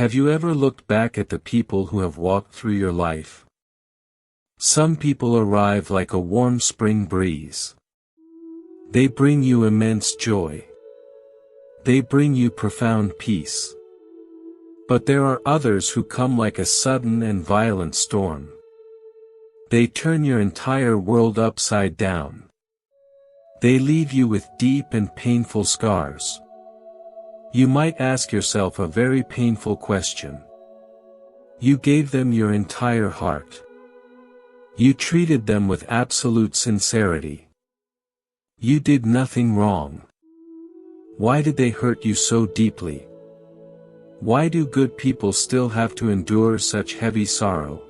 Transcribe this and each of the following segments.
Have you ever looked back at the people who have walked through your life? Some people arrive like a warm spring breeze. They bring you immense joy. They bring you profound peace. But there are others who come like a sudden and violent storm. They turn your entire world upside down. They leave you with deep and painful scars. You might ask yourself a very painful question. You gave them your entire heart. You treated them with absolute sincerity. You did nothing wrong. Why did they hurt you so deeply? Why do good people still have to endure such heavy sorrow?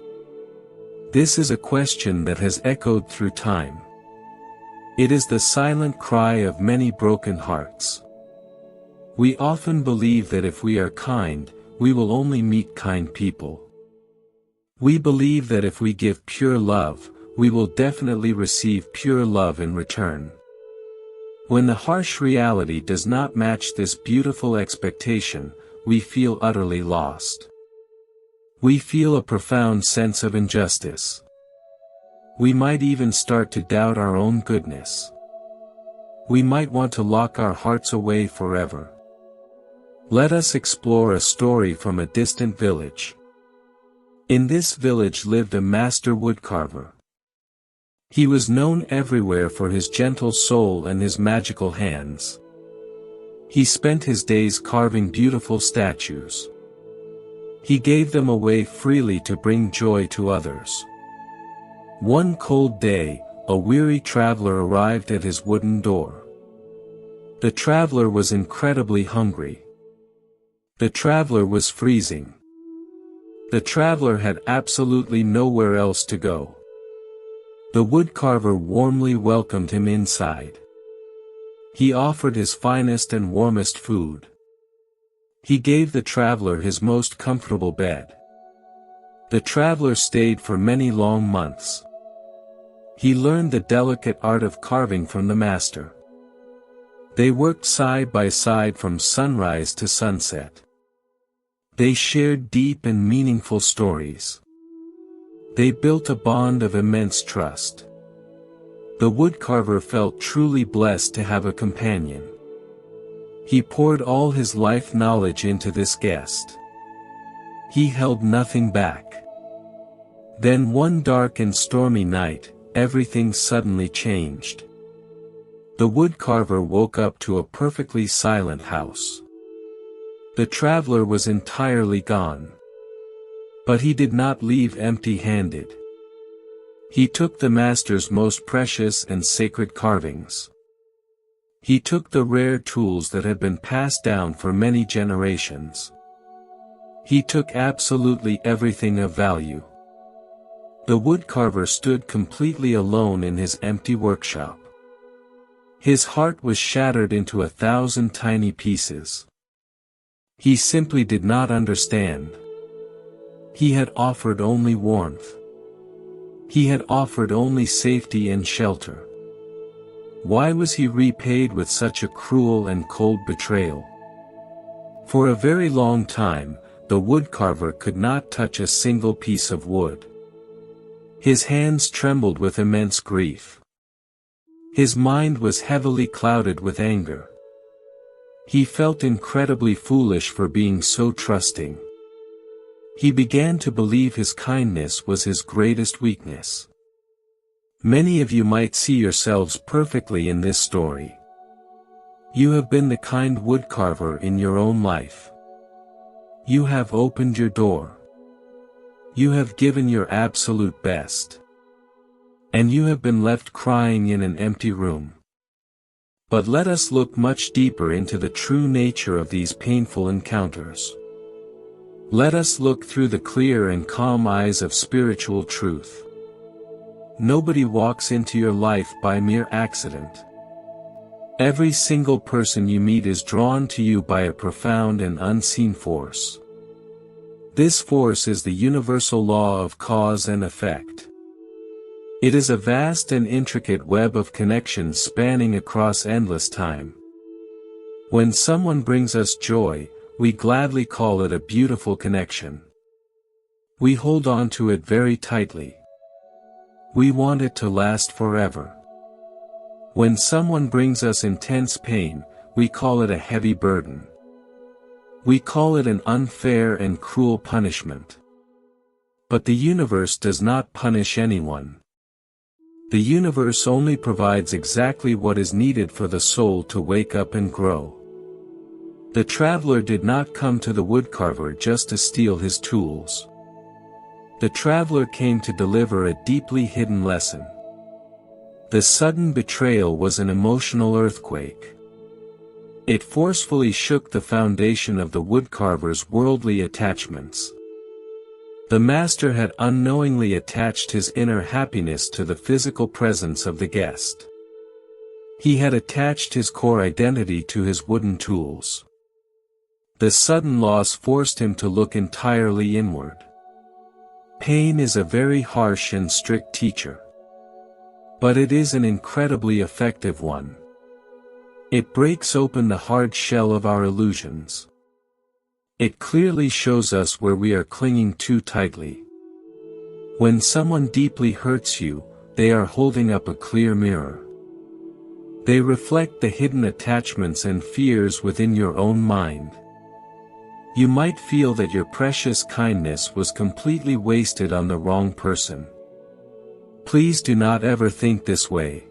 This is a question that has echoed through time. It is the silent cry of many broken hearts. We often believe that if we are kind, we will only meet kind people. We believe that if we give pure love, we will definitely receive pure love in return. When the harsh reality does not match this beautiful expectation, we feel utterly lost. We feel a profound sense of injustice. We might even start to doubt our own goodness. We might want to lock our hearts away forever. Let us explore a story from a distant village. In this village lived a master woodcarver. He was known everywhere for his gentle soul and his magical hands. He spent his days carving beautiful statues. He gave them away freely to bring joy to others. One cold day, a weary traveler arrived at his wooden door. The traveler was incredibly hungry. The traveler was freezing. The traveler had absolutely nowhere else to go. The woodcarver warmly welcomed him inside. He offered his finest and warmest food. He gave the traveler his most comfortable bed. The traveler stayed for many long months. He learned the delicate art of carving from the master. They worked side by side from sunrise to sunset. They shared deep and meaningful stories. They built a bond of immense trust. The woodcarver felt truly blessed to have a companion. He poured all his life knowledge into this guest. He held nothing back. Then one dark and stormy night, everything suddenly changed. The woodcarver woke up to a perfectly silent house. The traveler was entirely gone. But he did not leave empty-handed. He took the master's most precious and sacred carvings. He took the rare tools that had been passed down for many generations. He took absolutely everything of value. The woodcarver stood completely alone in his empty workshop. His heart was shattered into 1,000 tiny pieces. He simply did not understand. He had offered only warmth. He had offered only safety and shelter. Why was he repaid with such a cruel and cold betrayal? For a very long time, the woodcarver could not touch a single piece of wood. His hands trembled with immense grief. His mind was heavily clouded with anger. He felt incredibly foolish for being so trusting. He began to believe his kindness was his greatest weakness. Many of you might see yourselves perfectly in this story. You have been the kind woodcarver in your own life. You have opened your door. You have given your absolute best. And you have been left crying in an empty room. But let us look much deeper into the true nature of these painful encounters. Let us look through the clear and calm eyes of spiritual truth. Nobody walks into your life by mere accident. Every single person you meet is drawn to you by a profound and unseen force. This force is the universal law of cause and effect. It is a vast and intricate web of connections spanning across endless time. When someone brings us joy, we gladly call it a beautiful connection. We hold on to it very tightly. We want it to last forever. When someone brings us intense pain, we call it a heavy burden. We call it an unfair and cruel punishment. But the universe does not punish anyone. The universe only provides exactly what is needed for the soul to wake up and grow. The traveler did not come to the woodcarver just to steal his tools. The traveler came to deliver a deeply hidden lesson. The sudden betrayal was an emotional earthquake. It forcefully shook the foundation of the woodcarver's worldly attachments. The master had unknowingly attached his inner happiness to the physical presence of the guest. He had attached his core identity to his wooden tools. The sudden loss forced him to look entirely inward. Pain is a very harsh and strict teacher. But it is an incredibly effective one. It breaks open the hard shell of our illusions. It clearly shows us where we are clinging too tightly. When someone deeply hurts you, they are holding up a clear mirror. They reflect the hidden attachments and fears within your own mind. You might feel that your precious kindness was completely wasted on the wrong person. Please do not ever think this way.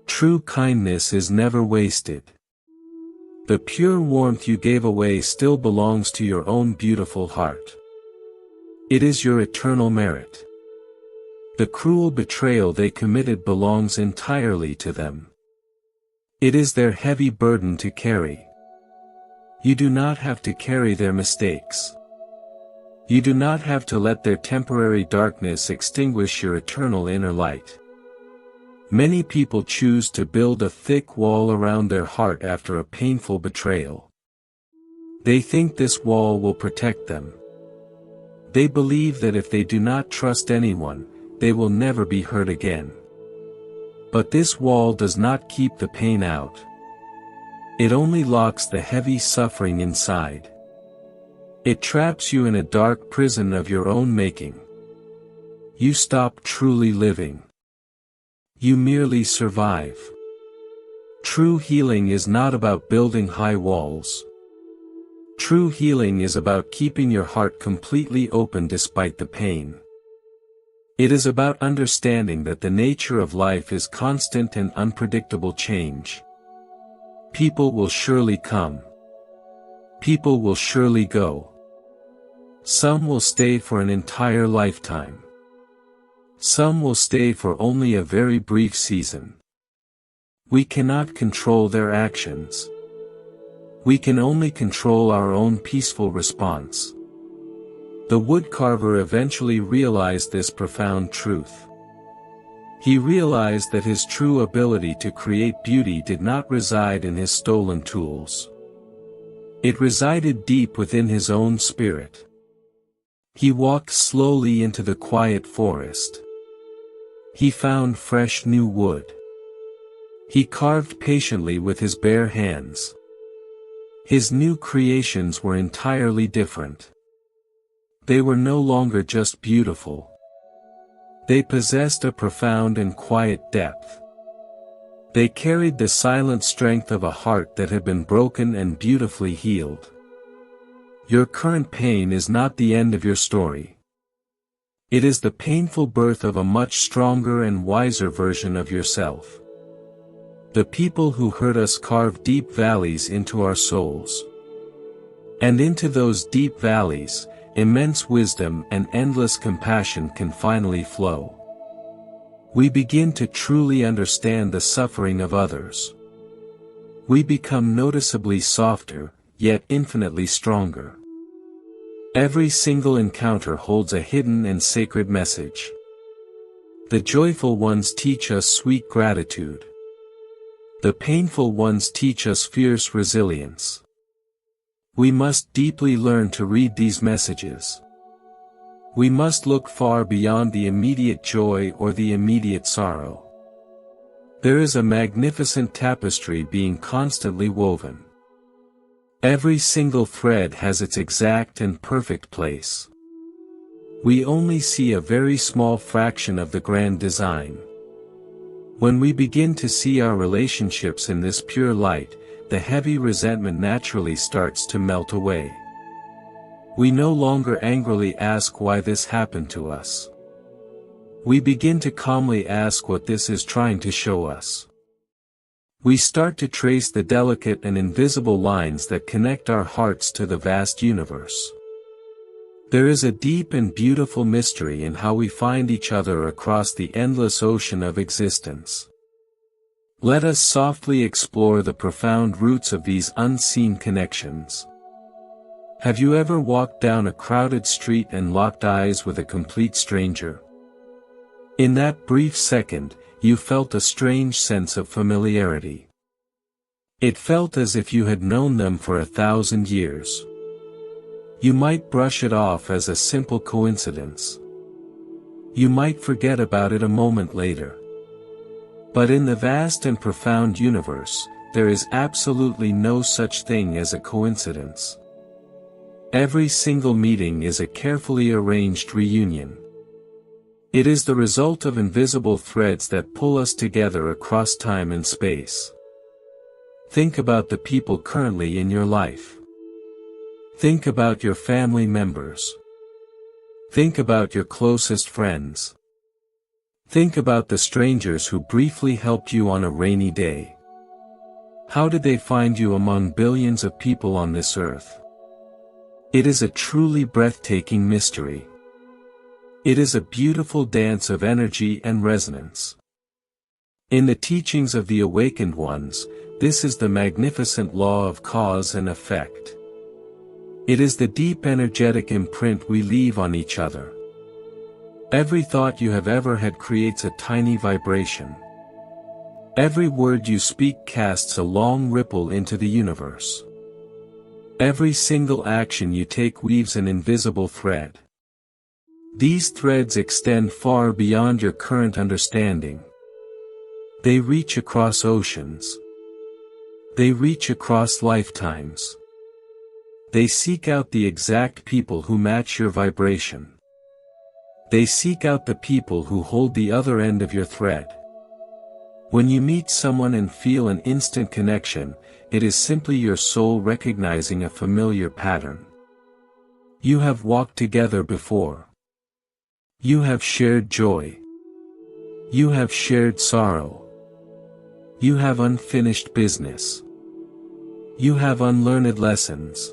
True kindness is never wasted. The pure warmth you gave away still belongs to your own beautiful heart. It is your eternal merit. The cruel betrayal they committed belongs entirely to them. It is their heavy burden to carry. You do not have to carry their mistakes. You do not have to let their temporary darkness extinguish your eternal inner light. Many people choose to build a thick wall around their heart after a painful betrayal. They think this wall will protect them. They believe that if they do not trust anyone, they will never be hurt again. But this wall does not keep the pain out. It only locks the heavy suffering inside. It traps you in a dark prison of your own making. You stop truly living. You merely survive. True healing is not about building high walls. True healing is about keeping your heart completely open despite the pain. It is about understanding that the nature of life is constant and unpredictable change. People will surely come. People will surely go. Some will stay for an entire lifetime. Some will stay for only a very brief season. We cannot control their actions. We can only control our own peaceful response. The woodcarver eventually realized this profound truth. He realized that his true ability to create beauty did not reside in his stolen tools. It resided deep within his own spirit. He walked slowly into the quiet forest. He found fresh new wood. He carved patiently with his bare hands. His new creations were entirely different. They were no longer just beautiful. They possessed a profound and quiet depth. They carried the silent strength of a heart that had been broken and beautifully healed. Your current pain is not the end of your story. It is the painful birth of a much stronger and wiser version of yourself. The people who hurt us carve deep valleys into our souls. And into those deep valleys, immense wisdom and endless compassion can finally flow. We begin to truly understand the suffering of others. We become noticeably softer, yet infinitely stronger. Every single encounter holds a hidden and sacred message. The joyful ones teach us sweet gratitude. The painful ones teach us fierce resilience. We must deeply learn to read these messages. We must look far beyond the immediate joy or the immediate sorrow. There is a magnificent tapestry being constantly woven. Every single thread has its exact and perfect place. We only see a very small fraction of the grand design. When we begin to see our relationships in this pure light, the heavy resentment naturally starts to melt away. We no longer angrily ask why this happened to us. We begin to calmly ask what this is trying to show us. We start to trace the delicate and invisible lines that connect our hearts to the vast universe. There is a deep and beautiful mystery in how we find each other across the endless ocean of existence. Let us softly explore the profound roots of these unseen connections. Have you ever walked down a crowded street and locked eyes with a complete stranger? In that brief second, you felt a strange sense of familiarity. It felt as if you had known them for 1,000 years. You might brush it off as a simple coincidence. You might forget about it a moment later. But in the vast and profound universe, there is absolutely no such thing as a coincidence. Every single meeting is a carefully arranged reunion. It is the result of invisible threads that pull us together across time and space. Think about the people currently in your life. Think about your family members. Think about your closest friends. Think about the strangers who briefly helped you on a rainy day. How did they find you among billions of people on this earth? It is a truly breathtaking mystery. It is a beautiful dance of energy and resonance. In the teachings of the awakened ones, this is the magnificent law of cause and effect. It is the deep energetic imprint we leave on each other. Every thought you have ever had creates a tiny vibration. Every word you speak casts a long ripple into the universe. Every single action you take weaves an invisible thread. These threads extend far beyond your current understanding. They reach across oceans. They reach across lifetimes. They seek out the exact people who match your vibration. They seek out the people who hold the other end of your thread. When you meet someone and feel an instant connection, it is simply your soul recognizing a familiar pattern. You have walked together before. You have shared joy. You have shared sorrow. You have unfinished business. You have unlearned lessons.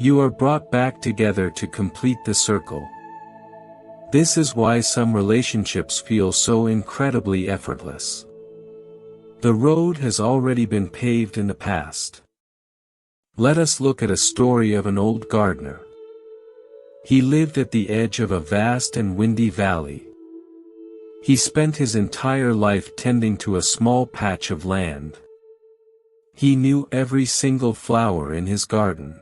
You are brought back together to complete the circle. This is why some relationships feel so incredibly effortless. The road has already been paved in the past. Let us look at a story of an old gardener. He lived at the edge of a vast and windy valley. He spent his entire life tending to a small patch of land. He knew every single flower in his garden.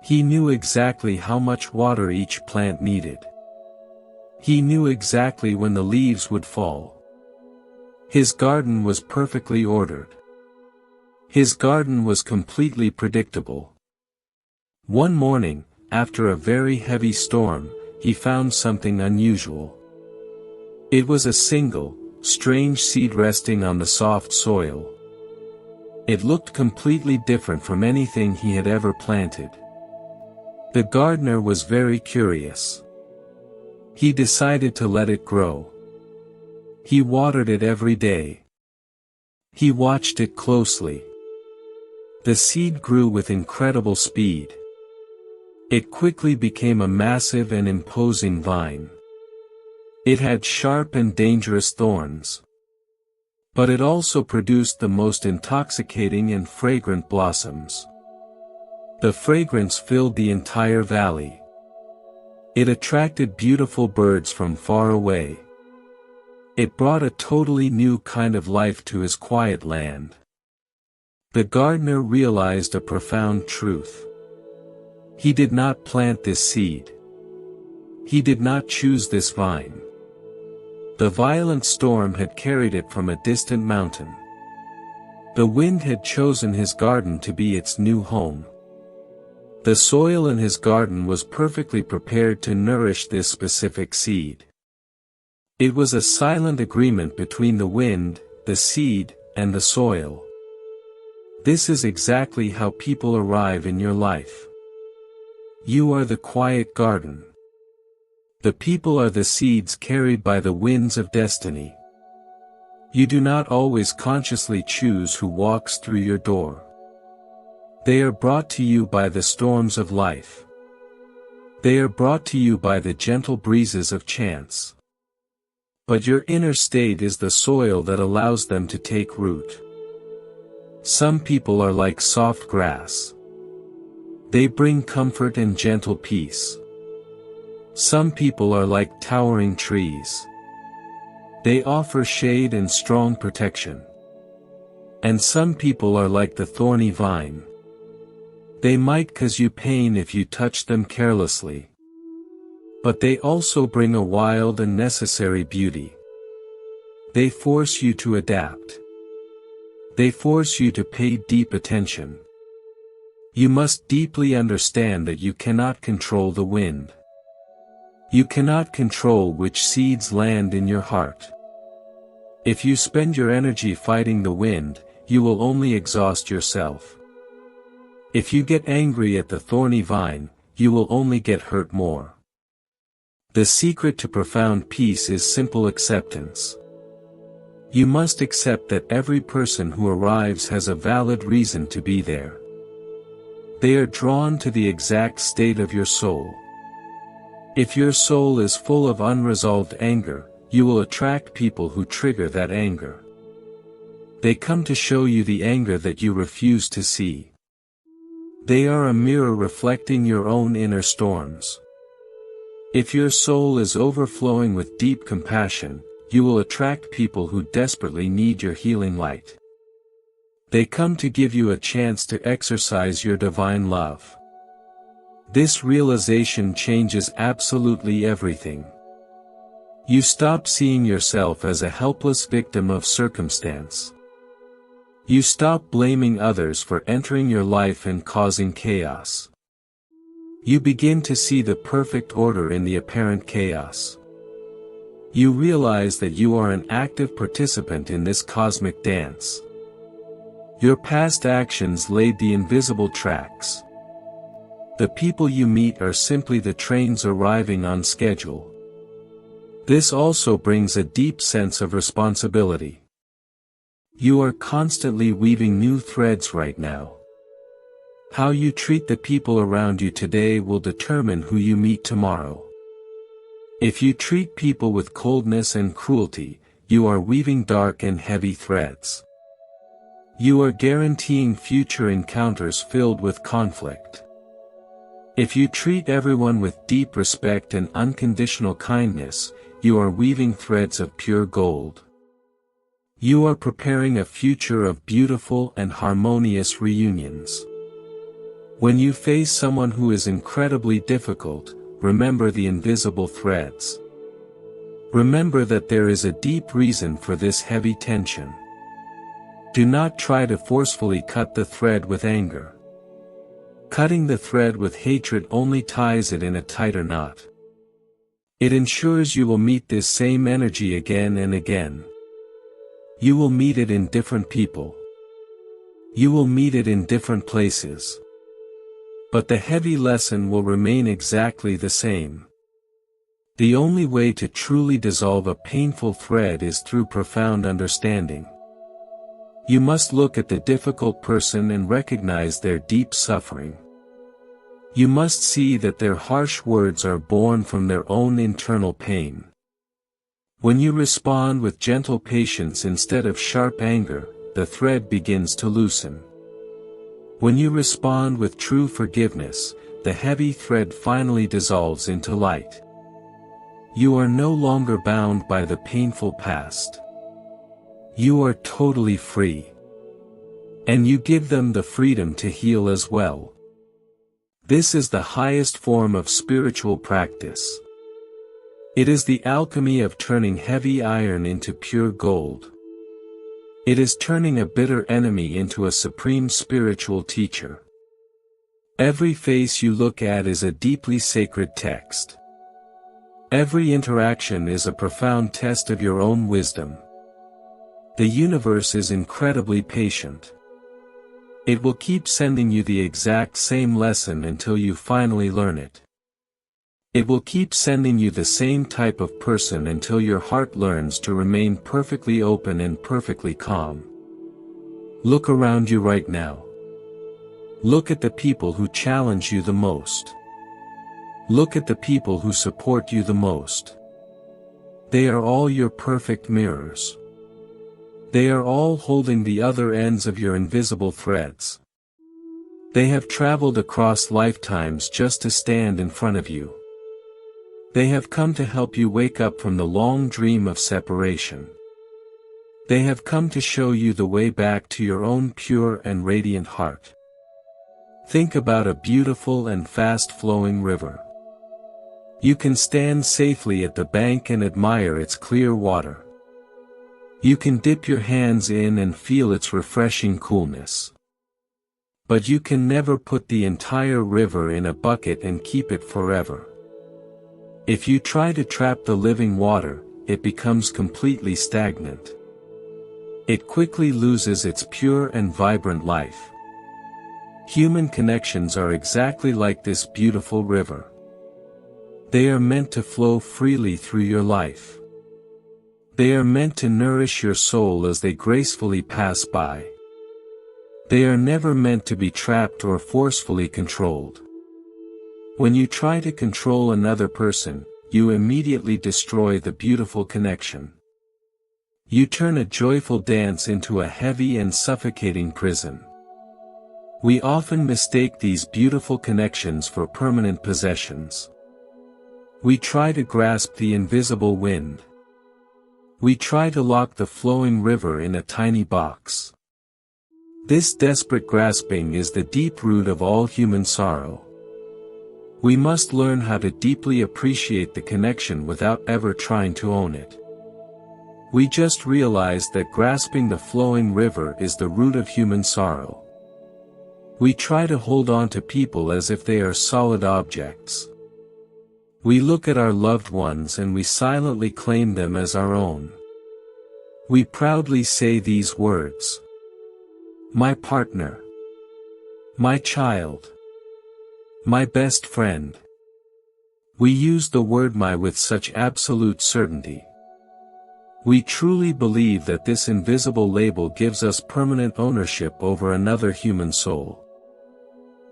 He knew exactly how much water each plant needed. He knew exactly when the leaves would fall. His garden was perfectly ordered. His garden was completely predictable. One morning, after a very heavy storm, he found something unusual. It was a single, strange seed resting on the soft soil. It looked completely different from anything he had ever planted. The gardener was very curious. He decided to let it grow. He watered it every day. He watched it closely. The seed grew with incredible speed. It quickly became a massive and imposing vine. It had sharp and dangerous thorns. But it also produced the most intoxicating and fragrant blossoms. The fragrance filled the entire valley. It attracted beautiful birds from far away. It brought a totally new kind of life to his quiet land. The gardener realized a profound truth. He did not plant this seed. He did not choose this vine. The violent storm had carried it from a distant mountain. The wind had chosen his garden to be its new home. The soil in his garden was perfectly prepared to nourish this specific seed. It was a silent agreement between the wind, the seed, and the soil. This is exactly how people arrive in your life. You are the quiet garden. The people are the seeds carried by the winds of destiny. You do not always consciously choose who walks through your door. They are brought to you by the storms of life. They are brought to you by the gentle breezes of chance. But your inner state is the soil that allows them to take root. Some people are like soft grass. They bring comfort and gentle peace. Some people are like towering trees. They offer shade and strong protection. And some people are like the thorny vine. They might cause you pain if you touch them carelessly. But they also bring a wild and necessary beauty. They force you to adapt. They force you to pay deep attention. You must deeply understand that you cannot control the wind. You cannot control which seeds land in your heart. If you spend your energy fighting the wind, you will only exhaust yourself. If you get angry at the thorny vine, you will only get hurt more. The secret to profound peace is simple acceptance. You must accept that every person who arrives has a valid reason to be there. They are drawn to the exact state of your soul. If your soul is full of unresolved anger, you will attract people who trigger that anger. They come to show you the anger that you refuse to see. They are a mirror reflecting your own inner storms. If your soul is overflowing with deep compassion, you will attract people who desperately need your healing light. They come to give you a chance to exercise your divine love. This realization changes absolutely everything. You stop seeing yourself as a helpless victim of circumstance. You stop blaming others for entering your life and causing chaos. You begin to see the perfect order in the apparent chaos. You realize that you are an active participant in this cosmic dance. Your past actions laid the invisible tracks. The people you meet are simply the trains arriving on schedule. This also brings a deep sense of responsibility. You are constantly weaving new threads right now. How you treat the people around you today will determine who you meet tomorrow. If you treat people with coldness and cruelty, you are weaving dark and heavy threads. You are guaranteeing future encounters filled with conflict. If you treat everyone with deep respect and unconditional kindness, you are weaving threads of pure gold. You are preparing a future of beautiful and harmonious reunions. When you face someone who is incredibly difficult, remember the invisible threads. Remember that there is a deep reason for this heavy tension. Do not try to forcefully cut the thread with anger. Cutting the thread with hatred only ties it in a tighter knot. It ensures you will meet this same energy again and again. You will meet it in different people. You will meet it in different places. But the heavy lesson will remain exactly the same. The only way to truly dissolve a painful thread is through profound understanding. You must look at the difficult person and recognize their deep suffering. You must see that their harsh words are born from their own internal pain. When you respond with gentle patience instead of sharp anger, the thread begins to loosen. When you respond with true forgiveness, the heavy thread finally dissolves into light. You are no longer bound by the painful past. You are totally free. And you give them the freedom to heal as well. This is the highest form of spiritual practice. It is the alchemy of turning heavy iron into pure gold. It is turning a bitter enemy into a supreme spiritual teacher. Every face you look at is a deeply sacred text. Every interaction is a profound test of your own wisdom. The universe is incredibly patient. It will keep sending you the exact same lesson until you finally learn it. It will keep sending you the same type of person until your heart learns to remain perfectly open and perfectly calm. Look around you right now. Look at the people who challenge you the most. Look at the people who support you the most. They are all your perfect mirrors. They are all holding the other ends of your invisible threads. They have traveled across lifetimes just to stand in front of you. They have come to help you wake up from the long dream of separation. They have come to show you the way back to your own pure and radiant heart. Think about a beautiful and fast-flowing river. You can stand safely at the bank and admire its clear water. You can dip your hands in and feel its refreshing coolness. But you can never put the entire river in a bucket and keep it forever. If you try to trap the living water, it becomes completely stagnant. It quickly loses its pure and vibrant life. Human connections are exactly like this beautiful river. They are meant to flow freely through your life. They are meant to nourish your soul as they gracefully pass by. They are never meant to be trapped or forcefully controlled. When you try to control another person, you immediately destroy the beautiful connection. You turn a joyful dance into a heavy and suffocating prison. We often mistake these beautiful connections for permanent possessions. We try to grasp the invisible wind. We try to lock the flowing river in a tiny box. This desperate grasping is the deep root of all human sorrow. We must learn how to deeply appreciate the connection without ever trying to own it. We just realized that grasping the flowing river is the root of human sorrow. We try to hold on to people as if they are solid objects. We look at our loved ones and we silently claim them as our own. We proudly say these words: my partner, my child, my best friend. We use the word my with such absolute certainty. We truly believe that this invisible label gives us permanent ownership over another human soul.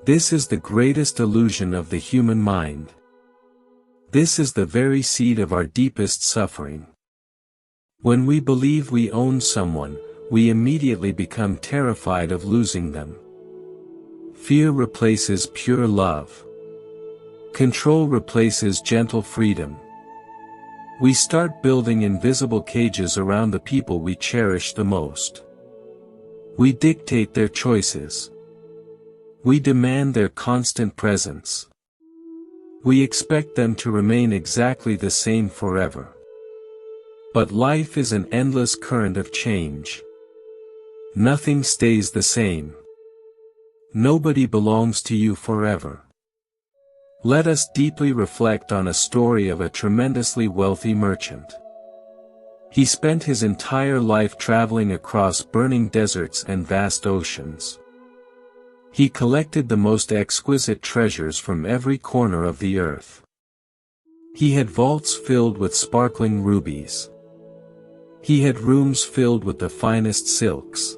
This is the greatest illusion of the human mind. This is the very seed of our deepest suffering. When we believe we own someone, we immediately become terrified of losing them. Fear replaces pure love. Control replaces gentle freedom. We start building invisible cages around the people we cherish the most. We dictate their choices. We demand their constant presence. We expect them to remain exactly the same forever. But life is an endless current of change. Nothing stays the same. Nobody belongs to you forever. Let us deeply reflect on a story of a tremendously wealthy merchant. He spent his entire life traveling across burning deserts and vast oceans. He collected the most exquisite treasures from every corner of the earth. He had vaults filled with sparkling rubies. He had rooms filled with the finest silks.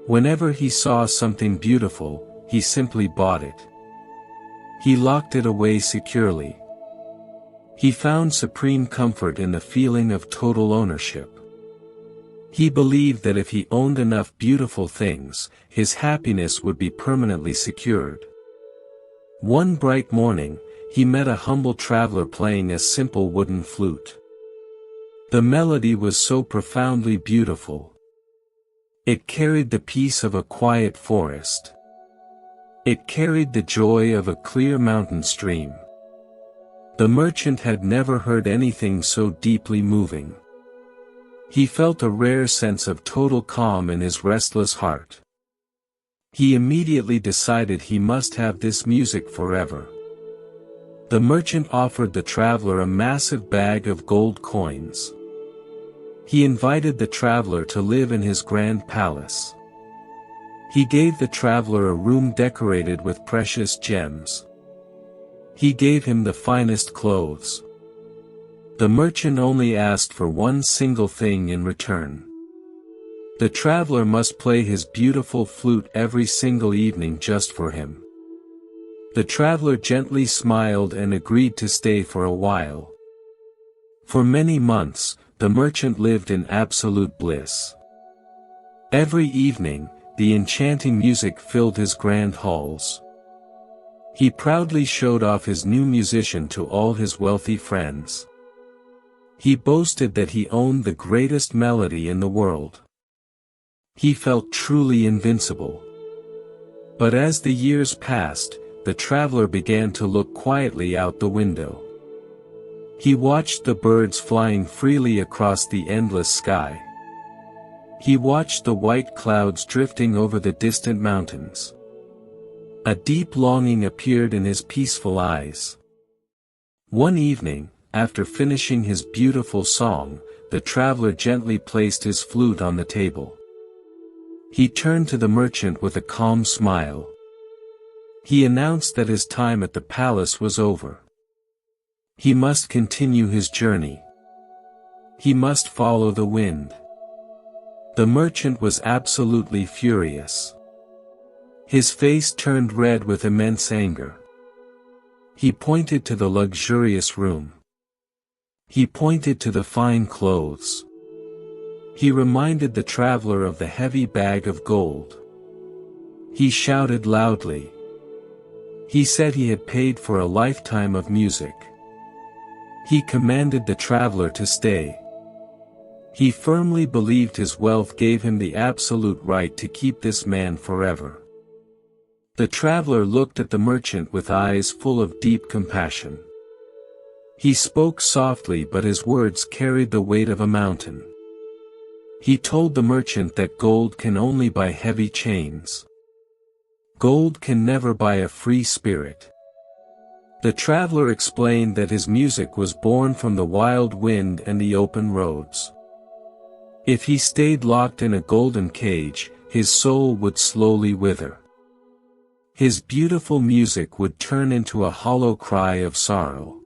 Whenever he saw something beautiful, he simply bought it. He locked it away securely. He found supreme comfort in the feeling of total ownership. He believed that if he owned enough beautiful things, his happiness would be permanently secured. One bright morning, he met a humble traveler playing a simple wooden flute. The melody was so profoundly beautiful. It carried the peace of a quiet forest. It carried the joy of a clear mountain stream. The merchant had never heard anything so deeply moving. He felt a rare sense of total calm in his restless heart. He immediately decided he must have this music forever. The merchant offered the traveler a massive bag of gold coins. He invited the traveler to live in his grand palace. He gave the traveler a room decorated with precious gems. He gave him the finest clothes. The merchant only asked for one single thing in return. The traveler must play his beautiful flute every single evening just for him. The traveler gently smiled and agreed to stay for a while. For many months, the merchant lived in absolute bliss. Every evening, the enchanting music filled his grand halls. He proudly showed off his new musician to all his wealthy friends. He boasted that he owned the greatest melody in the world. He felt truly invincible. But as the years passed, the traveler began to look quietly out the window. He watched the birds flying freely across the endless sky. He watched the white clouds drifting over the distant mountains. A deep longing appeared in his peaceful eyes. One evening, after finishing his beautiful song, the traveler gently placed his flute on the table. He turned to the merchant with a calm smile. He announced that his time at the palace was over. He must continue his journey. He must follow the wind. The merchant was absolutely furious. His face turned red with immense anger. He pointed to the luxurious room. He pointed to the fine clothes. He reminded the traveler of the heavy bag of gold. He shouted loudly. He said he had paid for a lifetime of music. He commanded the traveler to stay. He firmly believed his wealth gave him the absolute right to keep this man forever. The traveler looked at the merchant with eyes full of deep compassion. He spoke softly, but his words carried the weight of a mountain. He told the merchant that gold can only buy heavy chains. Gold can never buy a free spirit. The traveler explained that his music was born from the wild wind and the open roads. If he stayed locked in a golden cage, his soul would slowly wither. His beautiful music would turn into a hollow cry of sorrow.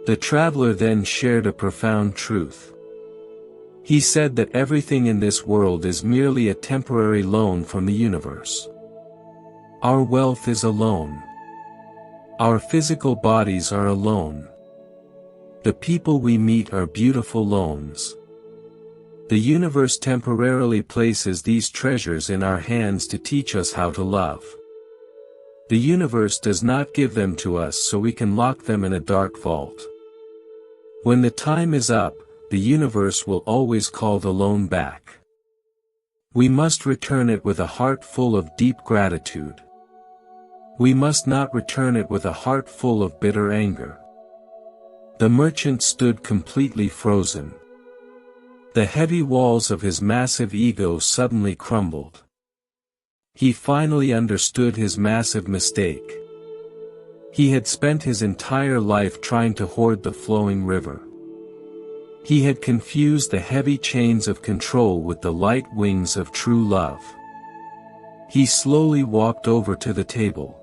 The traveler then shared a profound truth. He said that everything in this world is merely a temporary loan from the universe. Our wealth is a loan. Our physical bodies are a loan. The people we meet are beautiful loans. The universe temporarily places these treasures in our hands to teach us how to love. The universe does not give them to us so we can lock them in a dark vault. When the time is up, the universe will always call the loan back. We must return it with a heart full of deep gratitude. We must not return it with a heart full of bitter anger. The merchant stood completely frozen. The heavy walls of his massive ego suddenly crumbled. He finally understood his massive mistake. He had spent his entire life trying to hoard the flowing river. He had confused the heavy chains of control with the light wings of true love. He slowly walked over to the table.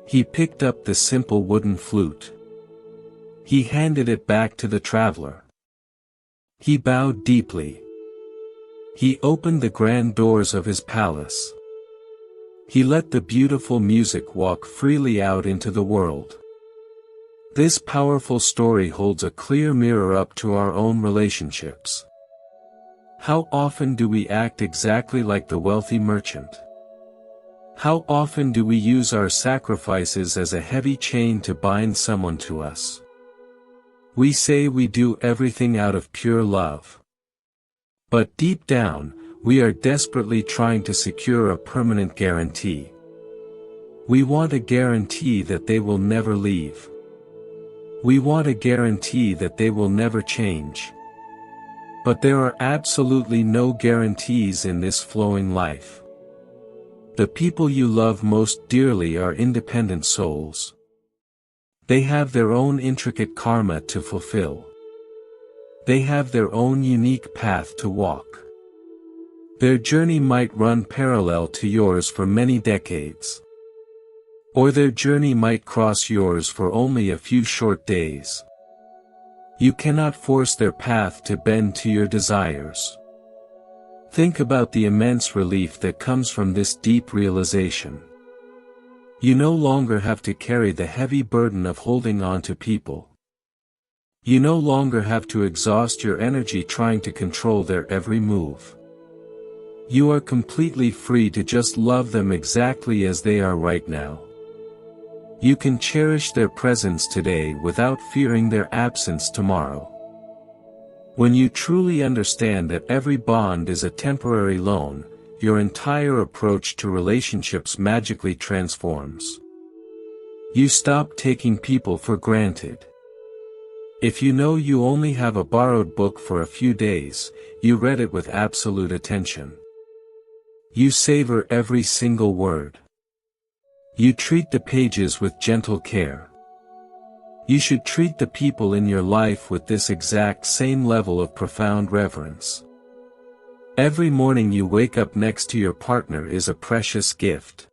He picked up the simple wooden flute. He handed it back to the traveler. He bowed deeply. He opened the grand doors of his palace. He let the beautiful music walk freely out into the world. This powerful story holds a clear mirror up to our own relationships. How often do we act exactly like the wealthy merchant? How often do we use our sacrifices as a heavy chain to bind someone to us? We say we do everything out of pure love. But deep down, we are desperately trying to secure a permanent guarantee. We want a guarantee that they will never leave. We want a guarantee that they will never change. But there are absolutely no guarantees in this flowing life. The people you love most dearly are independent souls. They have their own intricate karma to fulfill. They have their own unique path to walk. Their journey might run parallel to yours for many decades. Or their journey might cross yours for only a few short days. You cannot force their path to bend to your desires. Think about the immense relief that comes from this deep realization. You no longer have to carry the heavy burden of holding on to people. You no longer have to exhaust your energy trying to control their every move. You are completely free to just love them exactly as they are right now. You can cherish their presence today without fearing their absence tomorrow. When you truly understand that every bond is a temporary loan, your entire approach to relationships magically transforms. You stop taking people for granted. If you know you only have a borrowed book for a few days, you read it with absolute attention. You savor every single word. You treat the pages with gentle care. You should treat the people in your life with this exact same level of profound reverence. Every morning you wake up next to your partner is a precious gift.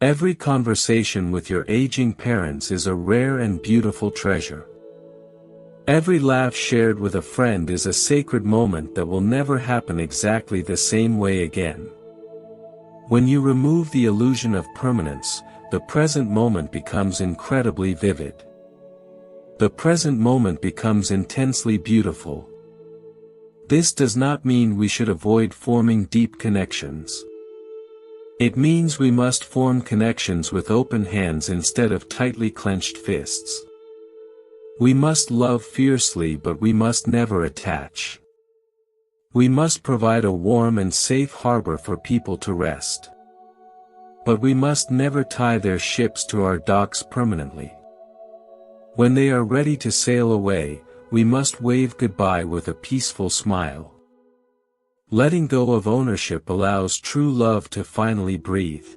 Every conversation with your aging parents is a rare and beautiful treasure. Every laugh shared with a friend is a sacred moment that will never happen exactly the same way again. When you remove the illusion of permanence, the present moment becomes incredibly vivid. The present moment becomes intensely beautiful. This does not mean we should avoid forming deep connections. It means we must form connections with open hands instead of tightly clenched fists. We must love fiercely, but we must never attach. We must provide a warm and safe harbor for people to rest. But we must never tie their ships to our docks permanently. When they are ready to sail away, we must wave goodbye with a peaceful smile. Letting go of ownership allows true love to finally breathe.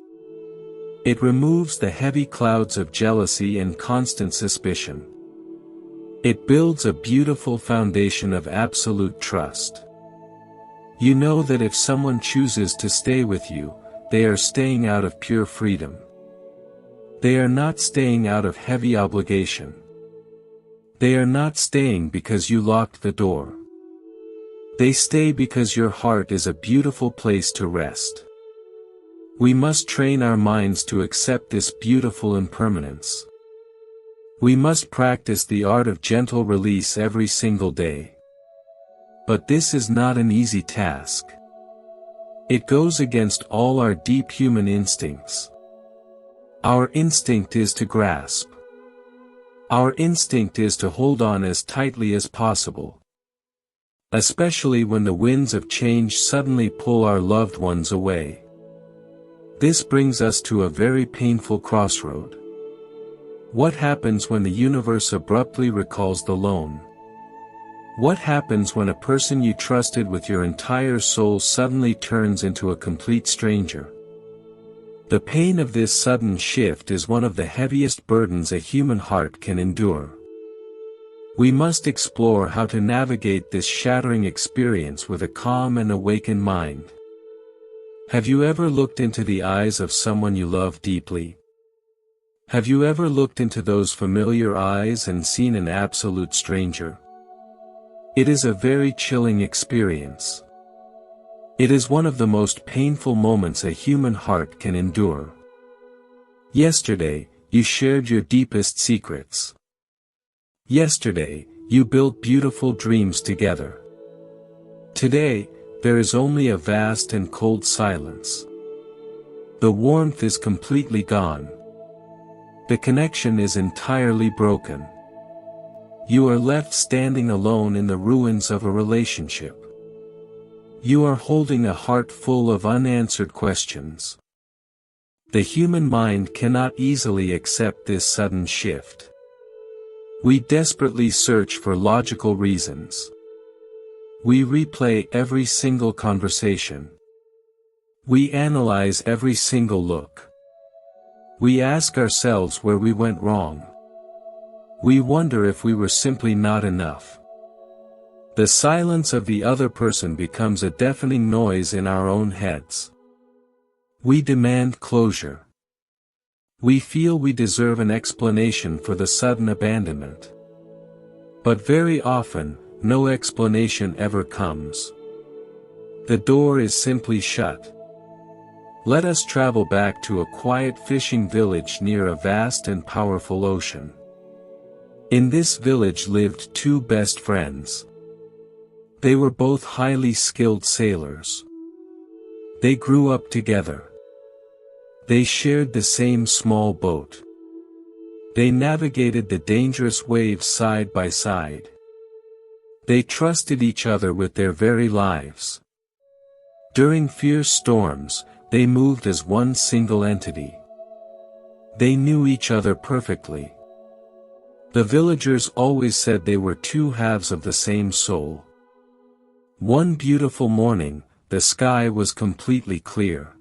It removes the heavy clouds of jealousy and constant suspicion. It builds a beautiful foundation of absolute trust. You know that if someone chooses to stay with you, they are staying out of pure freedom. They are not staying out of heavy obligation. They are not staying because you locked the door. They stay because your heart is a beautiful place to rest. We must train our minds to accept this beautiful impermanence. We must practice the art of gentle release every single day. But this is not an easy task. It goes against all our deep human instincts. Our instinct is to grasp. Our instinct is to hold on as tightly as possible. Especially when the winds of change suddenly pull our loved ones away. This brings us to a very painful crossroad. What happens when the universe abruptly recalls the loan? What happens when a person you trusted with your entire soul suddenly turns into a complete stranger? The pain of this sudden shift is one of the heaviest burdens a human heart can endure. We must explore how to navigate this shattering experience with a calm and awakened mind. Have you ever looked into the eyes of someone you love deeply? Have you ever looked into those familiar eyes and seen an absolute stranger? It is a very chilling experience. It is one of the most painful moments a human heart can endure. Yesterday, you shared your deepest secrets. Yesterday, you built beautiful dreams together. Today, there is only a vast and cold silence. The warmth is completely gone. The connection is entirely broken. You are left standing alone in the ruins of a relationship. You are holding a heart full of unanswered questions. The human mind cannot easily accept this sudden shift. We desperately search for logical reasons. We replay every single conversation. We analyze every single look. We ask ourselves where we went wrong. We wonder if we were simply not enough. The silence of the other person becomes a deafening noise in our own heads. We demand closure. We feel we deserve an explanation for the sudden abandonment. But very often, no explanation ever comes. The door is simply shut. Let us travel back to a quiet fishing village near a vast and powerful ocean. In this village lived two best friends. They were both highly skilled sailors. They grew up together. They shared the same small boat. They navigated the dangerous waves side by side. They trusted each other with their very lives. During fierce storms, they moved as one single entity. They knew each other perfectly. The villagers always said they were two halves of the same soul. One beautiful morning, the sky was completely clear.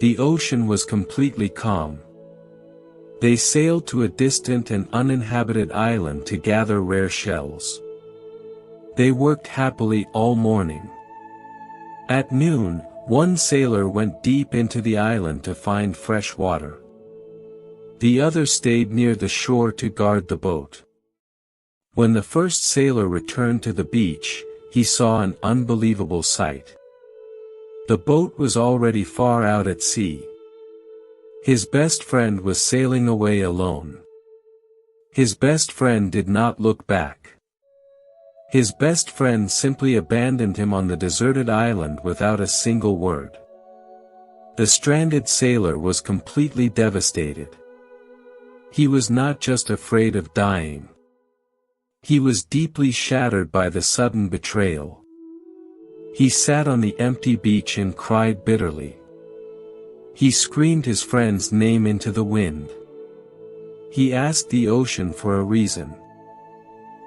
The ocean was completely calm. They sailed to a distant and uninhabited island to gather rare shells. They worked happily all morning. At noon, one sailor went deep into the island to find fresh water. The other stayed near the shore to guard the boat. When the first sailor returned to the beach, he saw an unbelievable sight. The boat was already far out at sea. His best friend was sailing away alone. His best friend did not look back. His best friend simply abandoned him on the deserted island without a single word. The stranded sailor was completely devastated. He was not just afraid of dying. He was deeply shattered by the sudden betrayal. He sat on the empty beach and cried bitterly. He screamed his friend's name into the wind. He asked the ocean for a reason.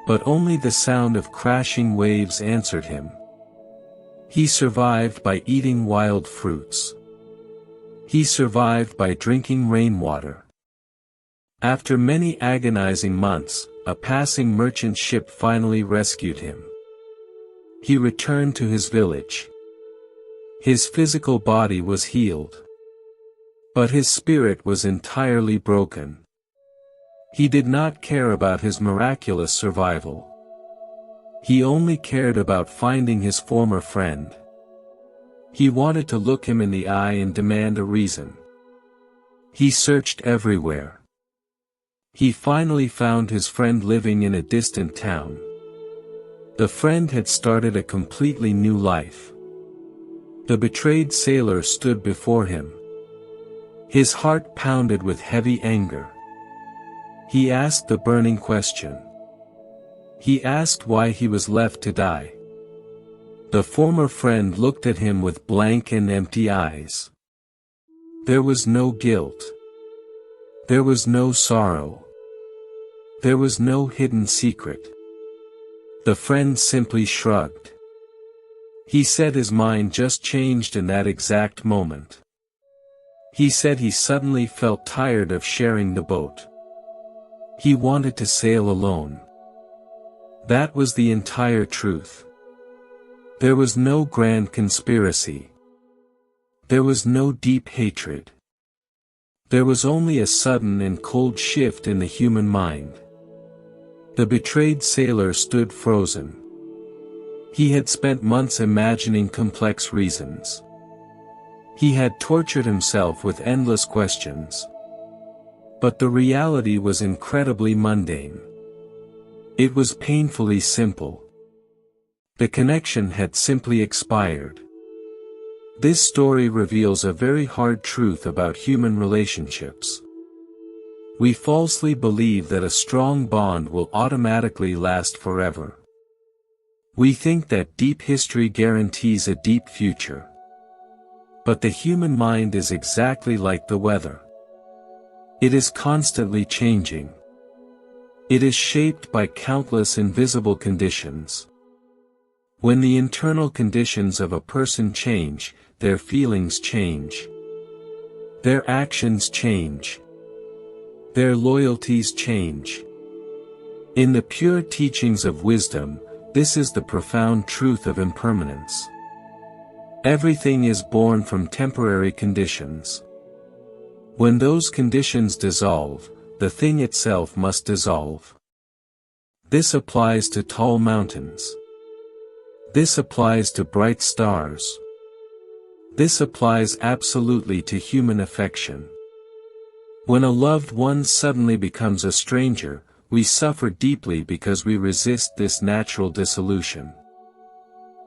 But only the sound of crashing waves answered him. He survived by eating wild fruits. He survived by drinking rainwater. After many agonizing months, a passing merchant ship finally rescued him. He returned to his village. His physical body was healed. But his spirit was entirely broken. He did not care about his miraculous survival. He only cared about finding his former friend. He wanted to look him in the eye and demand a reason. He searched everywhere. He finally found his friend living in a distant town. The friend had started a completely new life. The betrayed sailor stood before him. His heart pounded with heavy anger. He asked the burning question. He asked why he was left to die. The former friend looked at him with blank and empty eyes. There was no guilt. There was no sorrow. There was no hidden secret. The friend simply shrugged. He said his mind just changed in that exact moment. He said he suddenly felt tired of sharing the boat. He wanted to sail alone. That was the entire truth. There was no grand conspiracy. There was no deep hatred. There was only a sudden and cold shift in the human mind. The betrayed sailor stood frozen. He had spent months imagining complex reasons. He had tortured himself with endless questions. But the reality was incredibly mundane. It was painfully simple. The connection had simply expired. This story reveals a very hard truth about human relationships. We falsely believe that a strong bond will automatically last forever. We think that deep history guarantees a deep future. But the human mind is exactly like the weather. It is constantly changing. It is shaped by countless invisible conditions. When the internal conditions of a person change, their feelings change. Their actions change. Their loyalties change. In the pure teachings of wisdom, this is the profound truth of impermanence. Everything is born from temporary conditions. When those conditions dissolve, the thing itself must dissolve. This applies to tall mountains. This applies to bright stars. This applies absolutely to human affection. When a loved one suddenly becomes a stranger, we suffer deeply because we resist this natural dissolution.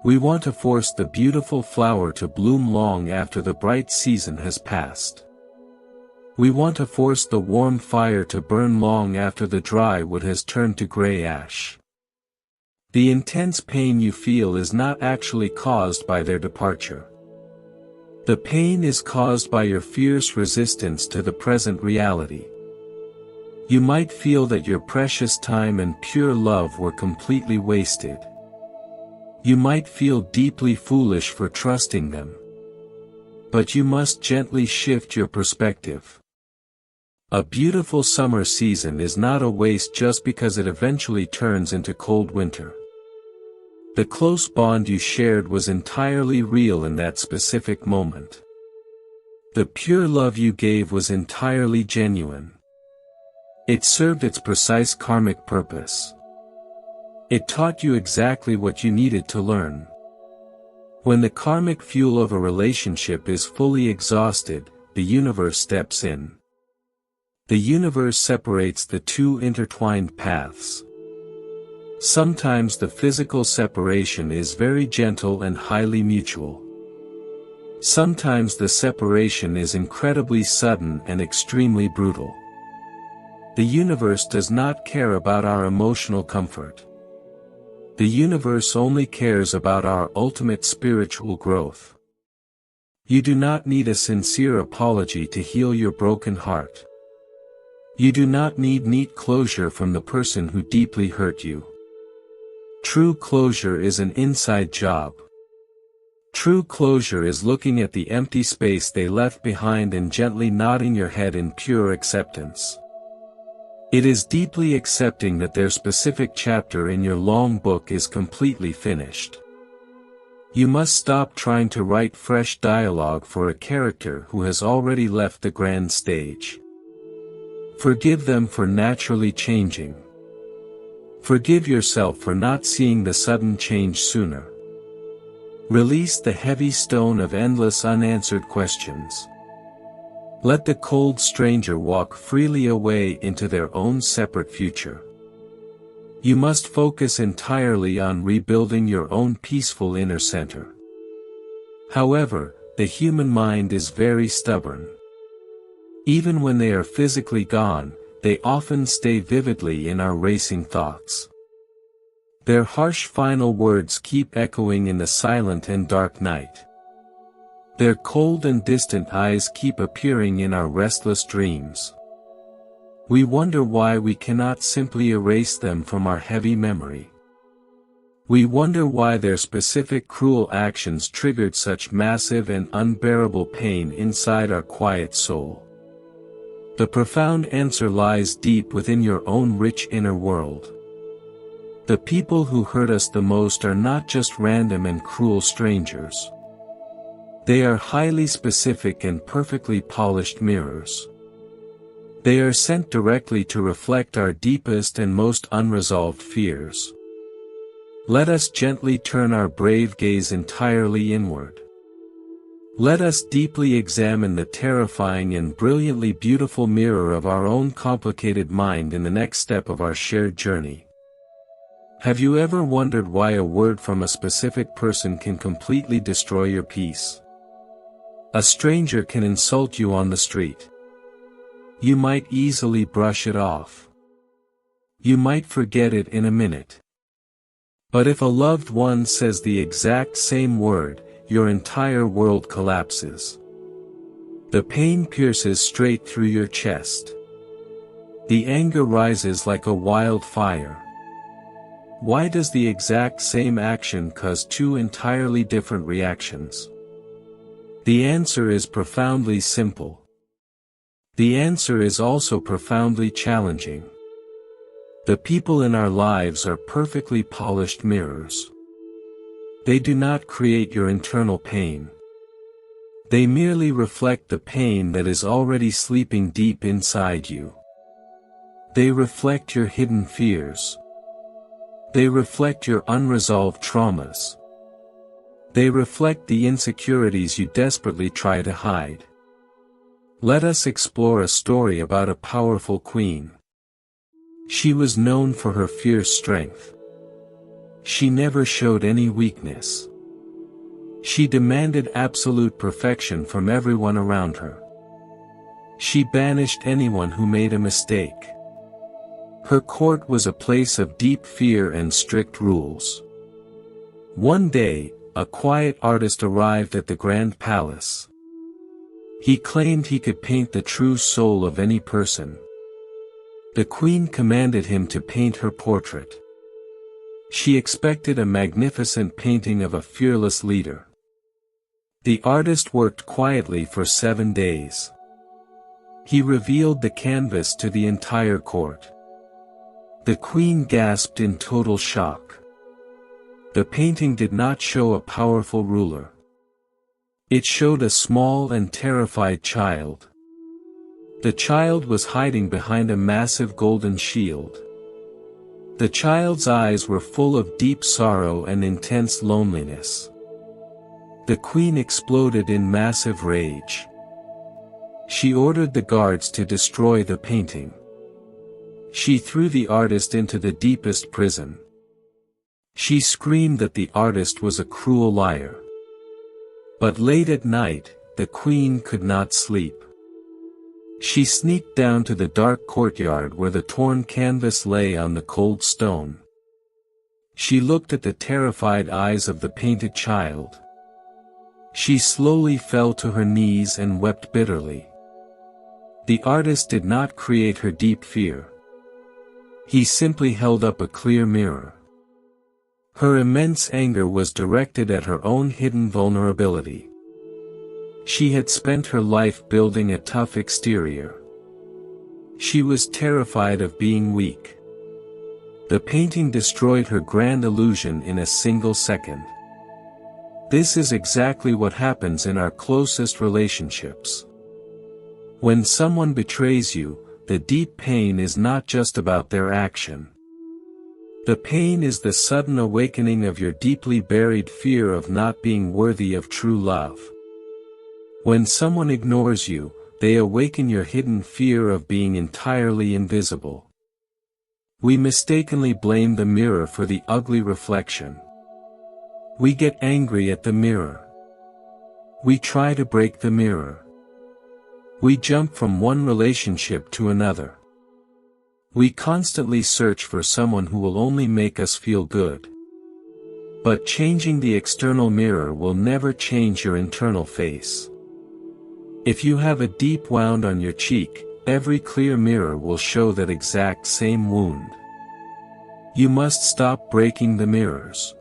We want to force the beautiful flower to bloom long after the bright season has passed. We want to force the warm fire to burn long after the dry wood has turned to gray ash. The intense pain you feel is not actually caused by their departure. The pain is caused by your fierce resistance to the present reality. You might feel that your precious time and pure love were completely wasted. You might feel deeply foolish for trusting them. But you must gently shift your perspective. A beautiful summer season is not a waste just because it eventually turns into cold winter. The close bond you shared was entirely real in that specific moment. The pure love you gave was entirely genuine. It served its precise karmic purpose. It taught you exactly what you needed to learn. When the karmic fuel of a relationship is fully exhausted, the universe steps in. The universe separates the two intertwined paths. Sometimes the physical separation is very gentle and highly mutual. Sometimes the separation is incredibly sudden and extremely brutal. The universe does not care about our emotional comfort. The universe only cares about our ultimate spiritual growth. You do not need a sincere apology to heal your broken heart. You do not need neat closure from the person who deeply hurt you. True closure is an inside job. True closure is looking at the empty space they left behind and gently nodding your head in pure acceptance. It is deeply accepting that their specific chapter in your long book is completely finished. You must stop trying to write fresh dialogue for a character who has already left the grand stage. Forgive them for naturally changing. Forgive yourself for not seeing the sudden change sooner. Release the heavy stone of endless unanswered questions. Let the cold stranger walk freely away into their own separate future. You must focus entirely on rebuilding your own peaceful inner center. However, the human mind is very stubborn. Even when they are physically gone, they often stay vividly in our racing thoughts. Their harsh final words keep echoing in the silent and dark night. Their cold and distant eyes keep appearing in our restless dreams. We wonder why we cannot simply erase them from our heavy memory. We wonder why their specific cruel actions triggered such massive and unbearable pain inside our quiet soul. The profound answer lies deep within your own rich inner world. The people who hurt us the most are not just random and cruel strangers. They are highly specific and perfectly polished mirrors. They are sent directly to reflect our deepest and most unresolved fears. Let us gently turn our brave gaze entirely inward. Let us deeply examine the terrifying and brilliantly beautiful mirror of our own complicated mind in the next step of our shared journey. Have you ever wondered why a word from a specific person can completely destroy your peace? A stranger can insult you on the street. You might easily brush it off. You might forget it in a minute. But if a loved one says the exact same word, your entire world collapses. The pain pierces straight through your chest. The anger rises like a wildfire. Why does the exact same action cause two entirely different reactions? The answer is profoundly simple. The answer is also profoundly challenging. The people in our lives are perfectly polished mirrors. They do not create your internal pain. They merely reflect the pain that is already sleeping deep inside you. They reflect your hidden fears. They reflect your unresolved traumas. They reflect the insecurities you desperately try to hide. Let us explore a story about a powerful queen. She was known for her fierce strength. She never showed any weakness. She demanded absolute perfection from everyone around her. She banished anyone who made a mistake. Her court was a place of deep fear and strict rules. One day, a quiet artist arrived at the grand palace. He claimed he could paint the true soul of any person. The queen commanded him to paint her portrait. She expected a magnificent painting of a fearless leader. The artist worked quietly for 7 days. He revealed the canvas to the entire court. The queen gasped in total shock. The painting did not show a powerful ruler. It showed a small and terrified child. The child was hiding behind a massive golden shield. The child's eyes were full of deep sorrow and intense loneliness. The queen exploded in massive rage. She ordered the guards to destroy the painting. She threw the artist into the deepest prison. She screamed that the artist was a cruel liar. But late at night, the queen could not sleep. She sneaked down to the dark courtyard where the torn canvas lay on the cold stone. She looked at the terrified eyes of the painted child. She slowly fell to her knees and wept bitterly. The artist did not create her deep fear. He simply held up a clear mirror. Her immense anger was directed at her own hidden vulnerability. She had spent her life building a tough exterior. She was terrified of being weak. The painting destroyed her grand illusion in a single second. This is exactly what happens in our closest relationships. When someone betrays you, the deep pain is not just about their action. The pain is the sudden awakening of your deeply buried fear of not being worthy of true love. When someone ignores you, they awaken your hidden fear of being entirely invisible. We mistakenly blame the mirror for the ugly reflection. We get angry at the mirror. We try to break the mirror. We jump from one relationship to another. We constantly search for someone who will only make us feel good. But changing the external mirror will never change your internal face. If you have a deep wound on your cheek, every clear mirror will show that exact same wound. You must stop breaking the mirrors.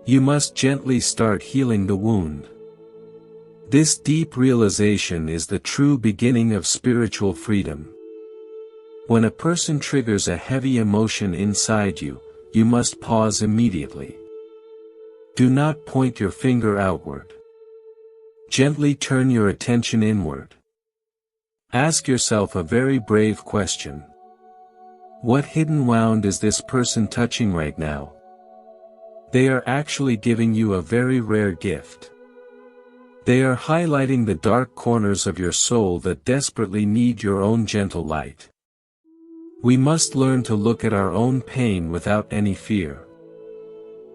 You must gently start healing the wound. This deep realization is the true beginning of spiritual freedom. When a person triggers a heavy emotion inside you, you must pause immediately. Do not point your finger outward. Gently turn your attention inward. Ask yourself a very brave question. What hidden wound is this person touching right now? They are actually giving you a very rare gift. They are highlighting the dark corners of your soul that desperately need your own gentle light. We must learn to look at our own pain without any fear.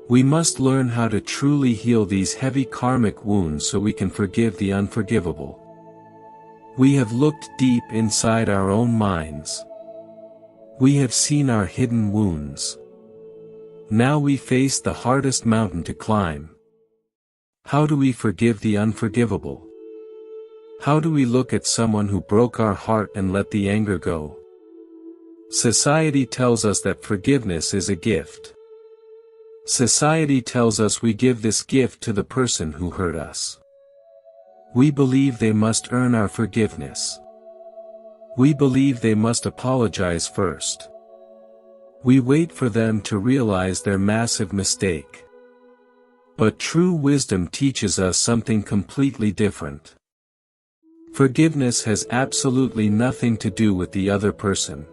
We must learn how to truly heal these heavy karmic wounds so we can forgive the unforgivable. We have looked deep inside our own minds. We have seen our hidden wounds. Now we face the hardest mountain to climb. How do we forgive the unforgivable? How do we look at someone who broke our heart and let the anger go? Society tells us that forgiveness is a gift. Society tells us we give this gift to the person who hurt us. We believe they must earn our forgiveness. We believe they must apologize first. We wait for them to realize their massive mistake. But true wisdom teaches us something completely different. Forgiveness has absolutely nothing to do with the other person.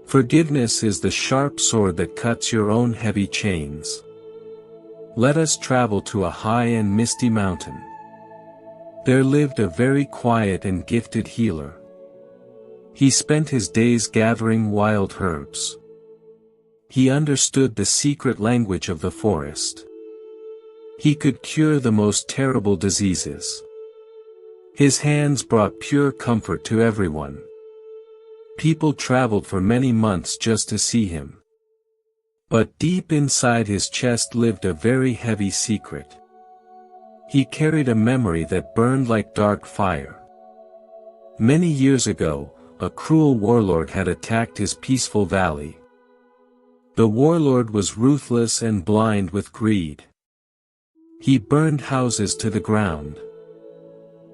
Forgiveness is the sharp sword that cuts your own heavy chains. Let us travel to a high and misty mountain. There lived a very quiet and gifted healer. He spent his days gathering wild herbs. He understood the secret language of the forest. He could cure the most terrible diseases. His hands brought pure comfort to everyone. People traveled for many months just to see him. But deep inside his chest lived a very heavy secret. He carried a memory that burned like dark fire. Many years ago, a cruel warlord had attacked his peaceful valley. The warlord was ruthless and blind with greed. He burned houses to the ground.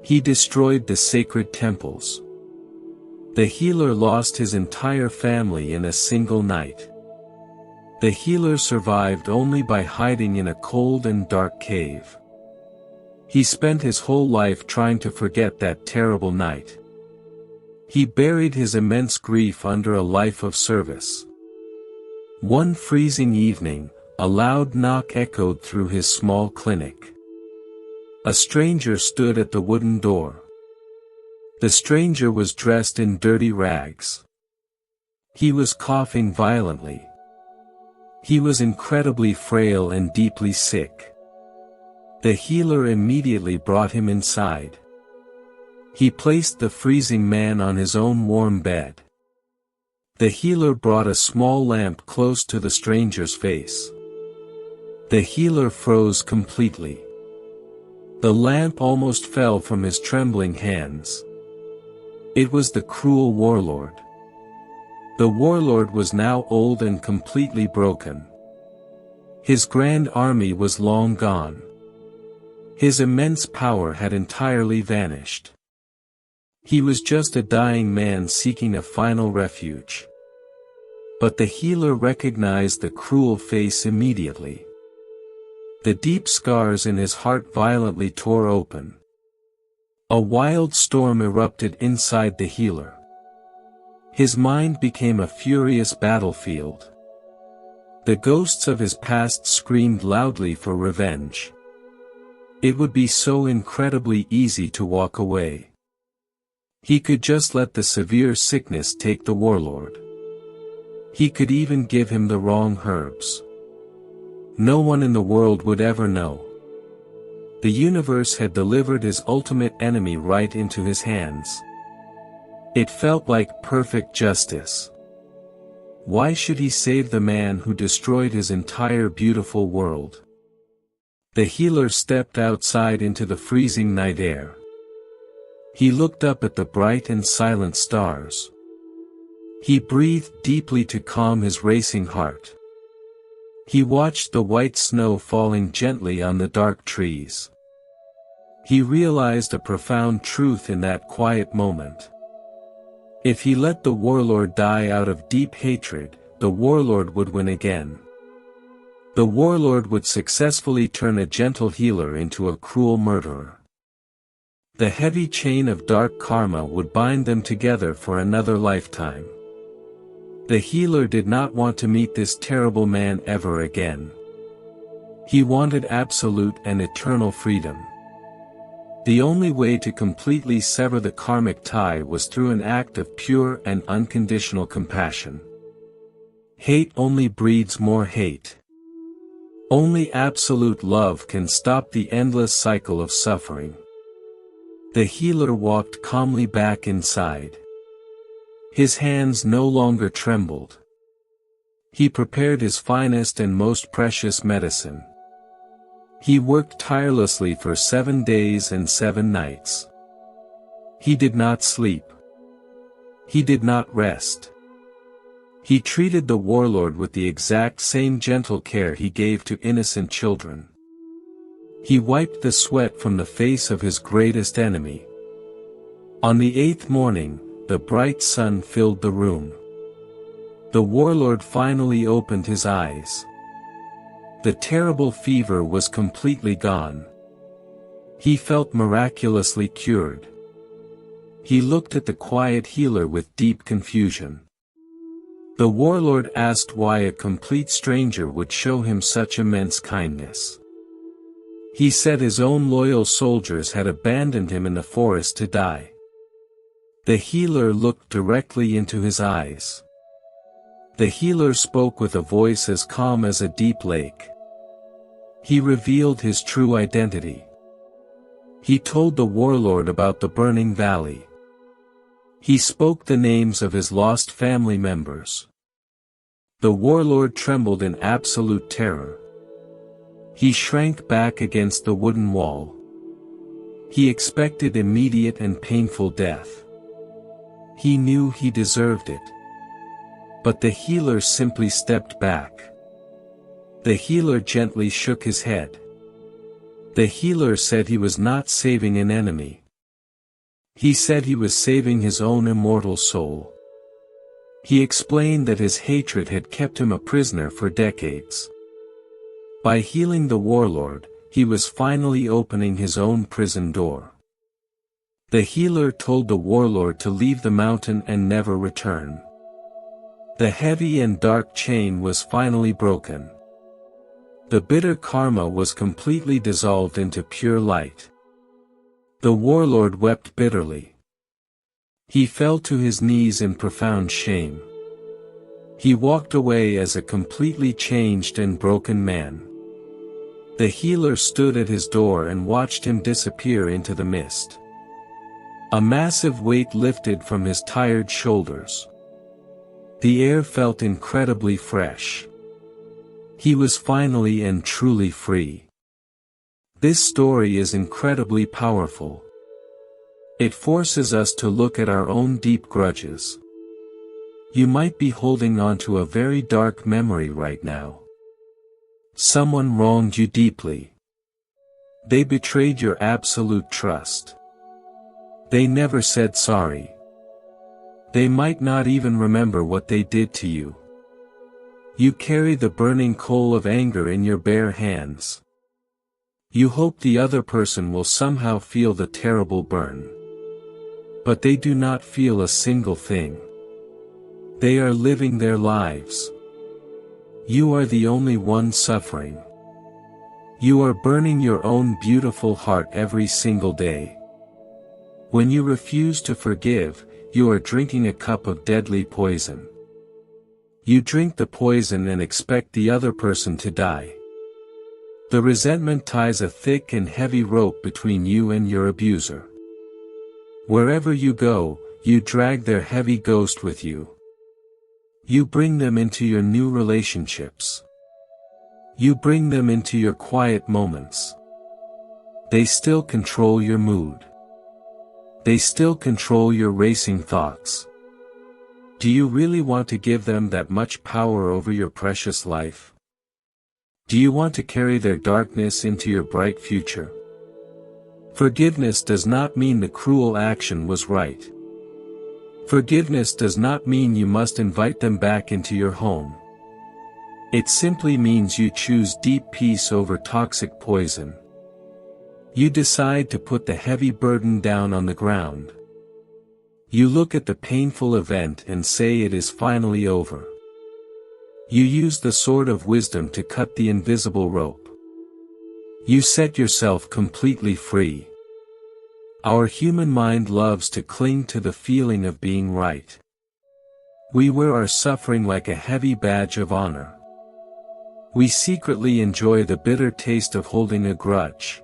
He destroyed the sacred temples. The healer lost his entire family in a single night. The healer survived only by hiding in a cold and dark cave. He spent his whole life trying to forget that terrible night. He buried his immense grief under a life of service. One freezing evening, a loud knock echoed through his small clinic. A stranger stood at the wooden door. The stranger was dressed in dirty rags. He was coughing violently. He was incredibly frail and deeply sick. The healer immediately brought him inside. He placed the freezing man on his own warm bed. The healer brought a small lamp close to the stranger's face. The healer froze completely. The lamp almost fell from his trembling hands. It was the cruel warlord. The warlord was now old and completely broken. His grand army was long gone. His immense power had entirely vanished. He was just a dying man seeking a final refuge. But the healer recognized the cruel face immediately. The deep scars in his heart violently tore open. A wild storm erupted inside the healer. His mind became a furious battlefield. The ghosts of his past screamed loudly for revenge. It would be so incredibly easy to walk away. He could just let the severe sickness take the warlord. He could even give him the wrong herbs. No one in the world would ever know. The universe had delivered his ultimate enemy right into his hands. It felt like perfect justice. Why should he save the man who destroyed his entire beautiful world? The healer stepped outside into the freezing night air. He looked up at the bright and silent stars. He breathed deeply to calm his racing heart. He watched the white snow falling gently on the dark trees. He realized a profound truth in that quiet moment. If he let the warlord die out of deep hatred, the warlord would win again. The warlord would successfully turn a gentle healer into a cruel murderer. The heavy chain of dark karma would bind them together for another lifetime. The healer did not want to meet this terrible man ever again. He wanted absolute and eternal freedom. The only way to completely sever the karmic tie was through an act of pure and unconditional compassion. Hate only breeds more hate. Only absolute love can stop the endless cycle of suffering. The healer walked calmly back inside. His hands no longer trembled. He prepared his finest and most precious medicine. He worked tirelessly for 7 days and 7 nights. He did not sleep. He did not rest. He treated the warlord with the exact same gentle care he gave to innocent children. He wiped the sweat from the face of his greatest enemy. On the 8th morning, the bright sun filled the room. The warlord finally opened his eyes. The terrible fever was completely gone. He felt miraculously cured. He looked at the quiet healer with deep confusion. The warlord asked why a complete stranger would show him such immense kindness. He said his own loyal soldiers had abandoned him in the forest to die. The healer looked directly into his eyes. The healer spoke with a voice as calm as a deep lake. He revealed his true identity. He told the warlord about the burning valley. He spoke the names of his lost family members. The warlord trembled in absolute terror. He shrank back against the wooden wall. He expected immediate and painful death. He knew he deserved it. But the healer simply stepped back. The healer gently shook his head. The healer said he was not saving an enemy. He said he was saving his own immortal soul. He explained that his hatred had kept him a prisoner for decades. By healing the warlord, he was finally opening his own prison door. The healer told the warlord to leave the mountain and never return. The heavy and dark chain was finally broken. The bitter karma was completely dissolved into pure light. The warlord wept bitterly. He fell to his knees in profound shame. He walked away as a completely changed and broken man. The healer stood at his door and watched him disappear into the mist. A massive weight lifted from his tired shoulders. The air felt incredibly fresh. He was finally and truly free. This story is incredibly powerful. It forces us to look at our own deep grudges. You might be holding on to a very dark memory right now. Someone wronged you deeply. They betrayed your absolute trust. They never said sorry. They might not even remember what they did to you. You carry the burning coal of anger in your bare hands. You hope the other person will somehow feel the terrible burn. But they do not feel a single thing. They are living their lives. You are the only one suffering. You are burning your own beautiful heart every single day. When you refuse to forgive, you are drinking a cup of deadly poison. You drink the poison and expect the other person to die. The resentment ties a thick and heavy rope between you and your abuser. Wherever you go, you drag their heavy ghost with you. You bring them into your new relationships. You bring them into your quiet moments. They still control your mood. They still control your racing thoughts. Do you really want to give them that much power over your precious life? Do you want to carry their darkness into your bright future? Forgiveness does not mean the cruel action was right. Forgiveness does not mean you must invite them back into your home. It simply means you choose deep peace over toxic poison. You decide to put the heavy burden down on the ground. You look at the painful event and say it is finally over. You use the sword of wisdom to cut the invisible rope. You set yourself completely free. Our human mind loves to cling to the feeling of being right. We wear our suffering like a heavy badge of honor. We secretly enjoy the bitter taste of holding a grudge.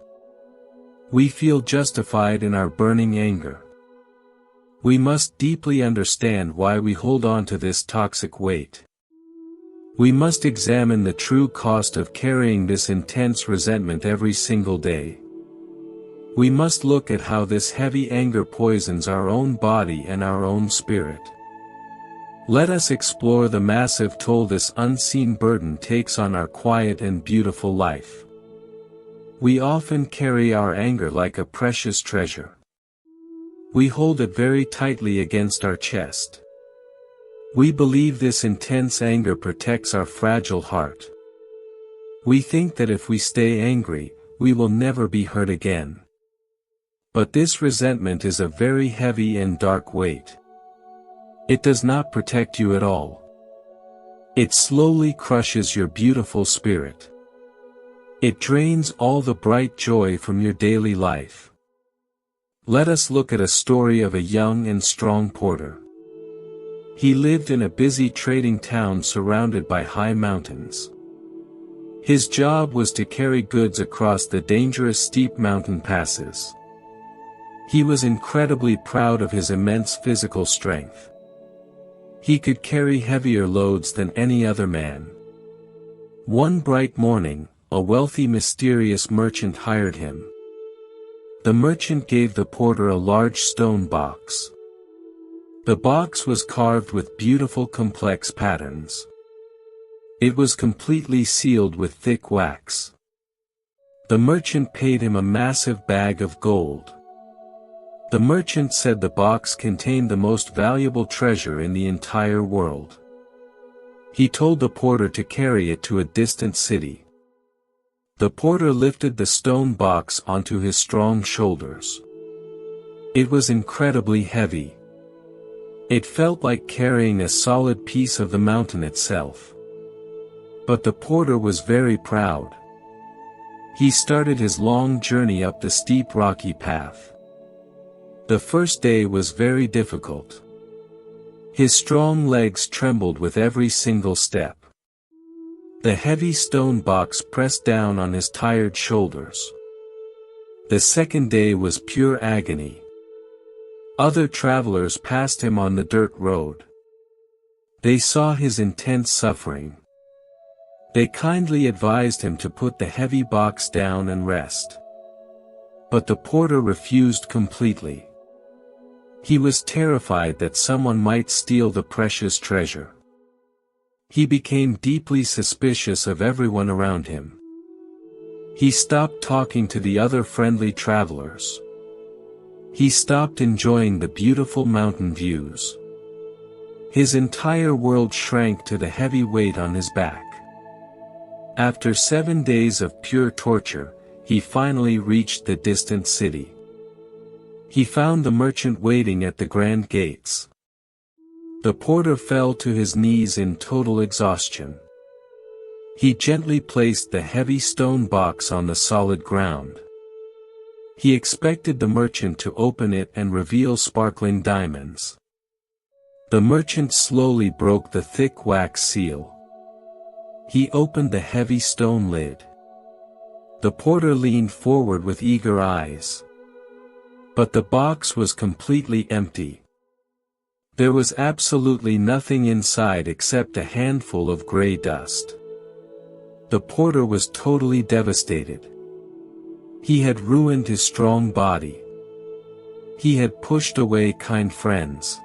We feel justified in our burning anger. We must deeply understand why we hold on to this toxic weight. We must examine the true cost of carrying this intense resentment every single day. We must look at how this heavy anger poisons our own body and our own spirit. Let us explore the massive toll this unseen burden takes on our quiet and beautiful life. We often carry our anger like a precious treasure. We hold it very tightly against our chest. We believe this intense anger protects our fragile heart. We think that if we stay angry, we will never be hurt again. But this resentment is a very heavy and dark weight. It does not protect you at all. It slowly crushes your beautiful spirit. It drains all the bright joy from your daily life. Let us look at a story of a young and strong porter. He lived in a busy trading town surrounded by high mountains. His job was to carry goods across the dangerous steep mountain passes. He was incredibly proud of his immense physical strength. He could carry heavier loads than any other man. One bright morning, a wealthy mysterious merchant hired him. The merchant gave the porter a large stone box. The box was carved with beautiful complex patterns. It was completely sealed with thick wax. The merchant paid him a massive bag of gold. The merchant said the box contained the most valuable treasure in the entire world. He told the porter to carry it to a distant city. The porter lifted the stone box onto his strong shoulders. It was incredibly heavy. It felt like carrying a solid piece of the mountain itself. But the porter was very proud. He started his long journey up the steep rocky path. The first day was very difficult. His strong legs trembled with every single step. The heavy stone box pressed down on his tired shoulders. The second day was pure agony. Other travelers passed him on the dirt road. They saw his intense suffering. They kindly advised him to put the heavy box down and rest. But the porter refused completely. He was terrified that someone might steal the precious treasure. He became deeply suspicious of everyone around him. He stopped talking to the other friendly travelers. He stopped enjoying the beautiful mountain views. His entire world shrank to the heavy weight on his back. After 7 days of pure torture, he finally reached the distant city. He found the merchant waiting at the grand gates. The porter fell to his knees in total exhaustion. He gently placed the heavy stone box on the solid ground. He expected the merchant to open it and reveal sparkling diamonds. The merchant slowly broke the thick wax seal. He opened the heavy stone lid. The porter leaned forward with eager eyes. But the box was completely empty. There was absolutely nothing inside except a handful of gray dust. The porter was totally devastated. He had ruined his strong body. He had pushed away kind friends.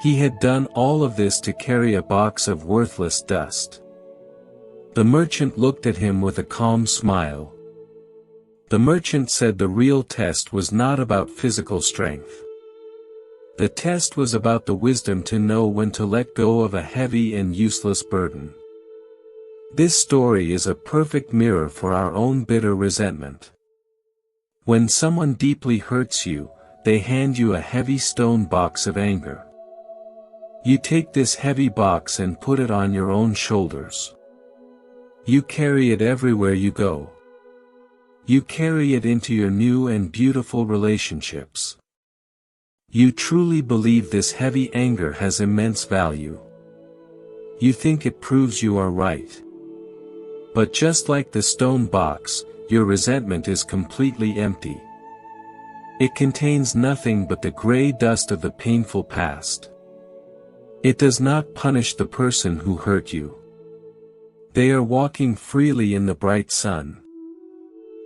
He had done all of this to carry a box of worthless dust. The merchant looked at him with a calm smile. The merchant said the real test was not about physical strength. The test was about the wisdom to know when to let go of a heavy and useless burden. This story is a perfect mirror for our own bitter resentment. When someone deeply hurts you, they hand you a heavy stone box of anger. You take this heavy box and put it on your own shoulders. You carry it everywhere you go. You carry it into your new and beautiful relationships. You truly believe this heavy anger has immense value. You think it proves you are right. But just like the stone box, your resentment is completely empty. It contains nothing but the gray dust of the painful past. It does not punish the person who hurt you. They are walking freely in the bright sun.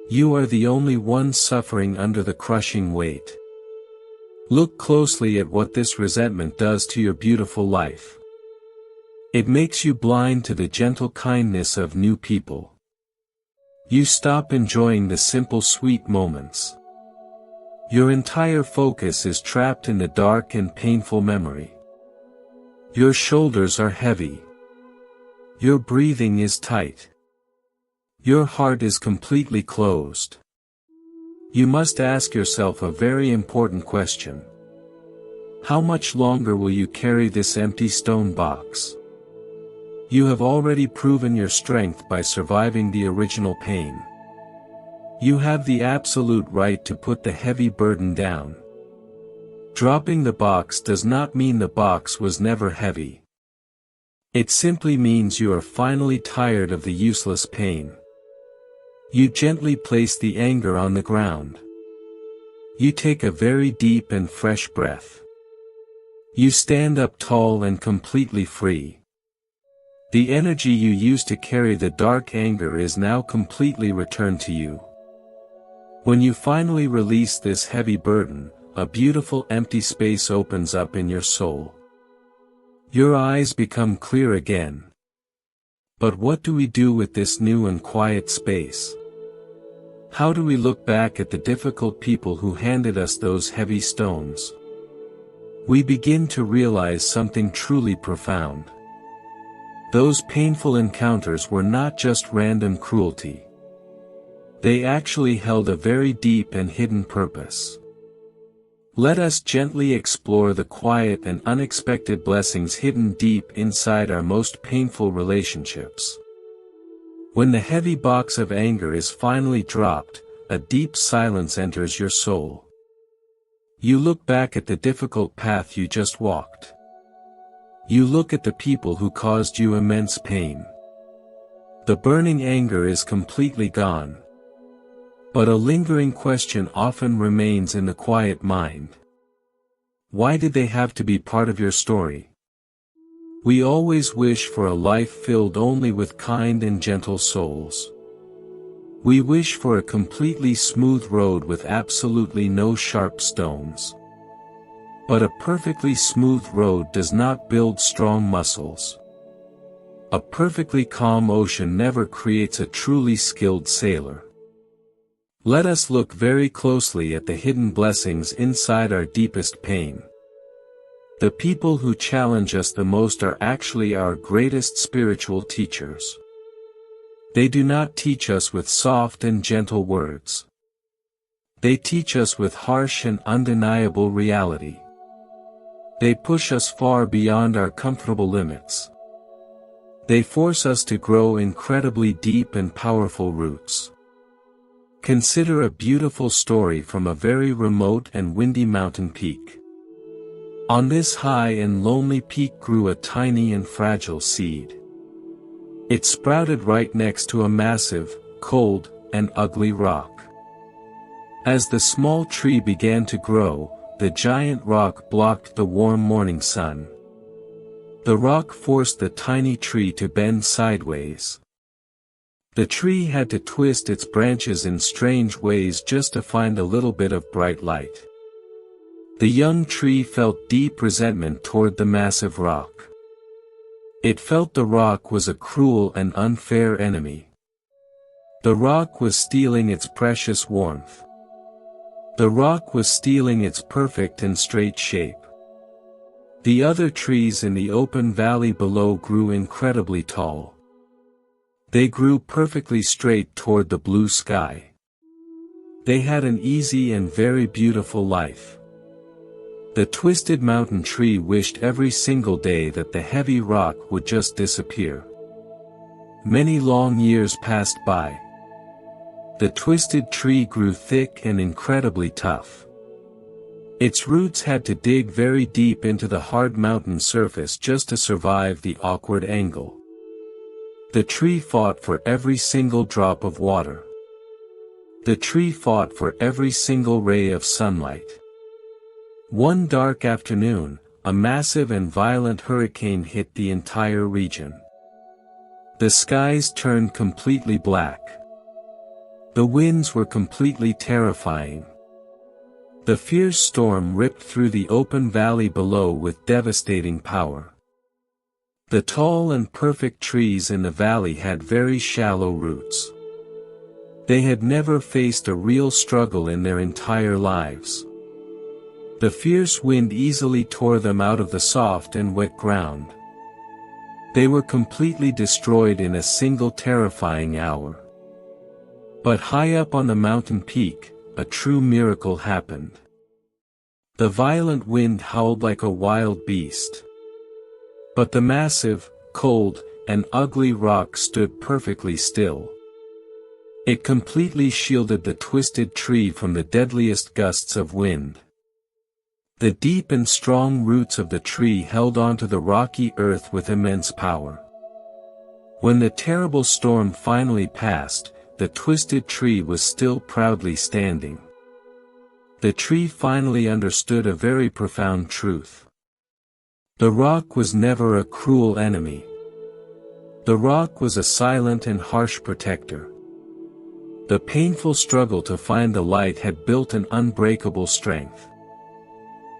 You are the only one suffering under the crushing weight. Look closely at what this resentment does to your beautiful life. It makes you blind to the gentle kindness of new people. You stop enjoying the simple sweet moments. Your entire focus is trapped in the dark and painful memory. Your shoulders are heavy. Your breathing is tight. Your heart is completely closed. You must ask yourself a very important question. How much longer will you carry this empty stone box? You have already proven your strength by surviving the original pain. You have the absolute right to put the heavy burden down. Dropping the box does not mean the box was never heavy. It simply means you are finally tired of the useless pain. You gently place the anger on the ground. You take a very deep and fresh breath. You stand up tall and completely free. The energy you used to carry the dark anger is now completely returned to you. When you finally release this heavy burden, a beautiful empty space opens up in your soul. Your eyes become clear again. But what do we do with this new and quiet space? How do we look back at the difficult people who handed us those heavy stones? We begin to realize something truly profound. Those painful encounters were not just random cruelty. They actually held a very deep and hidden purpose. Let us gently explore the quiet and unexpected blessings hidden deep inside our most painful relationships. When the heavy box of anger is finally dropped, a deep silence enters your soul. You look back at the difficult path you just walked. You look at the people who caused you immense pain. The burning anger is completely gone. But a lingering question often remains in the quiet mind. Why did they have to be part of your story? We always wish for a life filled only with kind and gentle souls. We wish for a completely smooth road with absolutely no sharp stones. But a perfectly smooth road does not build strong muscles. A perfectly calm ocean never creates a truly skilled sailor. Let us look very closely at the hidden blessings inside our deepest pain. The people who challenge us the most are actually our greatest spiritual teachers. They do not teach us with soft and gentle words. They teach us with harsh and undeniable reality. They push us far beyond our comfortable limits. They force us to grow incredibly deep and powerful roots. Consider a beautiful story from a very remote and windy mountain peak. On this high and lonely peak grew a tiny and fragile seed. It sprouted right next to a massive, cold, and ugly rock. As the small tree began to grow, the giant rock blocked the warm morning sun. The rock forced the tiny tree to bend sideways. The tree had to twist its branches in strange ways just to find a little bit of bright light. The young tree felt deep resentment toward the massive rock. It felt the rock was a cruel and unfair enemy. The rock was stealing its precious warmth. The rock was stealing its perfect and straight shape. The other trees in the open valley below grew incredibly tall. They grew perfectly straight toward the blue sky. They had an easy and very beautiful life. The twisted mountain tree wished every single day that the heavy rock would just disappear. Many long years passed by. The twisted tree grew thick and incredibly tough. Its roots had to dig very deep into the hard mountain surface just to survive the awkward angle. The tree fought for every single drop of water. The tree fought for every single ray of sunlight. One dark afternoon, a massive and violent hurricane hit the entire region. The skies turned completely black. The winds were completely terrifying. The fierce storm ripped through the open valley below with devastating power. The tall and perfect trees in the valley had very shallow roots. They had never faced a real struggle in their entire lives. The fierce wind easily tore them out of the soft and wet ground. They were completely destroyed in a single terrifying hour. But high up on the mountain peak, a true miracle happened. The violent wind howled like a wild beast. But the massive, cold, and ugly rock stood perfectly still. It completely shielded the twisted tree from the deadliest gusts of wind. The deep and strong roots of the tree held onto the rocky earth with immense power. When the terrible storm finally passed, the twisted tree was still proudly standing. The tree finally understood a very profound truth. The rock was never a cruel enemy. The rock was a silent and harsh protector. The painful struggle to find the light had built an unbreakable strength.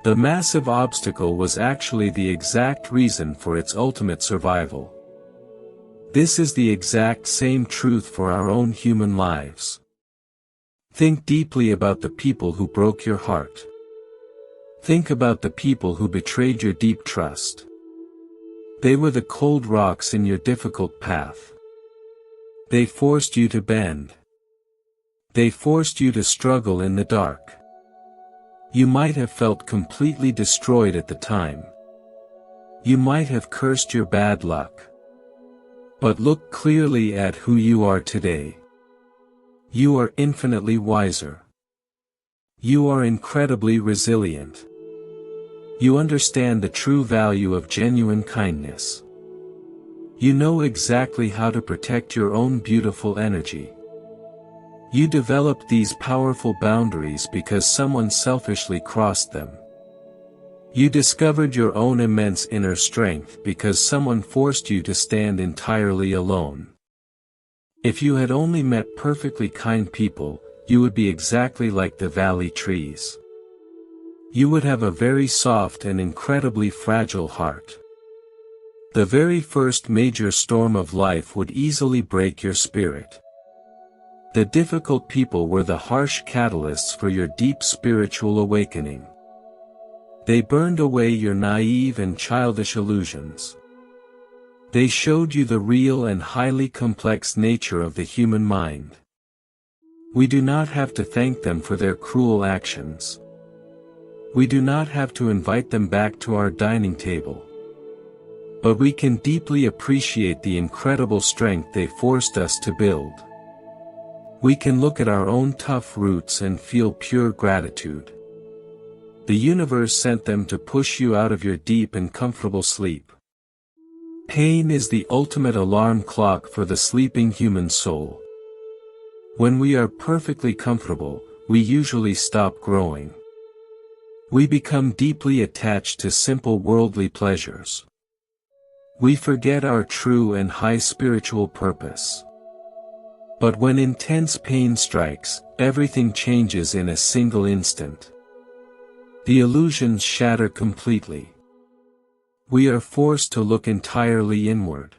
The massive obstacle was actually the exact reason for its ultimate survival. This is the exact same truth for our own human lives. Think deeply about the people who broke your heart. Think about the people who betrayed your deep trust. They were the cold rocks in your difficult path. They forced you to bend. They forced you to struggle in the dark. You might have felt completely destroyed at the time. You might have cursed your bad luck. But look clearly at who you are today. You are infinitely wiser. You are incredibly resilient. You understand the true value of genuine kindness. You know exactly how to protect your own beautiful energy. You developed these powerful boundaries because someone selfishly crossed them. You discovered your own immense inner strength because someone forced you to stand entirely alone. If you had only met perfectly kind people, you would be exactly like the valley trees. You would have a very soft and incredibly fragile heart. The very first major storm of life would easily break your spirit. The difficult people were the harsh catalysts for your deep spiritual awakening. They burned away your naive and childish illusions. They showed you the real and highly complex nature of the human mind. We do not have to thank them for their cruel actions. We do not have to invite them back to our dining table. But we can deeply appreciate the incredible strength they forced us to build. We can look at our own tough roots and feel pure gratitude. The universe sent them to push you out of your deep and comfortable sleep. Pain is the ultimate alarm clock for the sleeping human soul. When we are perfectly comfortable, we usually stop growing. We become deeply attached to simple worldly pleasures. We forget our true and high spiritual purpose. But when intense pain strikes, everything changes in a single instant. The illusions shatter completely. We are forced to look entirely inward.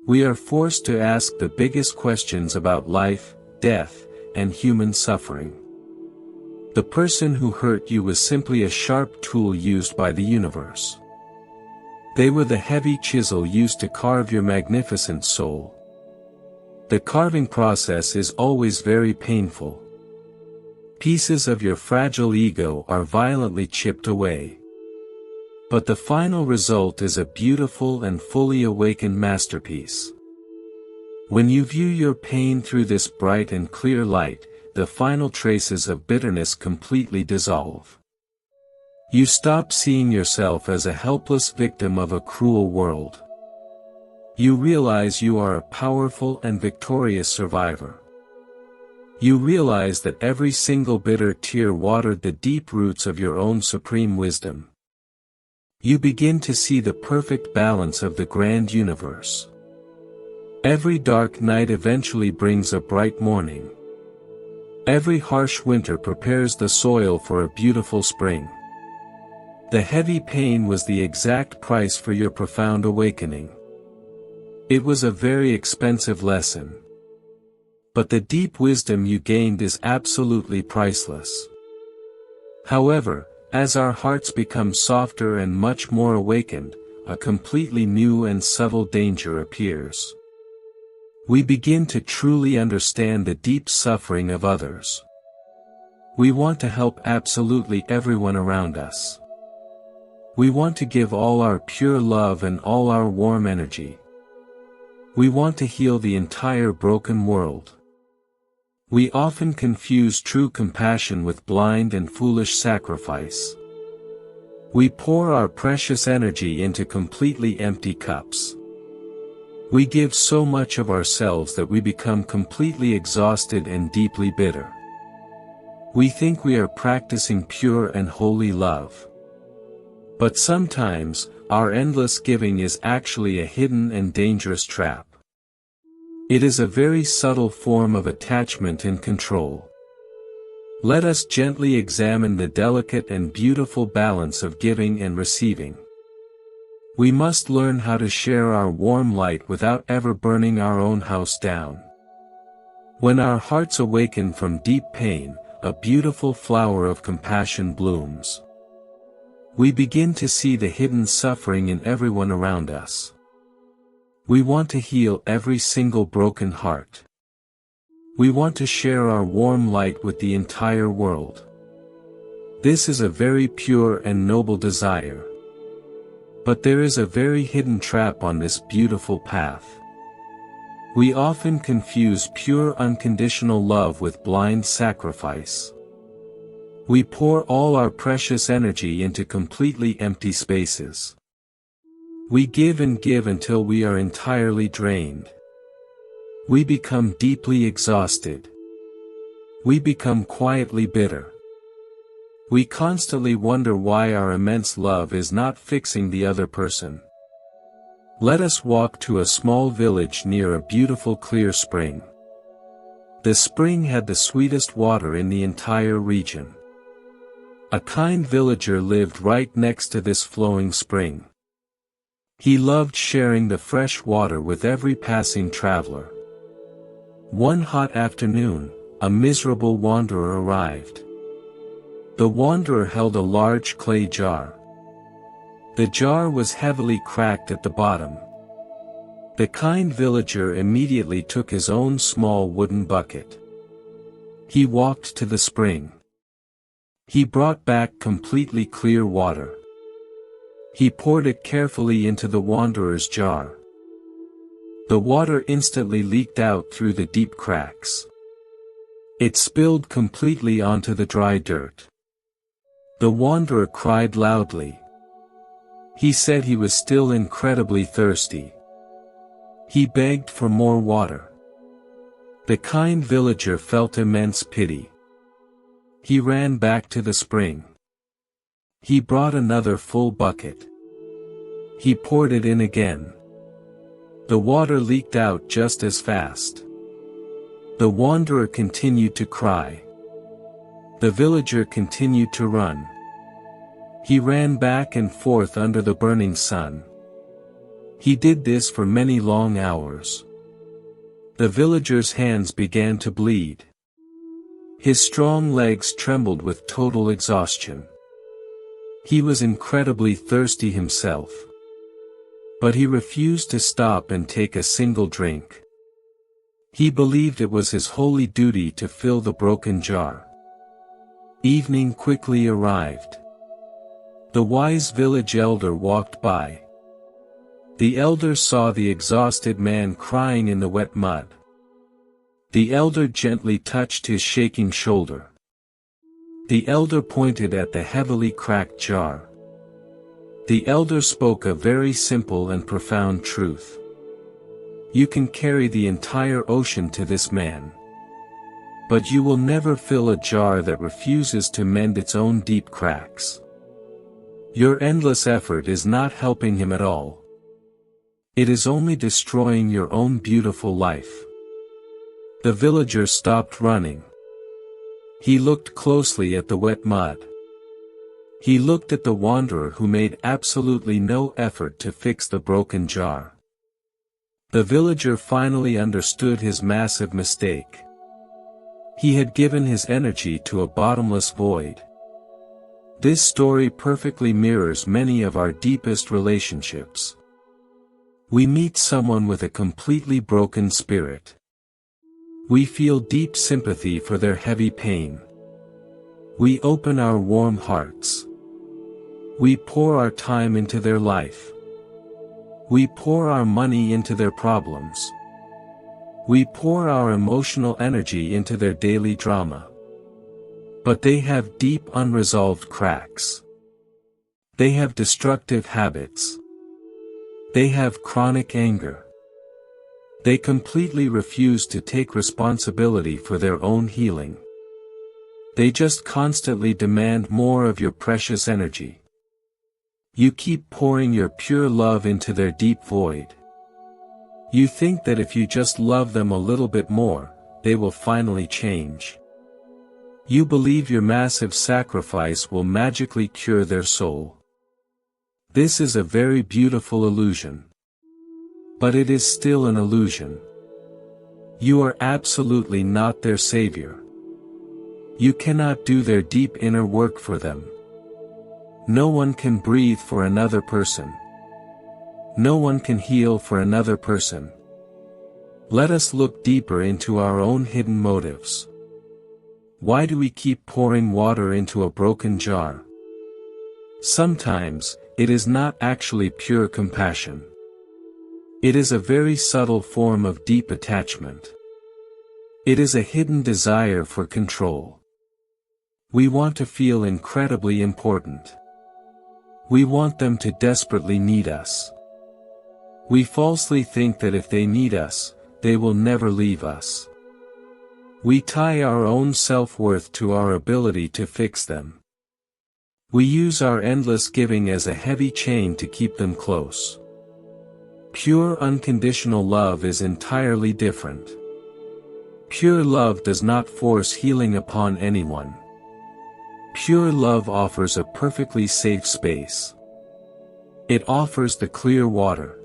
We are forced to ask the biggest questions about life, death, and human suffering. The person who hurt you was simply a sharp tool used by the universe. They were the heavy chisel used to carve your magnificent soul. The carving process is always very painful. Pieces of your fragile ego are violently chipped away. But the final result is a beautiful and fully awakened masterpiece. When you view your pain through this bright and clear light, the final traces of bitterness completely dissolve. You stop seeing yourself as a helpless victim of a cruel world. You realize you are a powerful and victorious survivor. You realize that every single bitter tear watered the deep roots of your own supreme wisdom. You begin to see the perfect balance of the grand universe. Every dark night eventually brings a bright morning. Every harsh winter prepares the soil for a beautiful spring. The heavy pain was the exact price for your profound awakening. It was a very expensive lesson. But the deep wisdom you gained is absolutely priceless. However, as our hearts become softer and much more awakened, a completely new and subtle danger appears. We begin to truly understand the deep suffering of others. We want to help absolutely everyone around us. We want to give all our pure love and all our warm energy. We want to heal the entire broken world. We often confuse true compassion with blind and foolish sacrifice. We pour our precious energy into completely empty cups. We give so much of ourselves that we become completely exhausted and deeply bitter. We think we are practicing pure and holy love. But sometimes, our endless giving is actually a hidden and dangerous trap. It is a very subtle form of attachment and control. Let us gently examine the delicate and beautiful balance of giving and receiving. We must learn how to share our warm light without ever burning our own house down. When our hearts awaken from deep pain, a beautiful flower of compassion blooms. We begin to see the hidden suffering in everyone around us. We want to heal every single broken heart. We want to share our warm light with the entire world. This is a very pure and noble desire. But there is a very hidden trap on this beautiful path. We often confuse pure unconditional love with blind sacrifice. We pour all our precious energy into completely empty spaces. We give and give until we are entirely drained. We become deeply exhausted. We become quietly bitter. We constantly wonder why our immense love is not fixing the other person. Let us walk to a small village near a beautiful clear spring. The spring had the sweetest water in the entire region. A kind villager lived right next to this flowing spring. He loved sharing the fresh water with every passing traveler. One hot afternoon, a miserable wanderer arrived. The wanderer held a large clay jar. The jar was heavily cracked at the bottom. The kind villager immediately took his own small wooden bucket. He walked to the spring. He brought back completely clear water. He poured it carefully into the wanderer's jar. The water instantly leaked out through the deep cracks. It spilled completely onto the dry dirt. The wanderer cried loudly. He said he was still incredibly thirsty. He begged for more water. The kind villager felt immense pity. He ran back to the spring. He brought another full bucket. He poured it in again. The water leaked out just as fast. The wanderer continued to cry. The villager continued to run. He ran back and forth under the burning sun. He did this for many long hours. The villager's hands began to bleed. His strong legs trembled with total exhaustion. He was incredibly thirsty himself. But he refused to stop and take a single drink. He believed it was his holy duty to fill the broken jar. Evening quickly arrived. The wise village elder walked by. The elder saw the exhausted man crying in the wet mud. The elder gently touched his shaking shoulder. The elder pointed at the heavily cracked jar. The elder spoke a very simple and profound truth. You can carry the entire ocean to this man. But you will never fill a jar that refuses to mend its own deep cracks. Your endless effort is not helping him at all. It is only destroying your own beautiful life. The villager stopped running. He looked closely at the wet mud. He looked at the wanderer who made absolutely no effort to fix the broken jar. The villager finally understood his massive mistake. He had given his energy to a bottomless void. This story perfectly mirrors many of our deepest relationships. We meet someone with a completely broken spirit. We feel deep sympathy for their heavy pain. We open our warm hearts. We pour our time into their life. We pour our money into their problems. We pour our emotional energy into their daily drama. But they have deep unresolved cracks. They have destructive habits. They have chronic anger. They completely refuse to take responsibility for their own healing. They just constantly demand more of your precious energy. You keep pouring your pure love into their deep void. You think that if you just love them a little bit more, they will finally change. You believe your massive sacrifice will magically cure their soul. This is a very beautiful illusion. But it is still an illusion. You are absolutely not their savior. You cannot do their deep inner work for them. No one can breathe for another person. No one can heal for another person. Let us look deeper into our own hidden motives. Why do we keep pouring water into a broken jar? Sometimes, it is not actually pure compassion. It is a very subtle form of deep attachment. It is a hidden desire for control. We want to feel incredibly important. We want them to desperately need us. We falsely think that if they need us, they will never leave us. We tie our own self-worth to our ability to fix them. We use our endless giving as a heavy chain to keep them close. Pure unconditional love is entirely different. Pure love does not force healing upon anyone. Pure love offers a perfectly safe space. It offers the clear water.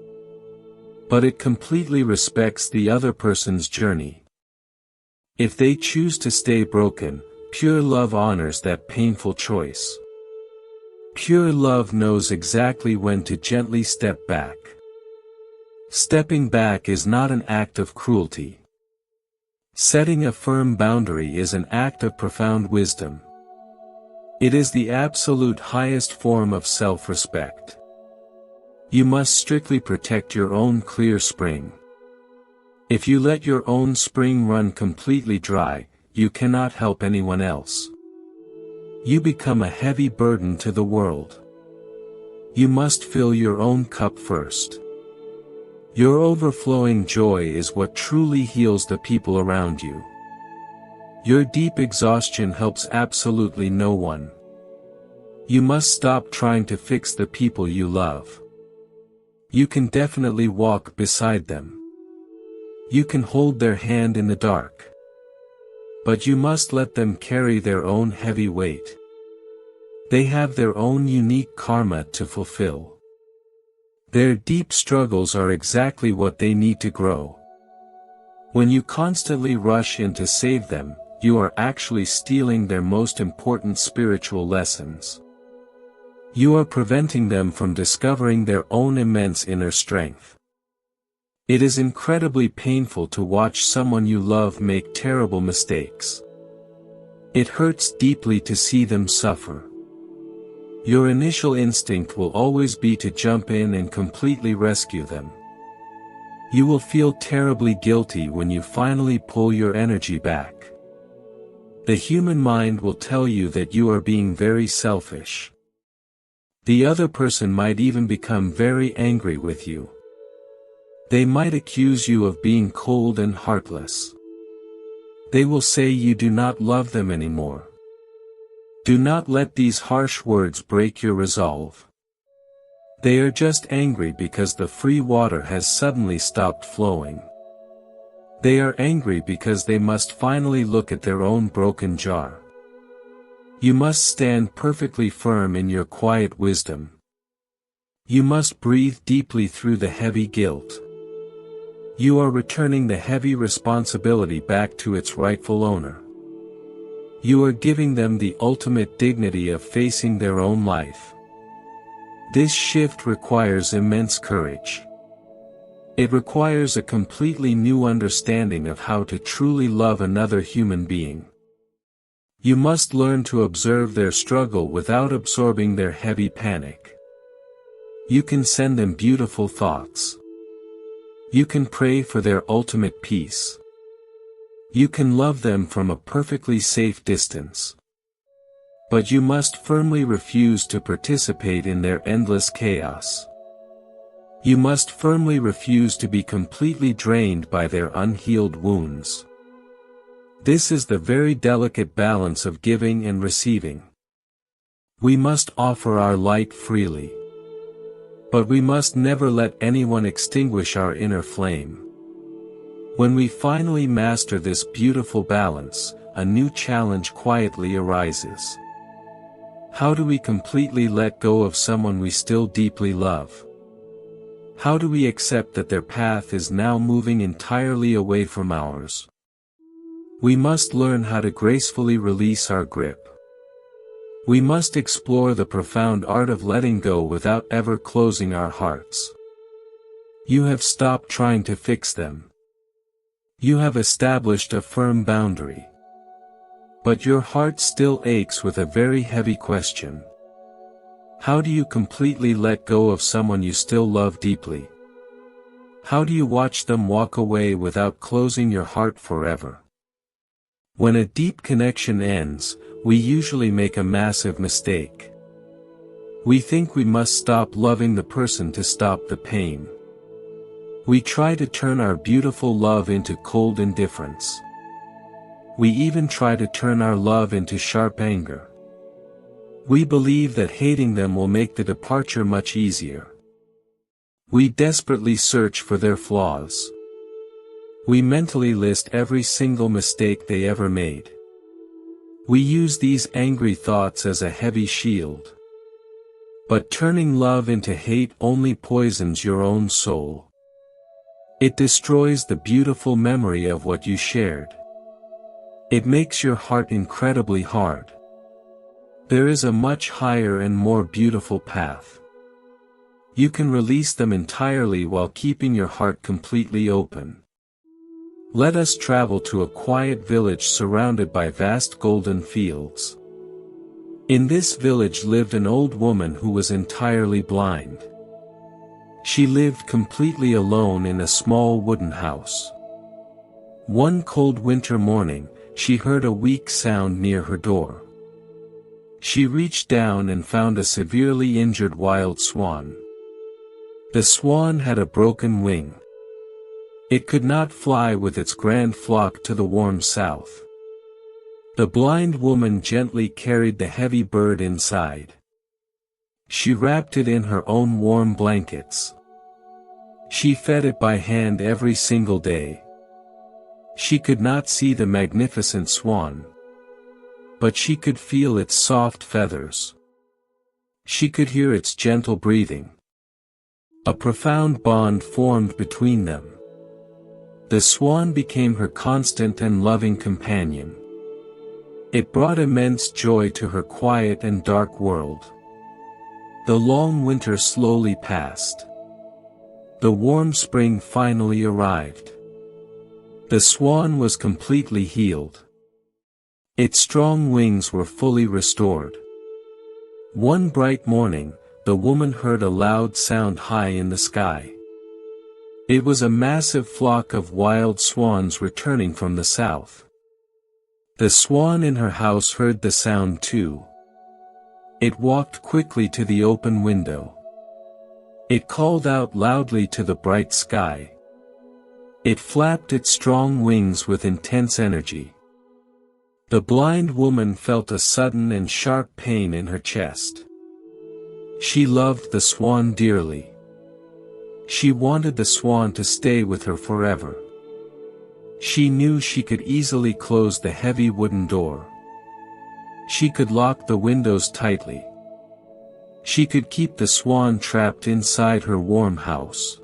But it completely respects the other person's journey. If they choose to stay broken, pure love honors that painful choice. Pure love knows exactly when to gently step back. Stepping back is not an act of cruelty. Setting a firm boundary is an act of profound wisdom. It is the absolute highest form of self-respect. You must strictly protect your own clear spring. If you let your own spring run completely dry, you cannot help anyone else. You become a heavy burden to the world. You must fill your own cup first. Your overflowing joy is what truly heals the people around you. Your deep exhaustion helps absolutely no one. You must stop trying to fix the people you love. You can definitely walk beside them. You can hold their hand in the dark. But you must let them carry their own heavy weight. They have their own unique karma to fulfill. Their deep struggles are exactly what they need to grow. When you constantly rush in to save them, you are actually stealing their most important spiritual lessons. You are preventing them from discovering their own immense inner strength. It is incredibly painful to watch someone you love make terrible mistakes. It hurts deeply to see them suffer. Your initial instinct will always be to jump in and completely rescue them. You will feel terribly guilty when you finally pull your energy back. The human mind will tell you that you are being very selfish. The other person might even become very angry with you. They might accuse you of being cold and heartless. They will say you do not love them anymore. Do not let these harsh words break your resolve. They are just angry because the free water has suddenly stopped flowing. They are angry because they must finally look at their own broken jar. You must stand perfectly firm in your quiet wisdom. You must breathe deeply through the heavy guilt. You are returning the heavy responsibility back to its rightful owner. You are giving them the ultimate dignity of facing their own life. This shift requires immense courage. It requires a completely new understanding of how to truly love another human being. You must learn to observe their struggle without absorbing their heavy panic. You can send them beautiful thoughts. You can pray for their ultimate peace. You can love them from a perfectly safe distance. But you must firmly refuse to participate in their endless chaos. You must firmly refuse to be completely drained by their unhealed wounds. This is the very delicate balance of giving and receiving. We must offer our light freely. But we must never let anyone extinguish our inner flame. When we finally master this beautiful balance, a new challenge quietly arises. How do we completely let go of someone we still deeply love? How do we accept that their path is now moving entirely away from ours? We must learn how to gracefully release our grip. We must explore the profound art of letting go without ever closing our hearts. You have stopped trying to fix them. You have established a firm boundary. But your heart still aches with a very heavy question. How do you completely let go of someone you still love deeply? How do you watch them walk away without closing your heart forever? When a deep connection ends, we usually make a massive mistake. We think we must stop loving the person to stop the pain. We try to turn our beautiful love into cold indifference. We even try to turn our love into sharp anger. We believe that hating them will make the departure much easier. We desperately search for their flaws. We mentally list every single mistake they ever made. We use these angry thoughts as a heavy shield. But turning love into hate only poisons your own soul. It destroys the beautiful memory of what you shared. It makes your heart incredibly hard. There is a much higher and more beautiful path. You can release them entirely while keeping your heart completely open. Let us travel to a quiet village surrounded by vast golden fields. In this village lived an old woman who was entirely blind. She lived completely alone in a small wooden house. One cold winter morning, she heard a weak sound near her door. She reached down and found a severely injured wild swan. The swan had a broken wing. It could not fly with its grand flock to the warm south. The blind woman gently carried the heavy bird inside. She wrapped it in her own warm blankets. She fed it by hand every single day. She could not see the magnificent swan. But she could feel its soft feathers. She could hear its gentle breathing. A profound bond formed between them. The swan became her constant and loving companion. It brought immense joy to her quiet and dark world. The long winter slowly passed. The warm spring finally arrived. The swan was completely healed. Its strong wings were fully restored. One bright morning, the woman heard a loud sound high in the sky. It was a massive flock of wild swans returning from the south. The swan in her house heard the sound too. It walked quickly to the open window. It called out loudly to the bright sky. It flapped its strong wings with intense energy. The blind woman felt a sudden and sharp pain in her chest. She loved the swan dearly. She wanted the swan to stay with her forever. She knew she could easily close the heavy wooden door. She could lock the windows tightly. She could keep the swan trapped inside her warm house.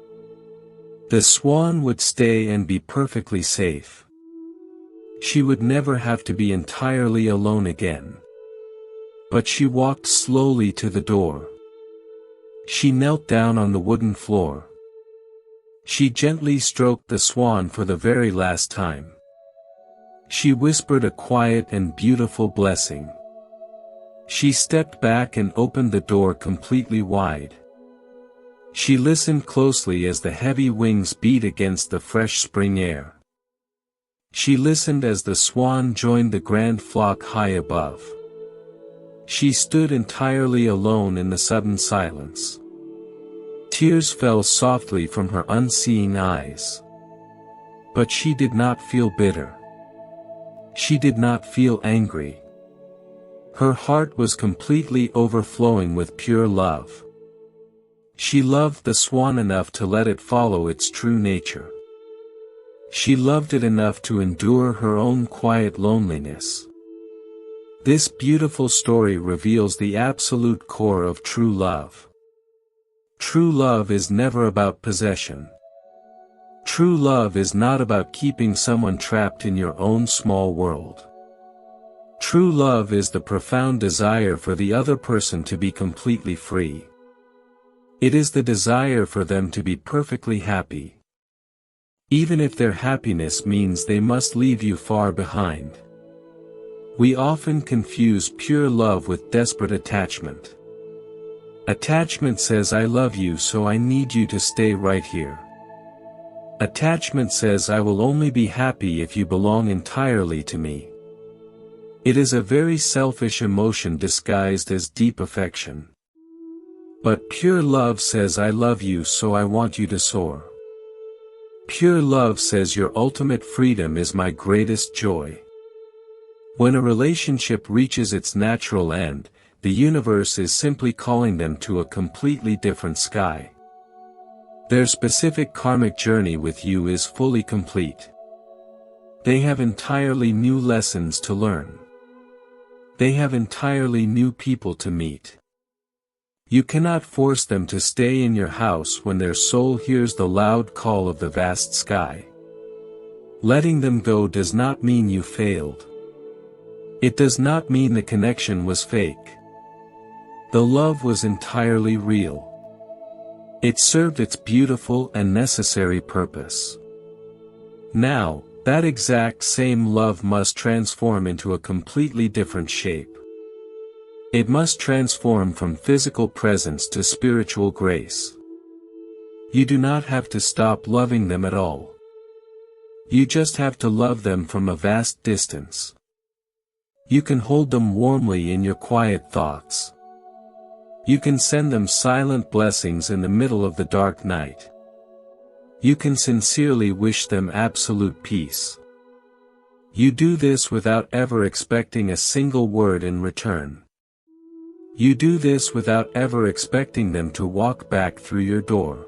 The swan would stay and be perfectly safe. She would never have to be entirely alone again. But she walked slowly to the door. She knelt down on the wooden floor. She gently stroked the swan for the very last time. She whispered a quiet and beautiful blessing. She stepped back and opened the door completely wide. She listened closely as the heavy wings beat against the fresh spring air. She listened as the swan joined the grand flock high above. She stood entirely alone in the sudden silence. Tears fell softly from her unseeing eyes. But she did not feel bitter. She did not feel angry. Her heart was completely overflowing with pure love. She loved the swan enough to let it follow its true nature. She loved it enough to endure her own quiet loneliness. This beautiful story reveals the absolute core of true love. True love is never about possession. True love is not about keeping someone trapped in your own small world. True love is the profound desire for the other person to be completely free. It is the desire for them to be perfectly happy. Even if their happiness means they must leave you far behind. We often confuse pure love with desperate attachment. Attachment says I love you so I need you to stay right here. Attachment says I will only be happy if you belong entirely to me. It is a very selfish emotion disguised as deep affection. But pure love says I love you so I want you to soar. Pure love says your ultimate freedom is my greatest joy. When a relationship reaches its natural end, the universe is simply calling them to a completely different sky. Their specific karmic journey with you is fully complete. They have entirely new lessons to learn. They have entirely new people to meet. You cannot force them to stay in your house when their soul hears the loud call of the vast sky. Letting them go does not mean you failed. It does not mean the connection was fake. The love was entirely real. It served its beautiful and necessary purpose. Now, that exact same love must transform into a completely different shape. It must transform from physical presence to spiritual grace. You do not have to stop loving them at all. You just have to love them from a vast distance. You can hold them warmly in your quiet thoughts. You can send them silent blessings in the middle of the dark night. You can sincerely wish them absolute peace. You do this without ever expecting a single word in return. You do this without ever expecting them to walk back through your door.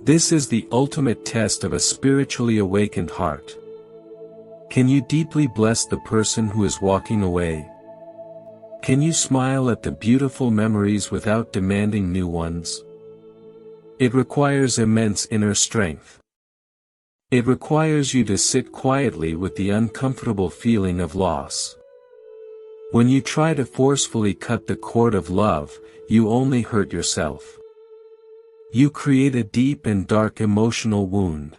This is the ultimate test of a spiritually awakened heart. Can you deeply bless the person who is walking away? Can you smile at the beautiful memories without demanding new ones? It requires immense inner strength. It requires you to sit quietly with the uncomfortable feeling of loss. When you try to forcefully cut the cord of love, you only hurt yourself. You create a deep and dark emotional wound.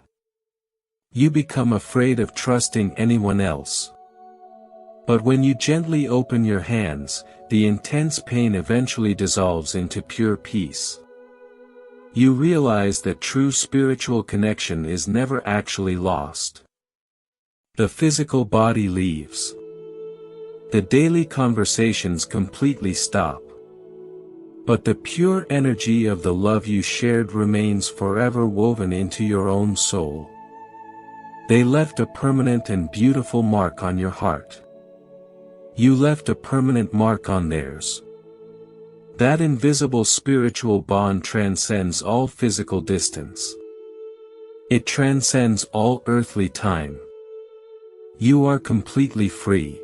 You become afraid of trusting anyone else. But when you gently open your hands, the intense pain eventually dissolves into pure peace. You realize that true spiritual connection is never actually lost. The physical body leaves. The daily conversations completely stop. But the pure energy of the love you shared remains forever woven into your own soul. They left a permanent and beautiful mark on your heart. You left a permanent mark on theirs. That invisible spiritual bond transcends all physical distance. It transcends all earthly time. You are completely free.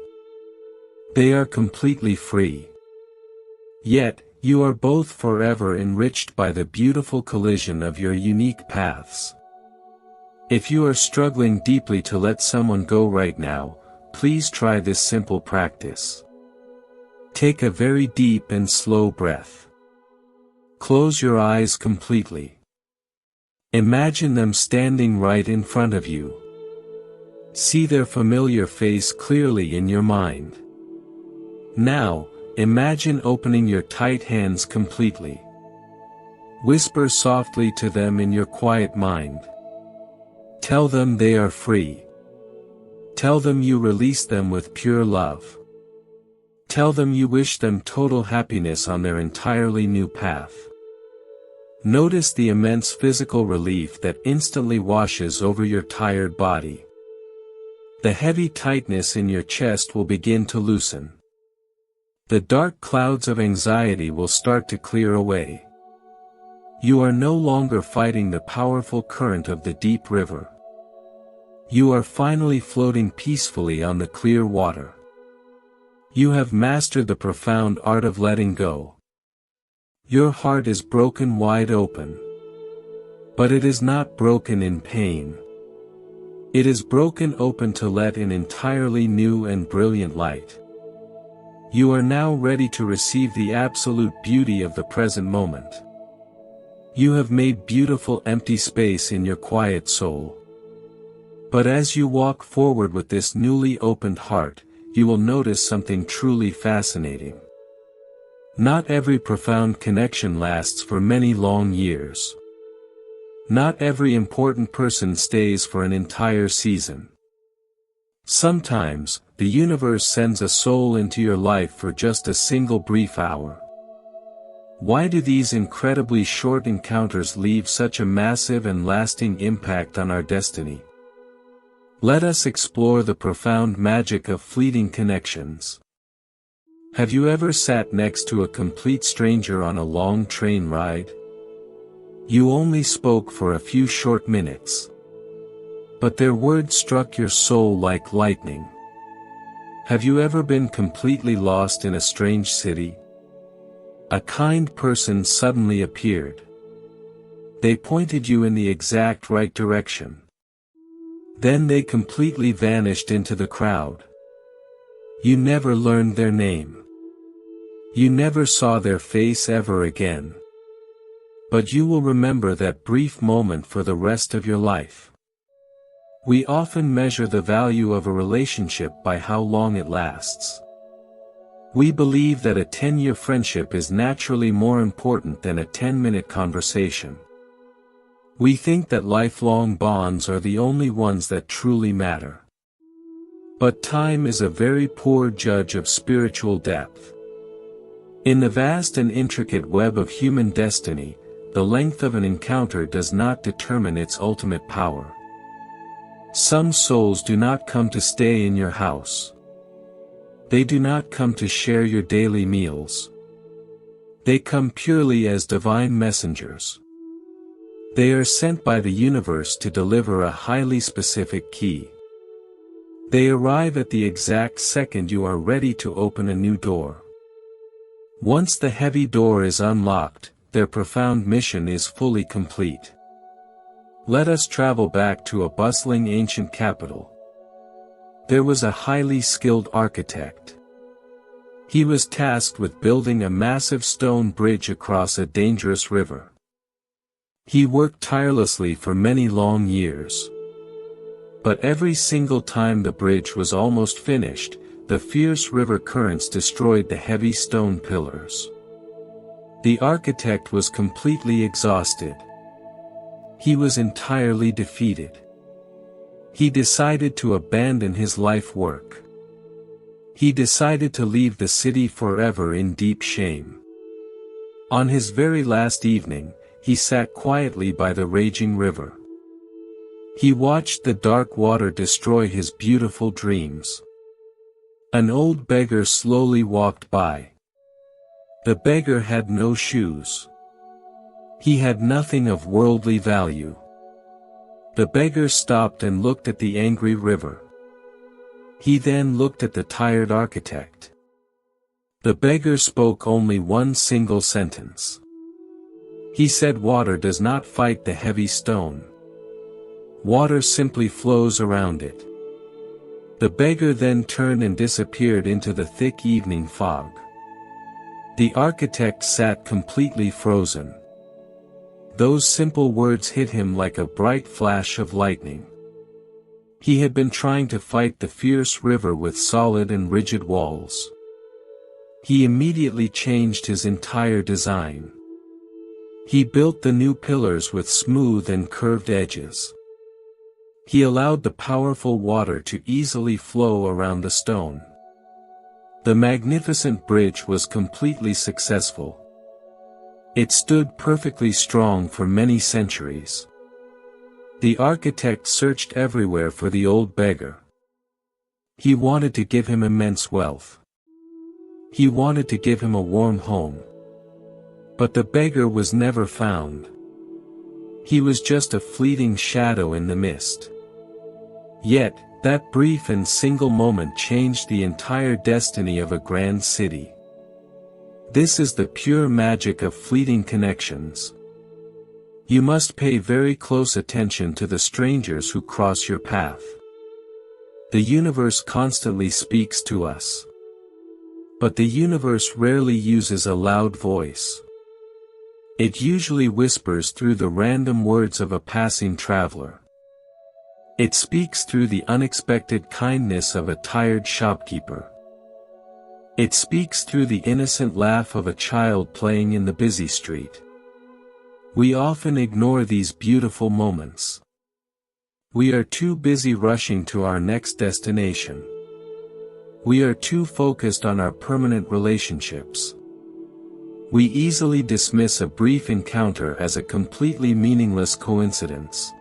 They are completely free. Yet, you are both forever enriched by the beautiful collision of your unique paths. If you are struggling deeply to let someone go right now, please try this simple practice. Take a very deep and slow breath. Close your eyes completely. Imagine them standing right in front of you. See their familiar face clearly in your mind. Now, imagine opening your tight hands completely. Whisper softly to them in your quiet mind. Tell them they are free. Tell them you release them with pure love. Tell them you wish them total happiness on their entirely new path. Notice the immense physical relief that instantly washes over your tired body. The heavy tightness in your chest will begin to loosen. The dark clouds of anxiety will start to clear away. You are no longer fighting the powerful current of the deep river. You are finally floating peacefully on the clear water. You have mastered the profound art of letting go. Your heart is broken wide open. But it is not broken in pain. It is broken open to let in entirely new and brilliant light. You are now ready to receive the absolute beauty of the present moment. You have made beautiful empty space in your quiet soul. But as you walk forward with this newly opened heart, you will notice something truly fascinating. Not every profound connection lasts for many long years. Not every important person stays for an entire season. Sometimes, the universe sends a soul into your life for just a single brief hour. Why do these incredibly short encounters leave such a massive and lasting impact on our destiny? Let us explore the profound magic of fleeting connections. Have you ever sat next to a complete stranger on a long train ride? You only spoke for a few short minutes. But their words struck your soul like lightning. Have you ever been completely lost in a strange city? A kind person suddenly appeared. They pointed you in the exact right direction. Then they completely vanished into the crowd. You never learned their name. You never saw their face ever again. But you will remember that brief moment for the rest of your life. We often measure the value of a relationship by how long it lasts. We believe that a 10-year friendship is naturally more important than a 10-minute conversation. We think that lifelong bonds are the only ones that truly matter. But time is a very poor judge of spiritual depth. In the vast and intricate web of human destiny, the length of an encounter does not determine its ultimate power. Some souls do not come to stay in your house. They do not come to share your daily meals. They come purely as divine messengers. They are sent by the universe to deliver a highly specific key. They arrive at the exact second you are ready to open a new door. Once the heavy door is unlocked, their profound mission is fully complete. Let us travel back to a bustling ancient capital. There was a highly skilled architect. He was tasked with building a massive stone bridge across a dangerous river. He worked tirelessly for many long years. But every single time the bridge was almost finished, the fierce river currents destroyed the heavy stone pillars. The architect was completely exhausted. He was entirely defeated. He decided to abandon his life work. He decided to leave the city forever in deep shame. On his very last evening, he sat quietly by the raging river. He watched the dark water destroy his beautiful dreams. An old beggar slowly walked by. The beggar had no shoes. He had nothing of worldly value. The beggar stopped and looked at the angry river. He then looked at the tired architect. The beggar spoke only one single sentence. He said water does not fight the heavy stone. Water simply flows around it. The beggar then turned and disappeared into the thick evening fog. The architect sat completely frozen. Those simple words hit him like a bright flash of lightning. He had been trying to fight the fierce river with solid and rigid walls. He immediately changed his entire design. He built the new pillars with smooth and curved edges. He allowed the powerful water to easily flow around the stone. The magnificent bridge was completely successful. It stood perfectly strong for many centuries. The architect searched everywhere for the old beggar. He wanted to give him immense wealth. He wanted to give him a warm home. But the beggar was never found. He was just a fleeting shadow in the mist. Yet, that brief and single moment changed the entire destiny of a grand city. This is the pure magic of fleeting connections. You must pay very close attention to the strangers who cross your path. The universe constantly speaks to us. But the universe rarely uses a loud voice. It usually whispers through the random words of a passing traveler. It speaks through the unexpected kindness of a tired shopkeeper. It speaks through the innocent laugh of a child playing in the busy street. We often ignore these beautiful moments. We are too busy rushing to our next destination. We are too focused on our permanent relationships. We easily dismiss a brief encounter as a completely meaningless coincidence.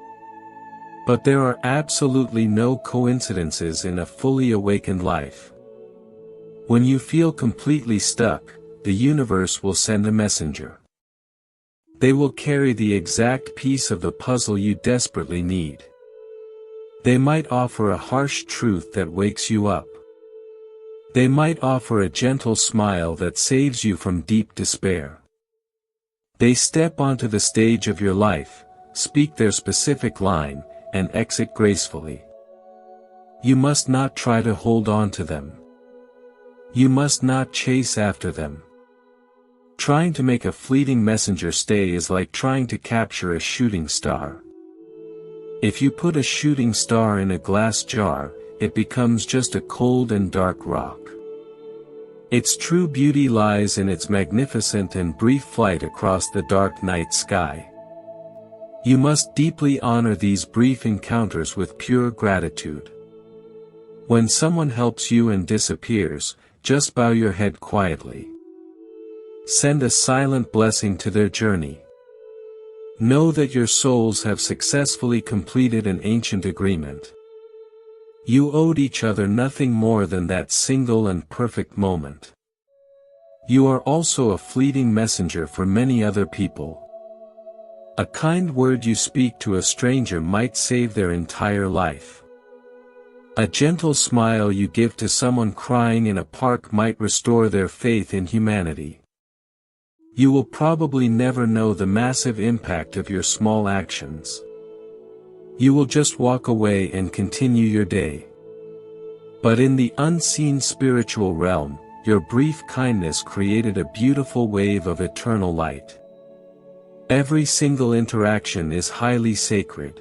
But there are absolutely no coincidences in a fully awakened life. When you feel completely stuck, the universe will send a messenger. They will carry the exact piece of the puzzle you desperately need. They might offer a harsh truth that wakes you up. They might offer a gentle smile that saves you from deep despair. They step onto the stage of your life, speak their specific line, and exit gracefully. You must not try to hold on to them. You must not chase after them. Trying to make a fleeting messenger stay is like trying to capture a shooting star. If you put a shooting star in a glass jar, it becomes just a cold and dark rock. Its true beauty lies in its magnificent and brief flight across the dark night sky. You must deeply honor these brief encounters with pure gratitude. When someone helps you and disappears, just bow your head quietly. Send a silent blessing to their journey. Know that your souls have successfully completed an ancient agreement. You owed each other nothing more than that single and perfect moment. You are also a fleeting messenger for many other people. A kind word you speak to a stranger might save their entire life. A gentle smile you give to someone crying in a park might restore their faith in humanity. You will probably never know the massive impact of your small actions. You will just walk away and continue your day. But in the unseen spiritual realm, your brief kindness created a beautiful wave of eternal light. Every single interaction is highly sacred.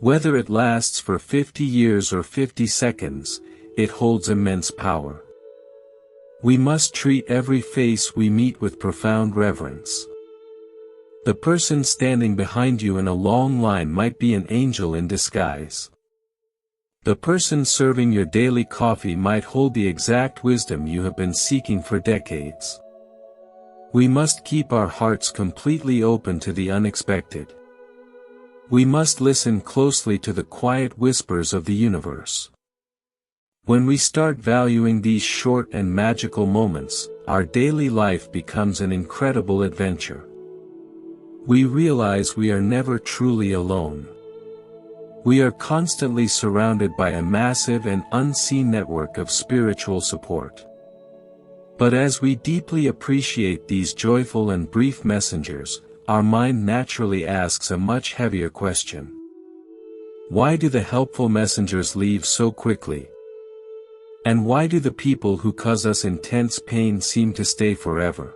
Whether it lasts for 50 years or 50 seconds, it holds immense power. We must treat every face we meet with profound reverence. The person standing behind you in a long line might be an angel in disguise. The person serving your daily coffee might hold the exact wisdom you have been seeking for decades. We must keep our hearts completely open to the unexpected. We must listen closely to the quiet whispers of the universe. When we start valuing these short and magical moments, our daily life becomes an incredible adventure. We realize we are never truly alone. We are constantly surrounded by a massive and unseen network of spiritual support. But as we deeply appreciate these joyful and brief messengers, our mind naturally asks a much heavier question. Why do the helpful messengers leave so quickly? And why do the people who cause us intense pain seem to stay forever?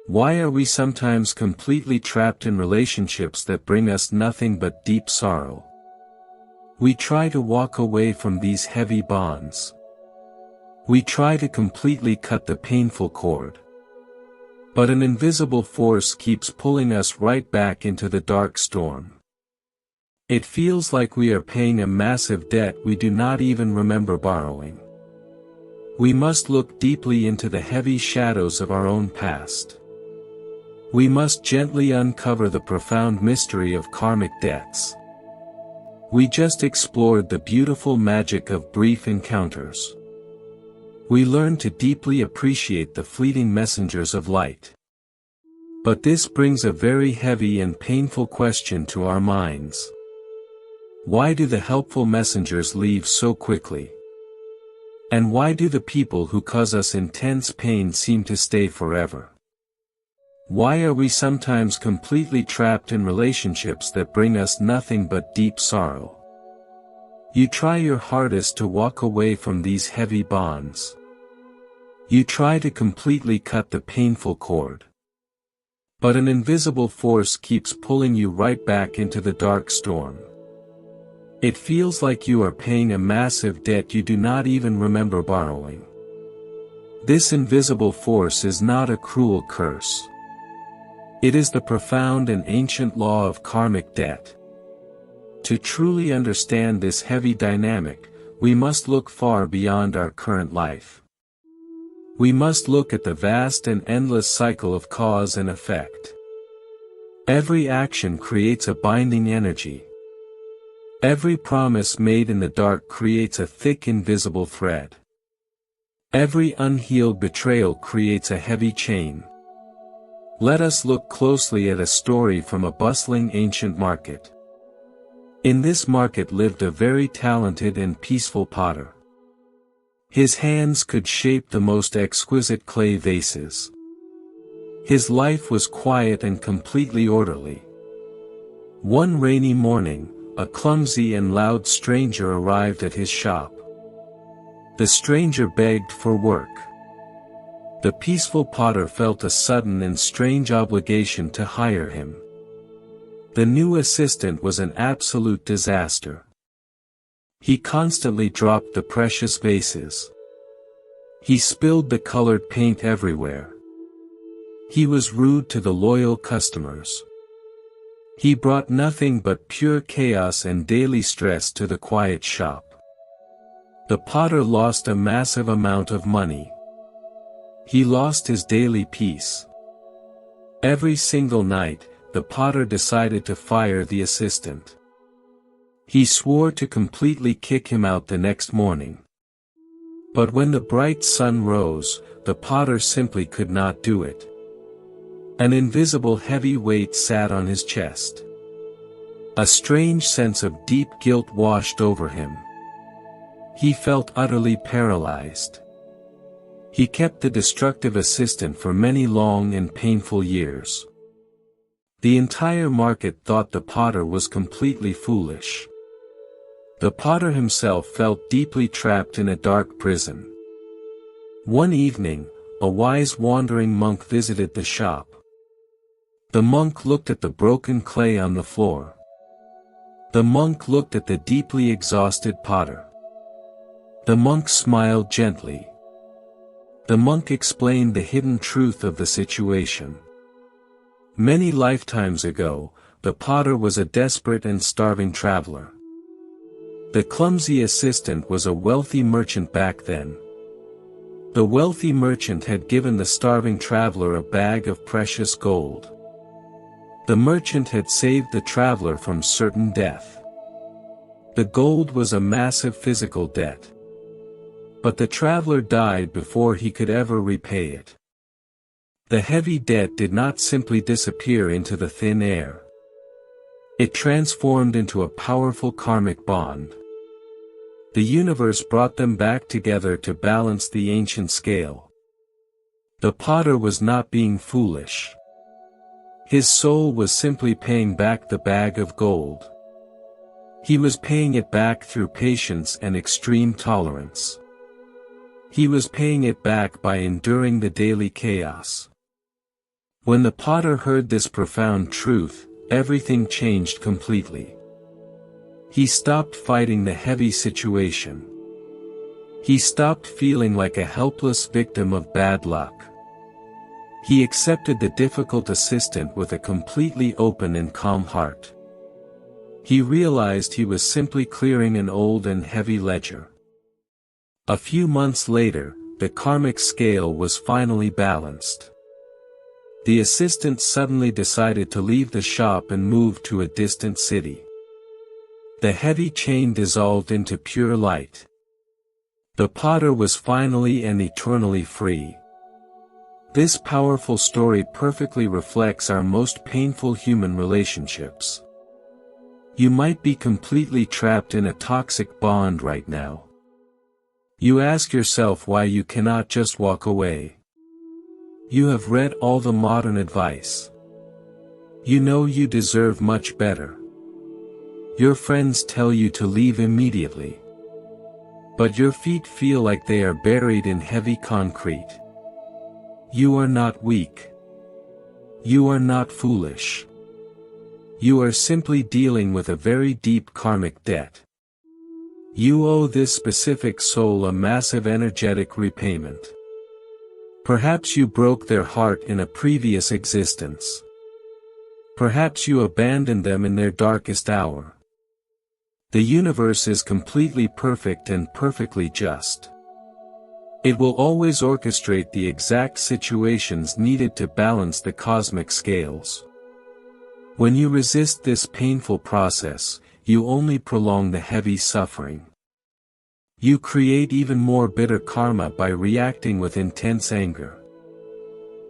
Why are we sometimes completely trapped in relationships that bring us nothing but deep sorrow? We try to walk away from these heavy bonds. We try to completely cut the painful cord. But an invisible force keeps pulling us right back into the dark storm. It feels like we are paying a massive debt we do not even remember borrowing. We must look deeply into the heavy shadows of our own past. We must gently uncover the profound mystery of karmic debts. We just explored the beautiful magic of brief encounters. We learned to deeply appreciate the fleeting messengers of light. But this brings a very heavy and painful question to our minds. Why do the helpful messengers leave so quickly? And why do the people who cause us intense pain seem to stay forever? Why are we sometimes completely trapped in relationships that bring us nothing but deep sorrow? You try your hardest to walk away from these heavy bonds. You try to completely cut the painful cord. But an invisible force keeps pulling you right back into the dark storm. It feels like you are paying a massive debt you do not even remember borrowing. This invisible force is not a cruel curse. It is the profound and ancient law of karmic debt. To truly understand this heavy dynamic, we must look far beyond our current life. We must look at the vast and endless cycle of cause and effect. Every action creates a binding energy. Every promise made in the dark creates a thick invisible thread. Every unhealed betrayal creates a heavy chain. Let us look closely at a story from a bustling ancient market. In this market lived a very talented and peaceful potter. His hands could shape the most exquisite clay vases. His life was quiet and completely orderly. One rainy morning, a clumsy and loud stranger arrived at his shop. The stranger begged for work. The peaceful potter felt a sudden and strange obligation to hire him. The new assistant was an absolute disaster. He constantly dropped the precious vases. He spilled the colored paint everywhere. He was rude to the loyal customers. He brought nothing but pure chaos and daily stress to the quiet shop. The potter lost a massive amount of money. He lost his daily peace. Every single night, the potter decided to fire the assistant. He swore to completely kick him out the next morning. But when the bright sun rose, the potter simply could not do it. An invisible heavy weight sat on his chest. A strange sense of deep guilt washed over him. He felt utterly paralyzed. He kept the destructive assistant for many long and painful years. The entire market thought the potter was completely foolish. The potter himself felt deeply trapped in a dark prison. One evening, a wise wandering monk visited the shop. The monk looked at the broken clay on the floor. The monk looked at the deeply exhausted potter. The monk smiled gently. The monk explained the hidden truth of the situation. Many lifetimes ago, the potter was a desperate and starving traveler. The clumsy assistant was a wealthy merchant back then. The wealthy merchant had given the starving traveler a bag of precious gold. The merchant had saved the traveler from certain death. The gold was a massive physical debt. But the traveler died before he could ever repay it. The heavy debt did not simply disappear into the thin air. It transformed into a powerful karmic bond. The universe brought them back together to balance the ancient scale. The potter was not being foolish. His soul was simply paying back the bag of gold. He was paying it back through patience and extreme tolerance. He was paying it back by enduring the daily chaos. When the potter heard this profound truth, everything changed completely. He stopped fighting the heavy situation. He stopped feeling like a helpless victim of bad luck. He accepted the difficult assistant with a completely open and calm heart. He realized he was simply clearing an old and heavy ledger. A few months later, the karmic scale was finally balanced. The assistant suddenly decided to leave the shop and move to a distant city. The heavy chain dissolved into pure light. The potter was finally and eternally free. This powerful story perfectly reflects our most painful human relationships. You might be completely trapped in a toxic bond right now. You ask yourself why you cannot just walk away. You have read all the modern advice. You know you deserve much better. Your friends tell you to leave immediately. But your feet feel like they are buried in heavy concrete. You are not weak. You are not foolish. You are simply dealing with a very deep karmic debt. You owe this specific soul a massive energetic repayment. Perhaps you broke their heart in a previous existence. Perhaps you abandoned them in their darkest hour. The universe is completely perfect and perfectly just. It will always orchestrate the exact situations needed to balance the cosmic scales. When you resist this painful process, you only prolong the heavy suffering. You create even more bitter karma by reacting with intense anger.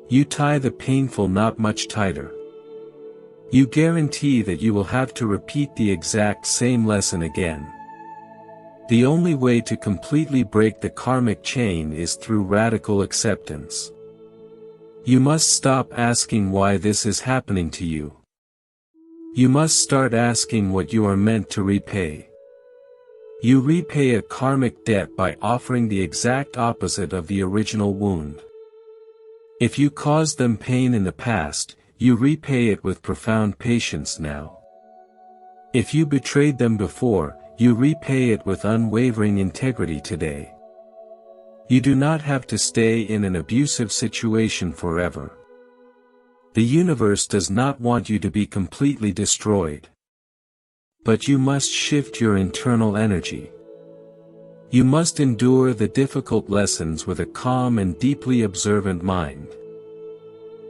You tie the painful knot much tighter. You guarantee that you will have to repeat the exact same lesson again. The only way to completely break the karmic chain is through radical acceptance. You must stop asking why this is happening to you. You must start asking what you are meant to repay. You repay a karmic debt by offering the exact opposite of the original wound. If you caused them pain in the past, you repay it with profound patience now. If you betrayed them before, you repay it with unwavering integrity today. You do not have to stay in an abusive situation forever. The universe does not want you to be completely destroyed. But you must shift your internal energy. You must endure the difficult lessons with a calm and deeply observant mind.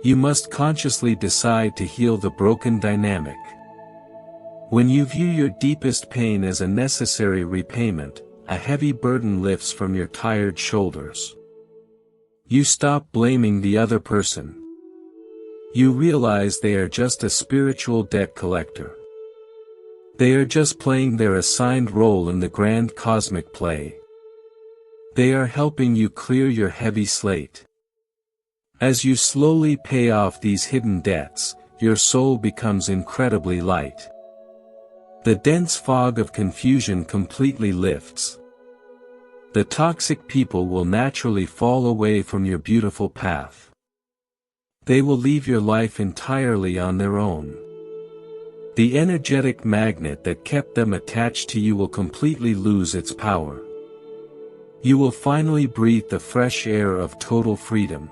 You must consciously decide to heal the broken dynamic. When you view your deepest pain as a necessary repayment, a heavy burden lifts from your tired shoulders. You stop blaming the other person. You realize they are just a spiritual debt collector. They are just playing their assigned role in the grand cosmic play. They are helping you clear your heavy slate. As you slowly pay off these hidden debts, your soul becomes incredibly light. The dense fog of confusion completely lifts. The toxic people will naturally fall away from your beautiful path. They will leave your life entirely on their own. The energetic magnet that kept them attached to you will completely lose its power. You will finally breathe the fresh air of total freedom.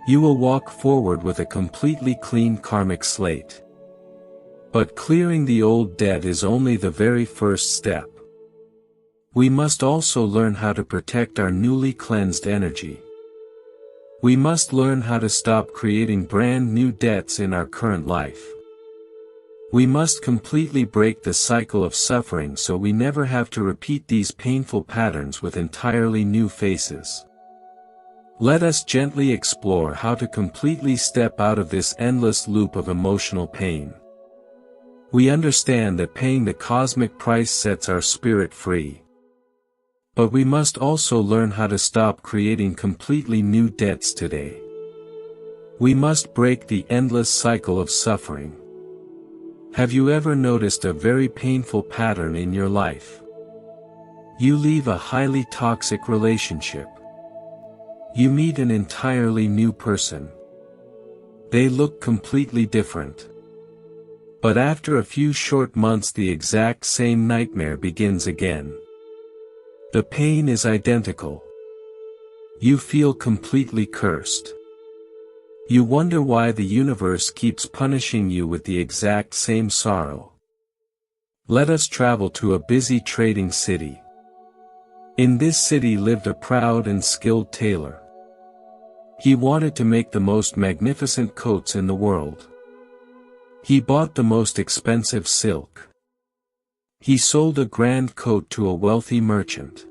You will walk forward with a completely clean karmic slate. But clearing the old debt is only the very first step. We must also learn how to protect our newly cleansed energy. We must learn how to stop creating brand new debts in our current life. We must completely break the cycle of suffering so we never have to repeat these painful patterns with entirely new faces. Let us gently explore how to completely step out of this endless loop of emotional pain. We understand that paying the cosmic price sets our spirit free. But we must also learn how to stop creating completely new debts today. We must break the endless cycle of suffering. Have you ever noticed a very painful pattern in your life? You leave a highly toxic relationship. You meet an entirely new person. They look completely different. But after a few short months the exact same nightmare begins again. The pain is identical. You feel completely cursed. You wonder why the universe keeps punishing you with the exact same sorrow. Let us travel to a busy trading city. In this city lived a proud and skilled tailor. He wanted to make the most magnificent coats in the world. He bought the most expensive silk. He sold a grand coat to a wealthy merchant.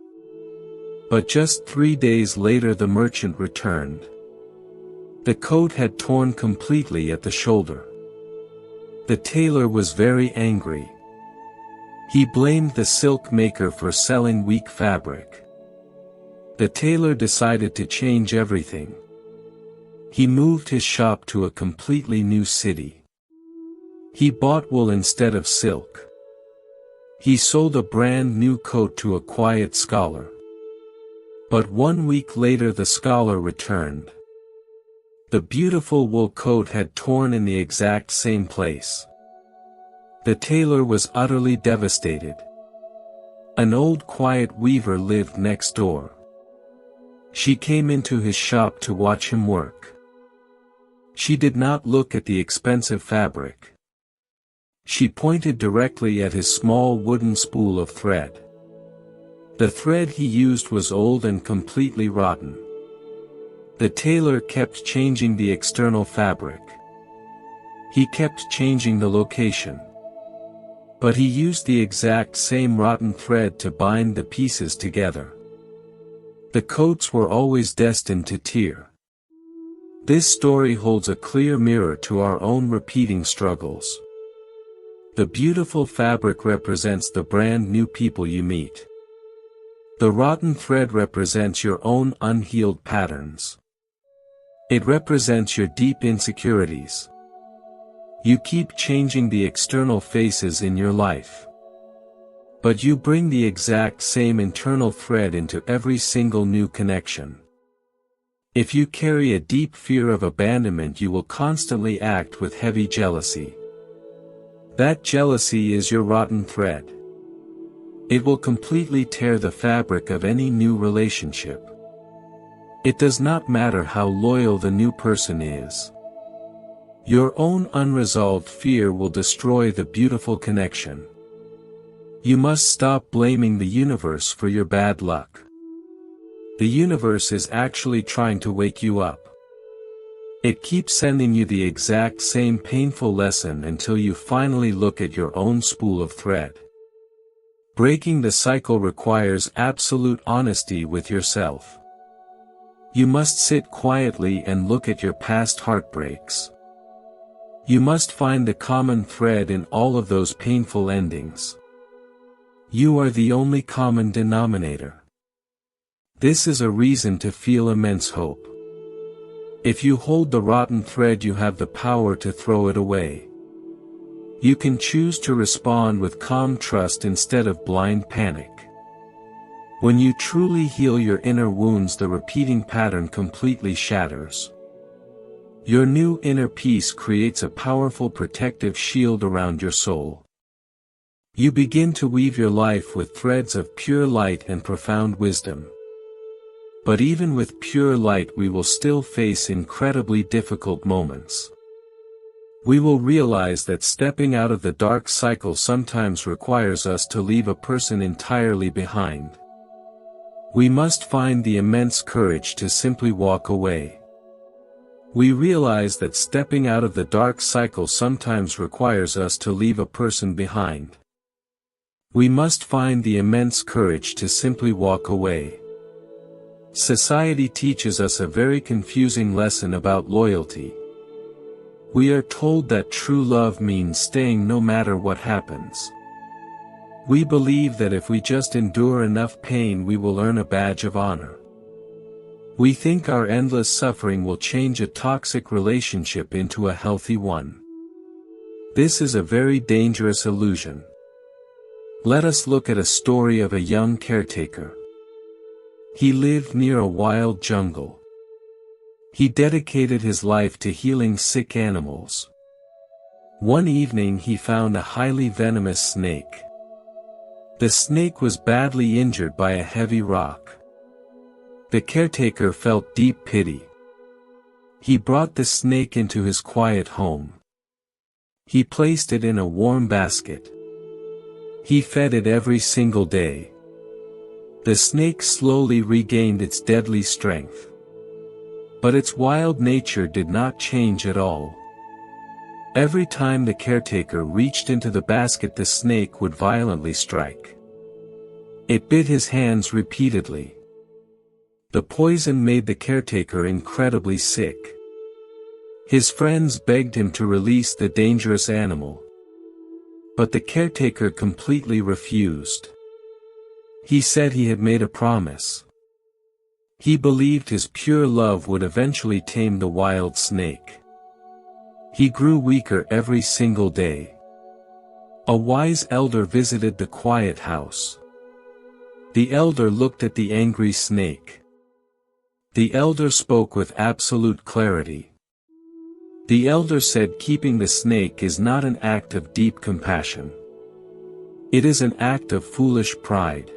But just 3 days later the merchant returned. The coat had torn completely at the shoulder. The tailor was very angry. He blamed the silk maker for selling weak fabric. The tailor decided to change everything. He moved his shop to a completely new city. He bought wool instead of silk. He sold a brand new coat to a quiet scholar. But 1 week later the scholar returned. The beautiful wool coat had torn in the exact same place. The tailor was utterly devastated. An old quiet weaver lived next door. She came into his shop to watch him work. She did not look at the expensive fabric. She pointed directly at his small wooden spool of thread. The thread he used was old and completely rotten. The tailor kept changing the external fabric. He kept changing the location. But he used the exact same rotten thread to bind the pieces together. The coats were always destined to tear. This story holds a clear mirror to our own repeating struggles. The beautiful fabric represents the brand new people you meet. The rotten thread represents your own unhealed patterns. It represents your deep insecurities. You keep changing the external faces in your life. But you bring the exact same internal thread into every single new connection. If you carry a deep fear of abandonment, you will constantly act with heavy jealousy. That jealousy is your rotten thread. It will completely tear the fabric of any new relationship. It does not matter how loyal the new person is. Your own unresolved fear will destroy the beautiful connection. You must stop blaming the universe for your bad luck. The universe is actually trying to wake you up. It keeps sending you the exact same painful lesson until you finally look at your own spool of thread. Breaking the cycle requires absolute honesty with yourself. You must sit quietly and look at your past heartbreaks. You must find the common thread in all of those painful endings. You are the only common denominator. This is a reason to feel immense hope. If you hold the rotten thread, you have the power to throw it away. You can choose to respond with calm trust instead of blind panic. When you truly heal your inner wounds, the repeating pattern completely shatters. Your new inner peace creates a powerful protective shield around your soul. You begin to weave your life with threads of pure light and profound wisdom. But even with pure light, we will still face incredibly difficult moments. We will realize that stepping out of the dark cycle sometimes requires us to leave a person entirely behind. We must find the immense courage to simply walk away. We realize that stepping out of the dark cycle sometimes requires us to leave a person behind. We must find the immense courage to simply walk away. Society teaches us a very confusing lesson about loyalty. We are told that true love means staying no matter what happens. We believe that if we just endure enough pain we will earn a badge of honor. We think our endless suffering will change a toxic relationship into a healthy one. This is a very dangerous illusion. Let us look at a story of a young caretaker. He lived near a wild jungle. He dedicated his life to healing sick animals. One evening he found a highly venomous snake. The snake was badly injured by a heavy rock. The caretaker felt deep pity. He brought the snake into his quiet home. He placed it in a warm basket. He fed it every single day. The snake slowly regained its deadly strength. But its wild nature did not change at all. Every time the caretaker reached into the basket the snake would violently strike. It bit his hands repeatedly. The poison made the caretaker incredibly sick. His friends begged him to release the dangerous animal. But the caretaker completely refused. He said he had made a promise. He believed his pure love would eventually tame the wild snake. He grew weaker every single day. A wise elder visited the quiet house. The elder looked at the angry snake. The elder spoke with absolute clarity. The elder said keeping the snake is not an act of deep compassion. It is an act of foolish pride.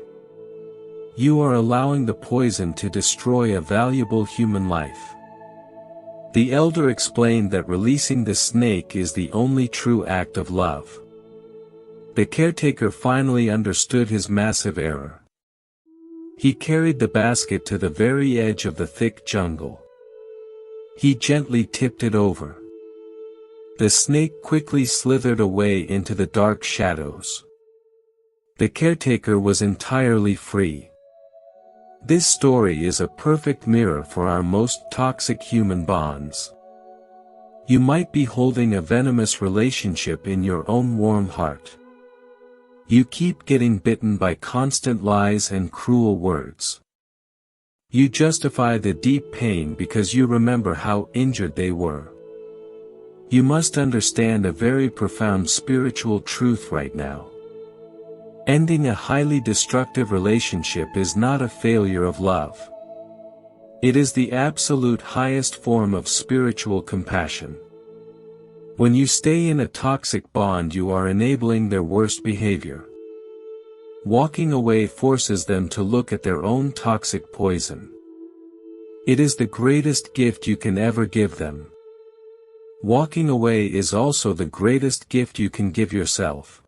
You are allowing the poison to destroy a valuable human life. The elder explained that releasing the snake is the only true act of love. The caretaker finally understood his massive error. He carried the basket to the very edge of the thick jungle. He gently tipped it over. The snake quickly slithered away into the dark shadows. The caretaker was entirely free. This story is a perfect mirror for our most toxic human bonds. You might be holding a venomous relationship in your own warm heart. You keep getting bitten by constant lies and cruel words. You justify the deep pain because you remember how injured they were. You must understand a very profound spiritual truth right now. Ending a highly destructive relationship is not a failure of love. It is the absolute highest form of spiritual compassion. When you stay in a toxic bond you are enabling their worst behavior. Walking away forces them to look at their own toxic poison. It is the greatest gift you can ever give them. Walking away is also the greatest gift you can give yourself.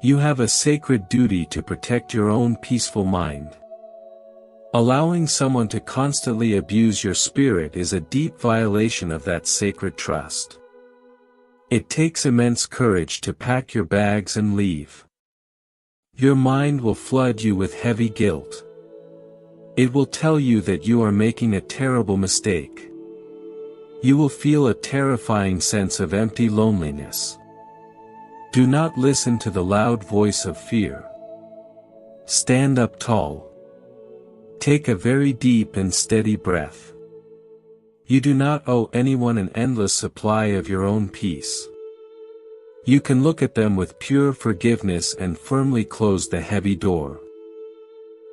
You have a sacred duty to protect your own peaceful mind. Allowing someone to constantly abuse your spirit is a deep violation of that sacred trust. It takes immense courage to pack your bags and leave. Your mind will flood you with heavy guilt. It will tell you that you are making a terrible mistake. You will feel a terrifying sense of empty loneliness. Do not listen to the loud voice of fear. Stand up tall. Take a very deep and steady breath. You do not owe anyone an endless supply of your own peace. You can look at them with pure forgiveness and firmly close the heavy door.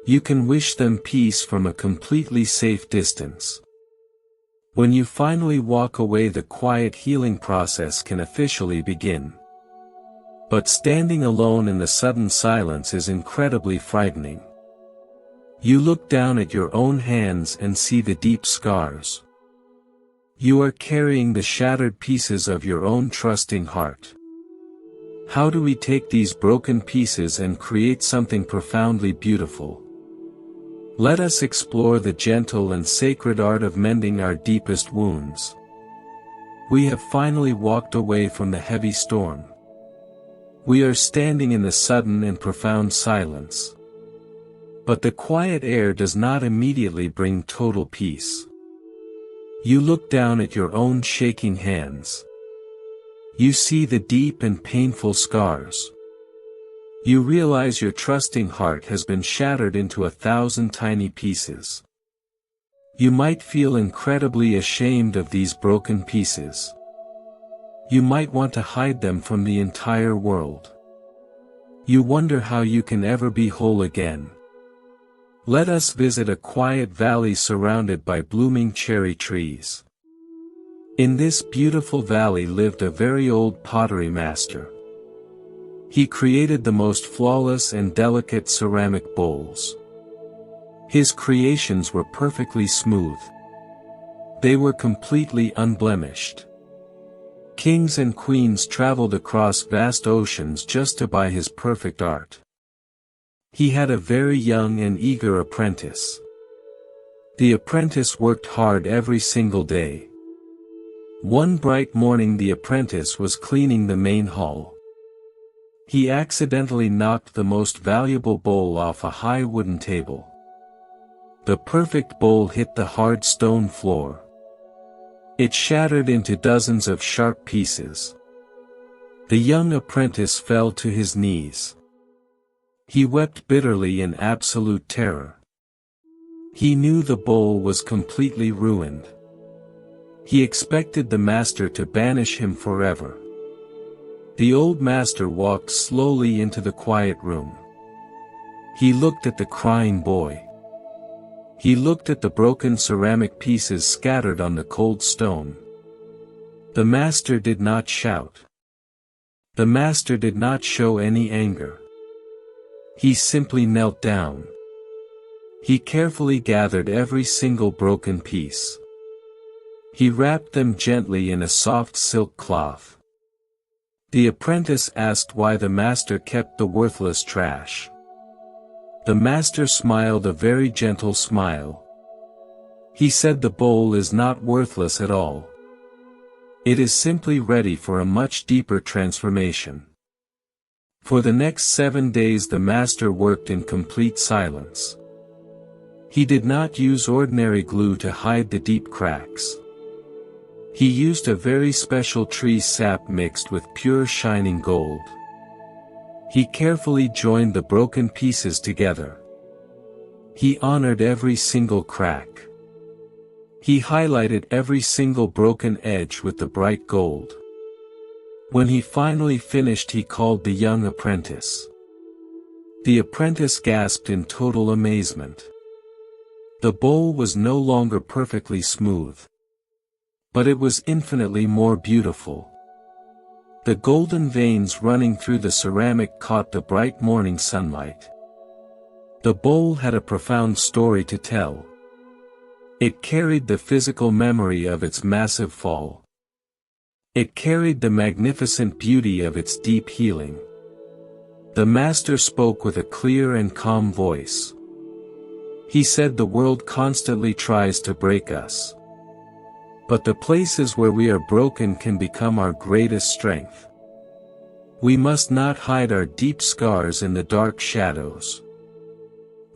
You can wish them peace from a completely safe distance. When you finally walk away the quiet healing process can officially begin. But standing alone in the sudden silence is incredibly frightening. You look down at your own hands and see the deep scars. You are carrying the shattered pieces of your own trusting heart. How do we take these broken pieces and create something profoundly beautiful? Let us explore the gentle and sacred art of mending our deepest wounds. We have finally walked away from the heavy storm. We are standing in the sudden and profound silence. But the quiet air does not immediately bring total peace. You look down at your own shaking hands. You see the deep and painful scars. You realize your trusting heart has been shattered into 1,000 tiny pieces. You might feel incredibly ashamed of these broken pieces. You might want to hide them from the entire world. You wonder how you can ever be whole again. Let us visit a quiet valley surrounded by blooming cherry trees. In this beautiful valley lived a very old pottery master. He created the most flawless and delicate ceramic bowls. His creations were perfectly smooth. They were completely unblemished. Kings and queens traveled across vast oceans just to buy his perfect art. He had a very young and eager apprentice. The apprentice worked hard every single day. One bright morning the apprentice was cleaning the main hall. He accidentally knocked the most valuable bowl off a high wooden table. The perfect bowl hit the hard stone floor. It shattered into dozens of sharp pieces. The young apprentice fell to his knees. He wept bitterly in absolute terror. He knew the bowl was completely ruined. He expected the master to banish him forever. The old master walked slowly into the quiet room. He looked at the crying boy. He looked at the broken ceramic pieces scattered on the cold stone. The master did not shout. The master did not show any anger. He simply knelt down. He carefully gathered every single broken piece. He wrapped them gently in a soft silk cloth. The apprentice asked why the master kept the worthless trash. The master smiled a very gentle smile. He said the bowl is not worthless at all. It is simply ready for a much deeper transformation. For the next 7 days the master worked in complete silence. He did not use ordinary glue to hide the deep cracks. He used a very special tree sap mixed with pure shining gold. He carefully joined the broken pieces together. He honored every single crack. He highlighted every single broken edge with the bright gold. When he finally finished he called the young apprentice. The apprentice gasped in total amazement. The bowl was no longer perfectly smooth. But it was infinitely more beautiful. The golden veins running through the ceramic caught the bright morning sunlight. The bowl had a profound story to tell. It carried the physical memory of its massive fall. It carried the magnificent beauty of its deep healing. The master spoke with a clear and calm voice. He said the world constantly tries to break us. But the places where we are broken can become our greatest strength. We must not hide our deep scars in the dark shadows.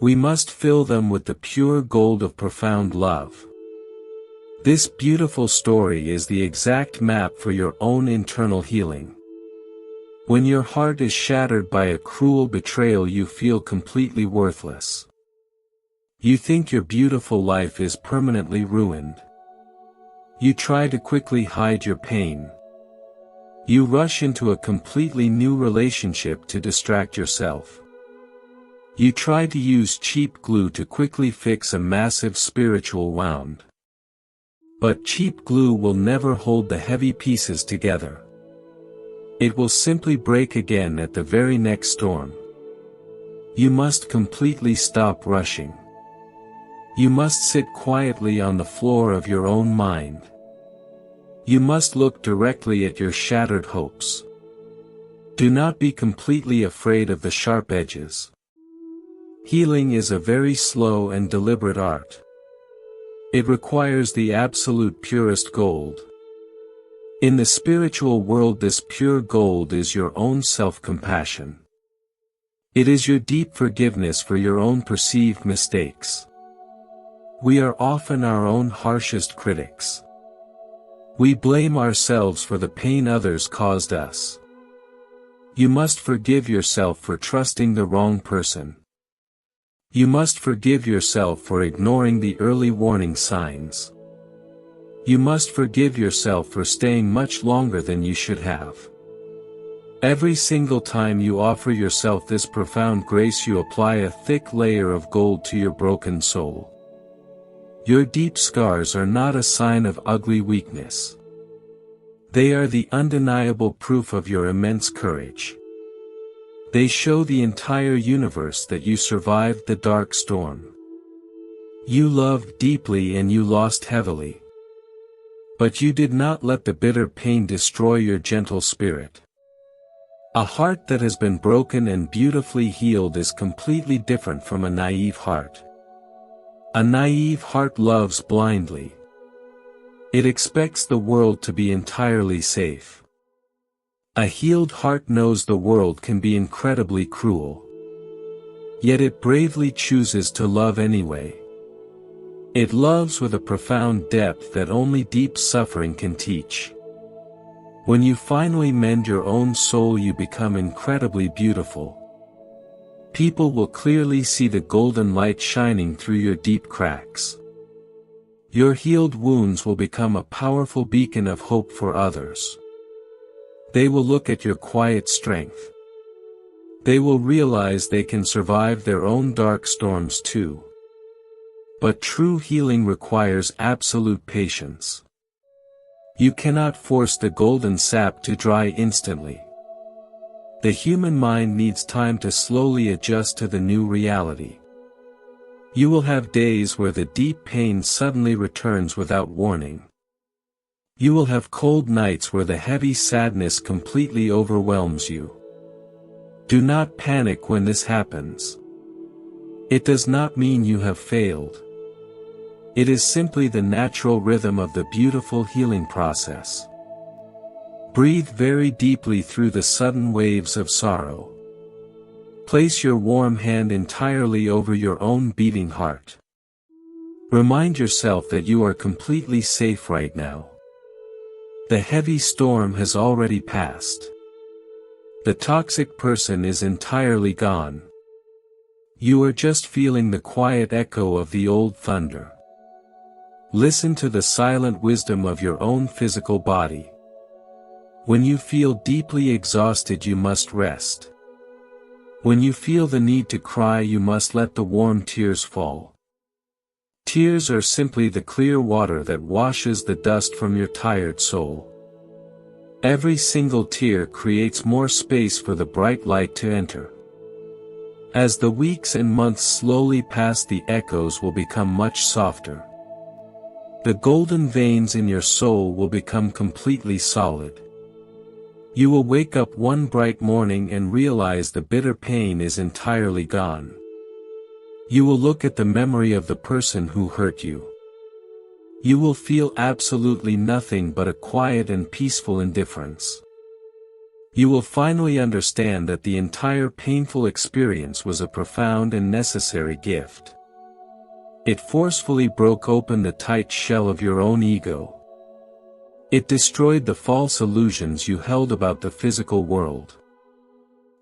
We must fill them with the pure gold of profound love. This beautiful story is the exact map for your own internal healing. When your heart is shattered by a cruel betrayal, you feel completely worthless. You think your beautiful life is permanently ruined. You try to quickly hide your pain. You rush into a completely new relationship to distract yourself. You try to use cheap glue to quickly fix a massive spiritual wound. But cheap glue will never hold the heavy pieces together. It will simply break again at the very next storm. You must completely stop rushing. You must sit quietly on the floor of your own mind. You must look directly at your shattered hopes. Do not be completely afraid of the sharp edges. Healing is a very slow and deliberate art. It requires the absolute purest gold. In the spiritual world, this pure gold is your own self-compassion. It is your deep forgiveness for your own perceived mistakes. We are often our own harshest critics. We blame ourselves for the pain others caused us. You must forgive yourself for trusting the wrong person. You must forgive yourself for ignoring the early warning signs. You must forgive yourself for staying much longer than you should have. Every single time you offer yourself this profound grace, you apply a thick layer of gold to your broken soul. Your deep scars are not a sign of ugly weakness. They are the undeniable proof of your immense courage. They show the entire universe that you survived the dark storm. You loved deeply and you lost heavily. But you did not let the bitter pain destroy your gentle spirit. A heart that has been broken and beautifully healed is completely different from a naive heart. A naive heart loves blindly. It expects the world to be entirely safe. A healed heart knows the world can be incredibly cruel. Yet it bravely chooses to love anyway. It loves with a profound depth that only deep suffering can teach. When you finally mend your own soul, you become incredibly beautiful. People will clearly see the golden light shining through your deep cracks. Your healed wounds will become a powerful beacon of hope for others. They will look at your quiet strength. They will realize they can survive their own dark storms too. But true healing requires absolute patience. You cannot force the golden sap to dry instantly. The human mind needs time to slowly adjust to the new reality. You will have days where the deep pain suddenly returns without warning. You will have cold nights where the heavy sadness completely overwhelms you. Do not panic when this happens. It does not mean you have failed. It is simply the natural rhythm of the beautiful healing process. Breathe very deeply through the sudden waves of sorrow. Place your warm hand entirely over your own beating heart. Remind yourself that you are completely safe right now. The heavy storm has already passed. The toxic person is entirely gone. You are just feeling the quiet echo of the old thunder. Listen to the silent wisdom of your own physical body. When you feel deeply exhausted, you must rest. When you feel the need to cry, you must let the warm tears fall. Tears are simply the clear water that washes the dust from your tired soul. Every single tear creates more space for the bright light to enter. As the weeks and months slowly pass, the echoes will become much softer. The golden veins in your soul will become completely solid. You will wake up one bright morning and realize the bitter pain is entirely gone. You will look at the memory of the person who hurt you. You will feel absolutely nothing but a quiet and peaceful indifference. You will finally understand that the entire painful experience was a profound and necessary gift. It forcefully broke open the tight shell of your own ego. It destroyed the false illusions you held about the physical world.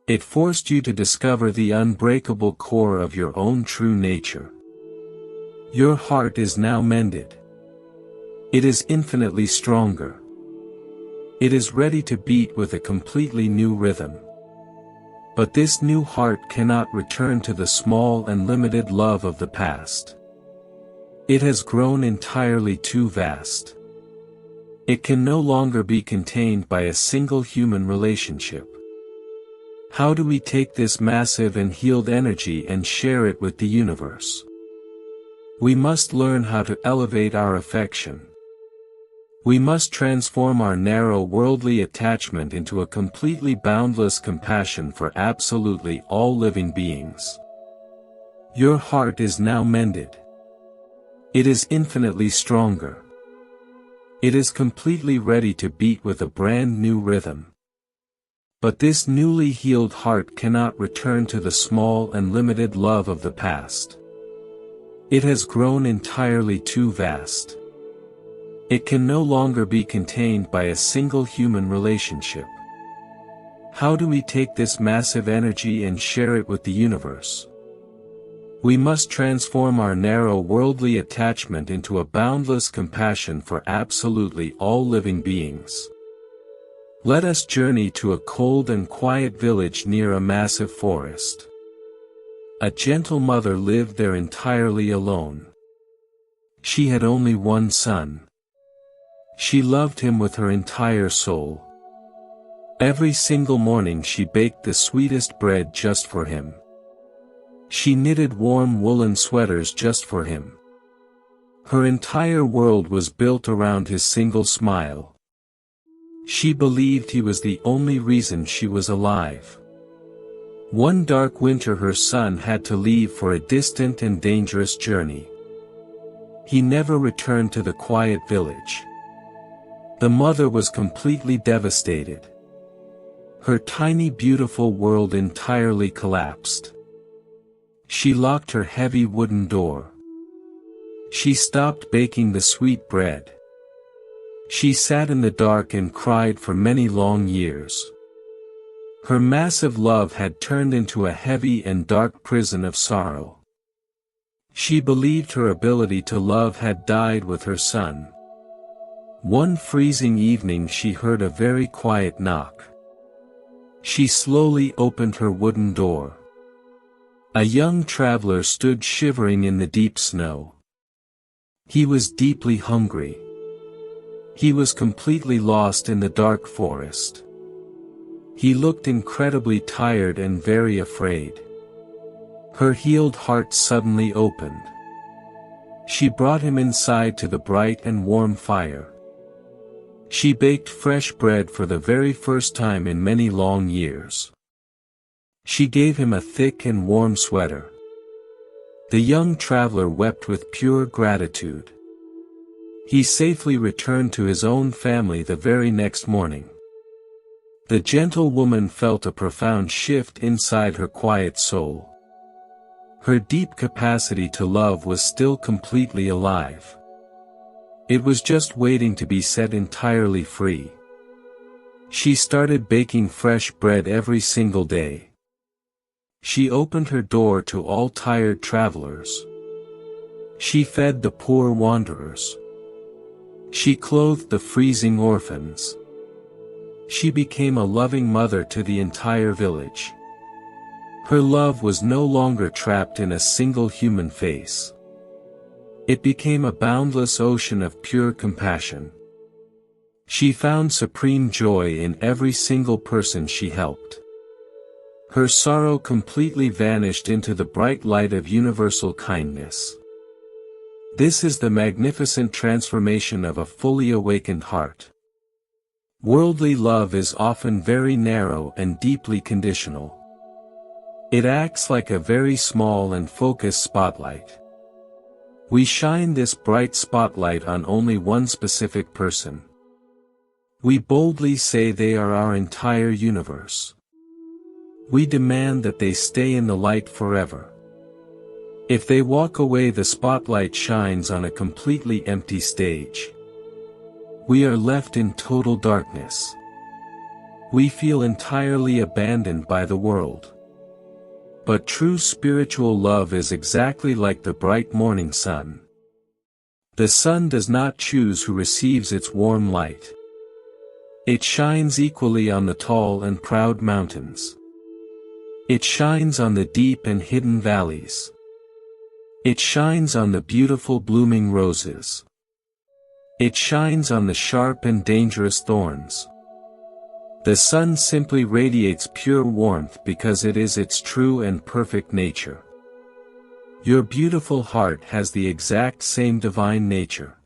It forced you to discover the unbreakable core of your own true nature. Your heart is now mended. It is infinitely stronger. It is ready to beat with a completely new rhythm. But this new heart cannot return to the small and limited love of the past. It has grown entirely too vast. It can no longer be contained by a single human relationship. How do we take this massive and healed energy and share it with the universe? We must learn how to elevate our affection. We must transform our narrow worldly attachment into a completely boundless compassion for absolutely all living beings. Your heart is now mended. It is infinitely stronger. It is completely ready to beat with a brand new rhythm. But this newly healed heart cannot return to the small and limited love of the past. It has grown entirely too vast. It can no longer be contained by a single human relationship. How do we take this massive energy and share it with the universe? We must transform our narrow worldly attachment into a boundless compassion for absolutely all living beings. Let us journey to a cold and quiet village near a massive forest. A gentle mother lived there entirely alone. She had only one son. She loved him with her entire soul. Every single morning she baked the sweetest bread just for him. She knitted warm woolen sweaters just for him. Her entire world was built around his single smile. She believed he was the only reason she was alive. One dark winter her son had to leave for a distant and dangerous journey. He never returned to the quiet village. The mother was completely devastated. Her tiny beautiful world entirely collapsed. She locked her heavy wooden door. She stopped baking the sweet bread. She sat in the dark and cried for many long years. Her massive love had turned into a heavy and dark prison of sorrow. She believed her ability to love had died with her son. One freezing evening she heard a very quiet knock. She slowly opened her wooden door. A young traveler stood shivering in the deep snow. He was deeply hungry. He was completely lost in the dark forest. He looked incredibly tired and very afraid. Her healed heart suddenly opened. She brought him inside to the bright and warm fire. She baked fresh bread for the very first time in many long years. She gave him a thick and warm sweater. The young traveler wept with pure gratitude. He safely returned to his own family the very next morning. The gentle woman felt a profound shift inside her quiet soul. Her deep capacity to love was still completely alive. It was just waiting to be set entirely free. She started baking fresh bread every single day. She opened her door to all tired travelers. She fed the poor wanderers. She clothed the freezing orphans. She became a loving mother to the entire village. Her love was no longer trapped in a single human face. It became a boundless ocean of pure compassion. She found supreme joy in every single person she helped. Her sorrow completely vanished into the bright light of universal kindness. This is the magnificent transformation of a fully awakened heart. Worldly love is often very narrow and deeply conditional. It acts like a very small and focused spotlight. We shine this bright spotlight on only one specific person. We boldly say they are our entire universe. We demand that they stay in the light forever. If they walk away, the spotlight shines on a completely empty stage. We are left in total darkness. We feel entirely abandoned by the world. But true spiritual love is exactly like the bright morning sun. The sun does not choose who receives its warm light. It shines equally on the tall and proud mountains. It shines on the deep and hidden valleys. It shines on the beautiful blooming roses. It shines on the sharp and dangerous thorns. The sun simply radiates pure warmth because it is its true and perfect nature. Your beautiful heart has the exact same divine nature.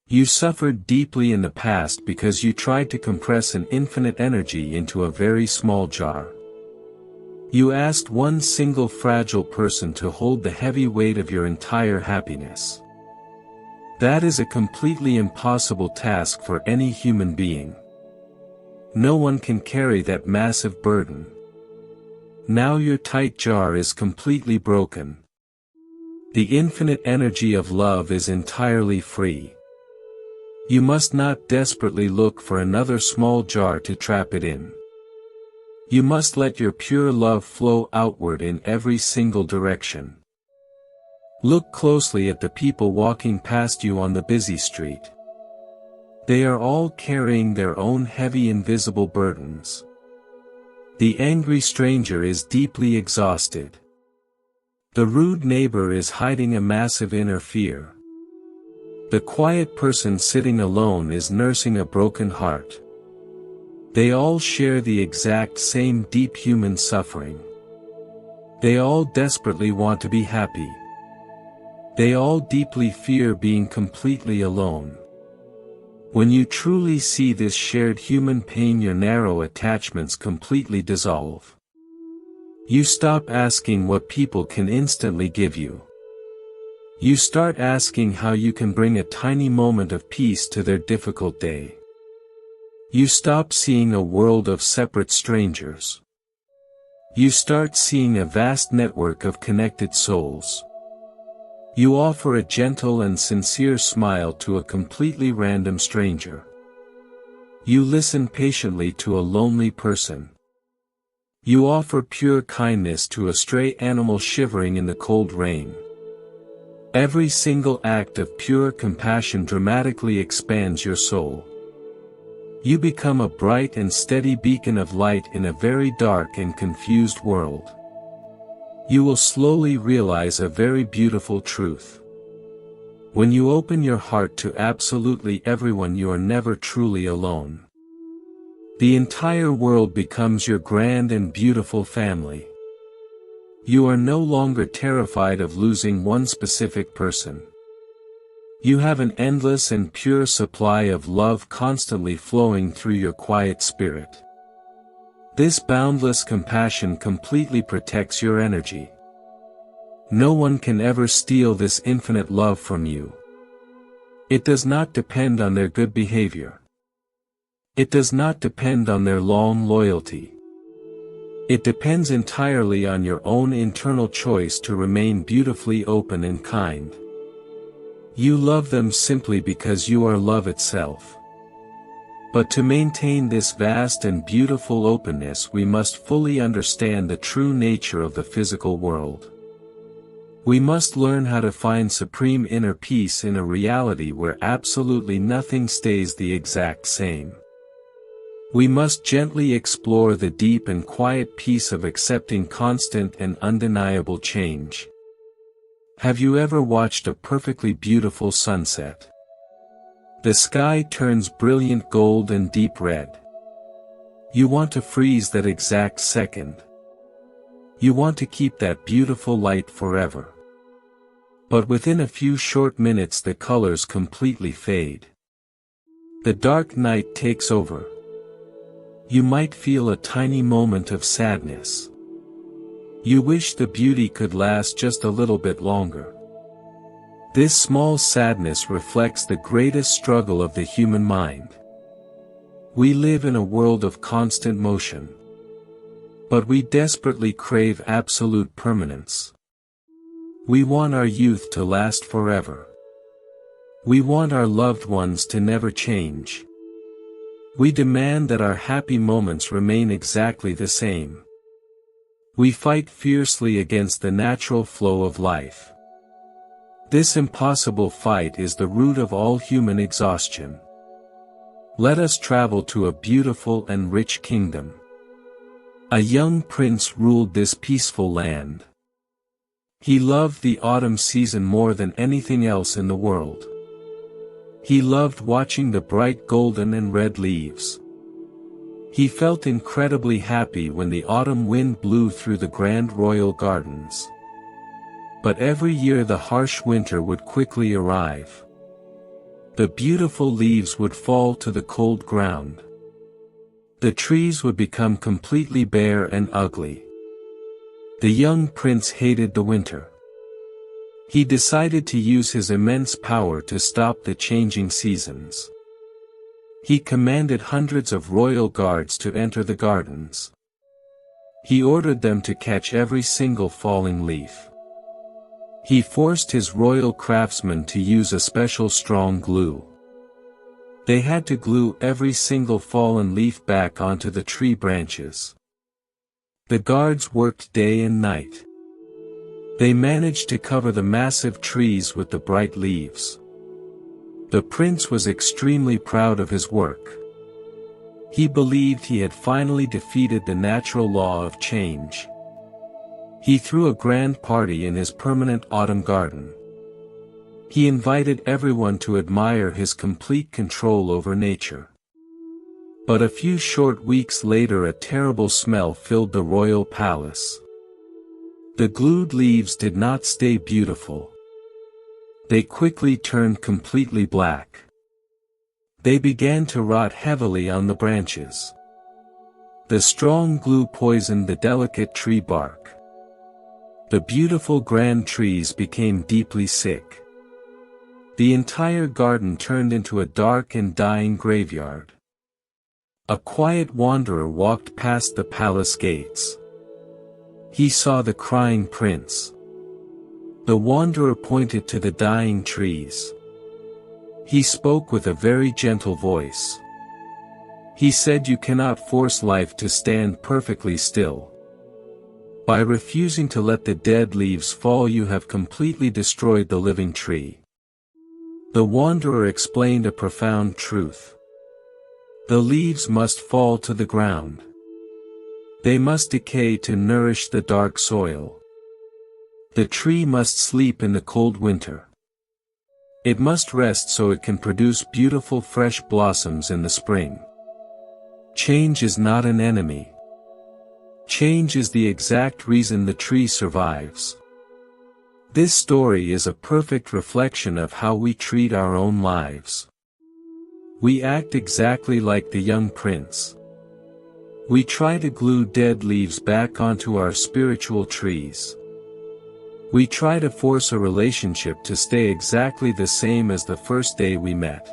You suffered deeply in the past because you tried to compress an infinite energy into a very small jar. You asked one single fragile person to hold the heavy weight of your entire happiness. That is a completely impossible task for any human being. No one can carry that massive burden. Now your tight jar is completely broken. The infinite energy of love is entirely free. You must not desperately look for another small jar to trap it in. You must let your pure love flow outward in every single direction. Look closely at the people walking past you on the busy street. They are all carrying their own heavy invisible burdens. The angry stranger is deeply exhausted. The rude neighbor is hiding a massive inner fear. The quiet person sitting alone is nursing a broken heart. They all share the exact same deep human suffering. They all desperately want to be happy. They all deeply fear being completely alone. When you truly see this shared human pain, your narrow attachments completely dissolve. You stop asking what people can instantly give you. You start asking how you can bring a tiny moment of peace to their difficult day. You stop seeing a world of separate strangers. You start seeing a vast network of connected souls. You offer a gentle and sincere smile to a completely random stranger. You listen patiently to a lonely person. You offer pure kindness to a stray animal shivering in the cold rain. Every single act of pure compassion dramatically expands your soul. You become a bright and steady beacon of light in a very dark and confused world. You will slowly realize a very beautiful truth. When you open your heart to absolutely everyone, you are never truly alone. The entire world becomes your grand and beautiful family. You are no longer terrified of losing one specific person. You have an endless and pure supply of love constantly flowing through your quiet spirit. This boundless compassion completely protects your energy. No one can ever steal this infinite love from you. It does not depend on their good behavior. It does not depend on their long loyalty. It depends entirely on your own internal choice to remain beautifully open and kind. You love them simply because you are love itself. But to maintain this vast and beautiful openness, we must fully understand the true nature of the physical world. We must learn how to find supreme inner peace in a reality where absolutely nothing stays the exact same. We must gently explore the deep and quiet peace of accepting constant and undeniable change. Have you ever watched a perfectly beautiful sunset? The sky turns brilliant gold and deep red. You want to freeze that exact second. You want to keep that beautiful light forever. But within a few short minutes the colors completely fade. The dark night takes over. You might feel a tiny moment of sadness. You wish the beauty could last just a little bit longer. This small sadness reflects the greatest struggle of the human mind. We live in a world of constant motion. But we desperately crave absolute permanence. We want our youth to last forever. We want our loved ones to never change. We demand that our happy moments remain exactly the same. We fight fiercely against the natural flow of life. This impossible fight is the root of all human exhaustion. Let us travel to a beautiful and rich kingdom. A young prince ruled this peaceful land. He loved the autumn season more than anything else in the world. He loved watching the bright golden and red leaves. He felt incredibly happy when the autumn wind blew through the grand royal gardens. But every year the harsh winter would quickly arrive. The beautiful leaves would fall to the cold ground. The trees would become completely bare and ugly. The young prince hated the winter. He decided to use his immense power to stop the changing seasons. He commanded hundreds of royal guards to enter the gardens. He ordered them to catch every single falling leaf. He forced his royal craftsmen to use a special strong glue. They had to glue every single fallen leaf back onto the tree branches. The guards worked day and night. They managed to cover the massive trees with the bright leaves. The prince was extremely proud of his work. He believed he had finally defeated the natural law of change. He threw a grand party in his permanent autumn garden. He invited everyone to admire his complete control over nature. But a few short weeks later a terrible smell filled the royal palace. The glued leaves did not stay beautiful. They quickly turned completely black. They began to rot heavily on the branches. The strong glue poisoned the delicate tree bark. The beautiful grand trees became deeply sick. The entire garden turned into a dark and dying graveyard. A quiet wanderer walked past the palace gates. He saw the crying prince. The wanderer pointed to the dying trees. He spoke with a very gentle voice. He said, "You cannot force life to stand perfectly still. By refusing to let the dead leaves fall, you have completely destroyed the living tree." The wanderer explained a profound truth. The leaves must fall to the ground. They must decay to nourish the dark soil. The tree must sleep in the cold winter. It must rest so it can produce beautiful fresh blossoms in the spring. Change is not an enemy. Change is the exact reason the tree survives. This story is a perfect reflection of how we treat our own lives. We act exactly like the young prince. We try to glue dead leaves back onto our spiritual trees. We try to force a relationship to stay exactly the same as the first day we met.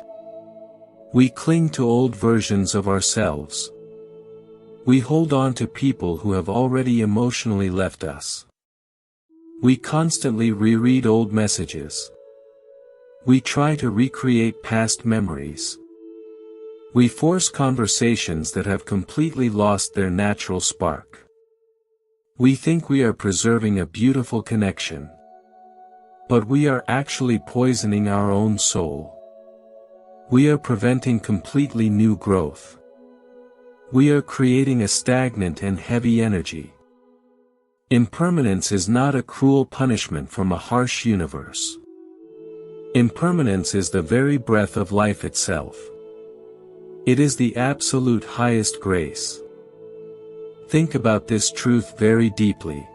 We cling to old versions of ourselves. We hold on to people who have already emotionally left us. We constantly reread old messages. We try to recreate past memories. We force conversations that have completely lost their natural spark. We think we are preserving a beautiful connection. But we are actually poisoning our own soul. We are preventing completely new growth. We are creating a stagnant and heavy energy. Impermanence is not a cruel punishment from a harsh universe. Impermanence is the very breath of life itself. It is the absolute highest grace. Think about this truth very deeply.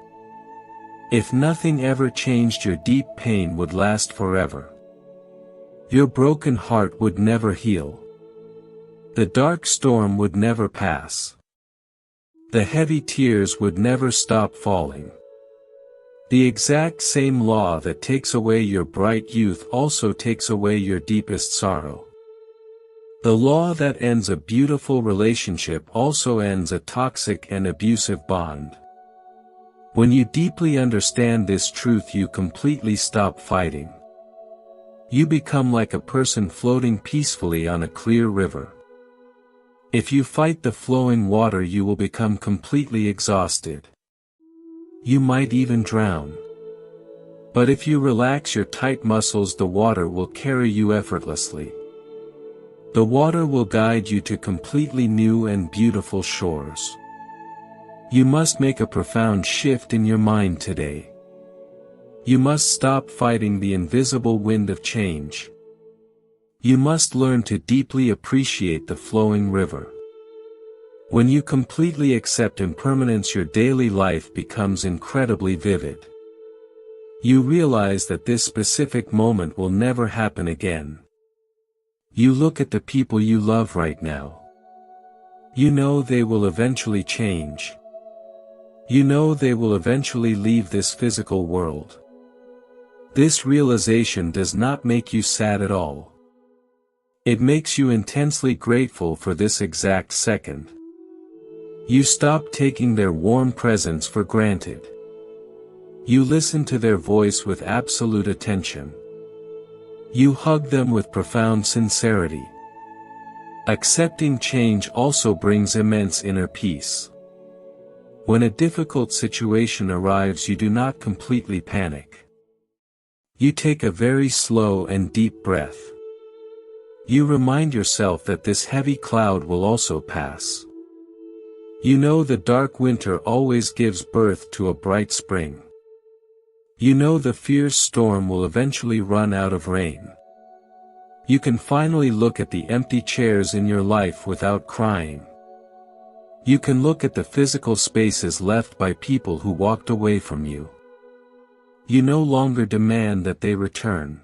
If nothing ever changed, your deep pain would last forever. Your broken heart would never heal. The dark storm would never pass. The heavy tears would never stop falling. The exact same law that takes away your bright youth also takes away your deepest sorrow. The law that ends a beautiful relationship also ends a toxic and abusive bond. When you deeply understand this truth, you completely stop fighting. You become like a person floating peacefully on a clear river. If you fight the flowing water, you will become completely exhausted. You might even drown. But if you relax your tight muscles, the water will carry you effortlessly. The water will guide you to completely new and beautiful shores. You must make a profound shift in your mind today. You must stop fighting the invisible wind of change. You must learn to deeply appreciate the flowing river. When you completely accept impermanence, your daily life becomes incredibly vivid. You realize that this specific moment will never happen again. You look at the people you love right now. You know they will eventually change. You know they will eventually leave this physical world. This realization does not make you sad at all. It makes you intensely grateful for this exact second. You stop taking their warm presence for granted. You listen to their voice with absolute attention. You hug them with profound sincerity. Accepting change also brings immense inner peace. When a difficult situation arrives, you do not completely panic. You take a very slow and deep breath. You remind yourself that this heavy cloud will also pass. You know the dark winter always gives birth to a bright spring. You know the fierce storm will eventually run out of rain. You can finally look at the empty chairs in your life without crying. You can look at the physical spaces left by people who walked away from you. You no longer demand that they return.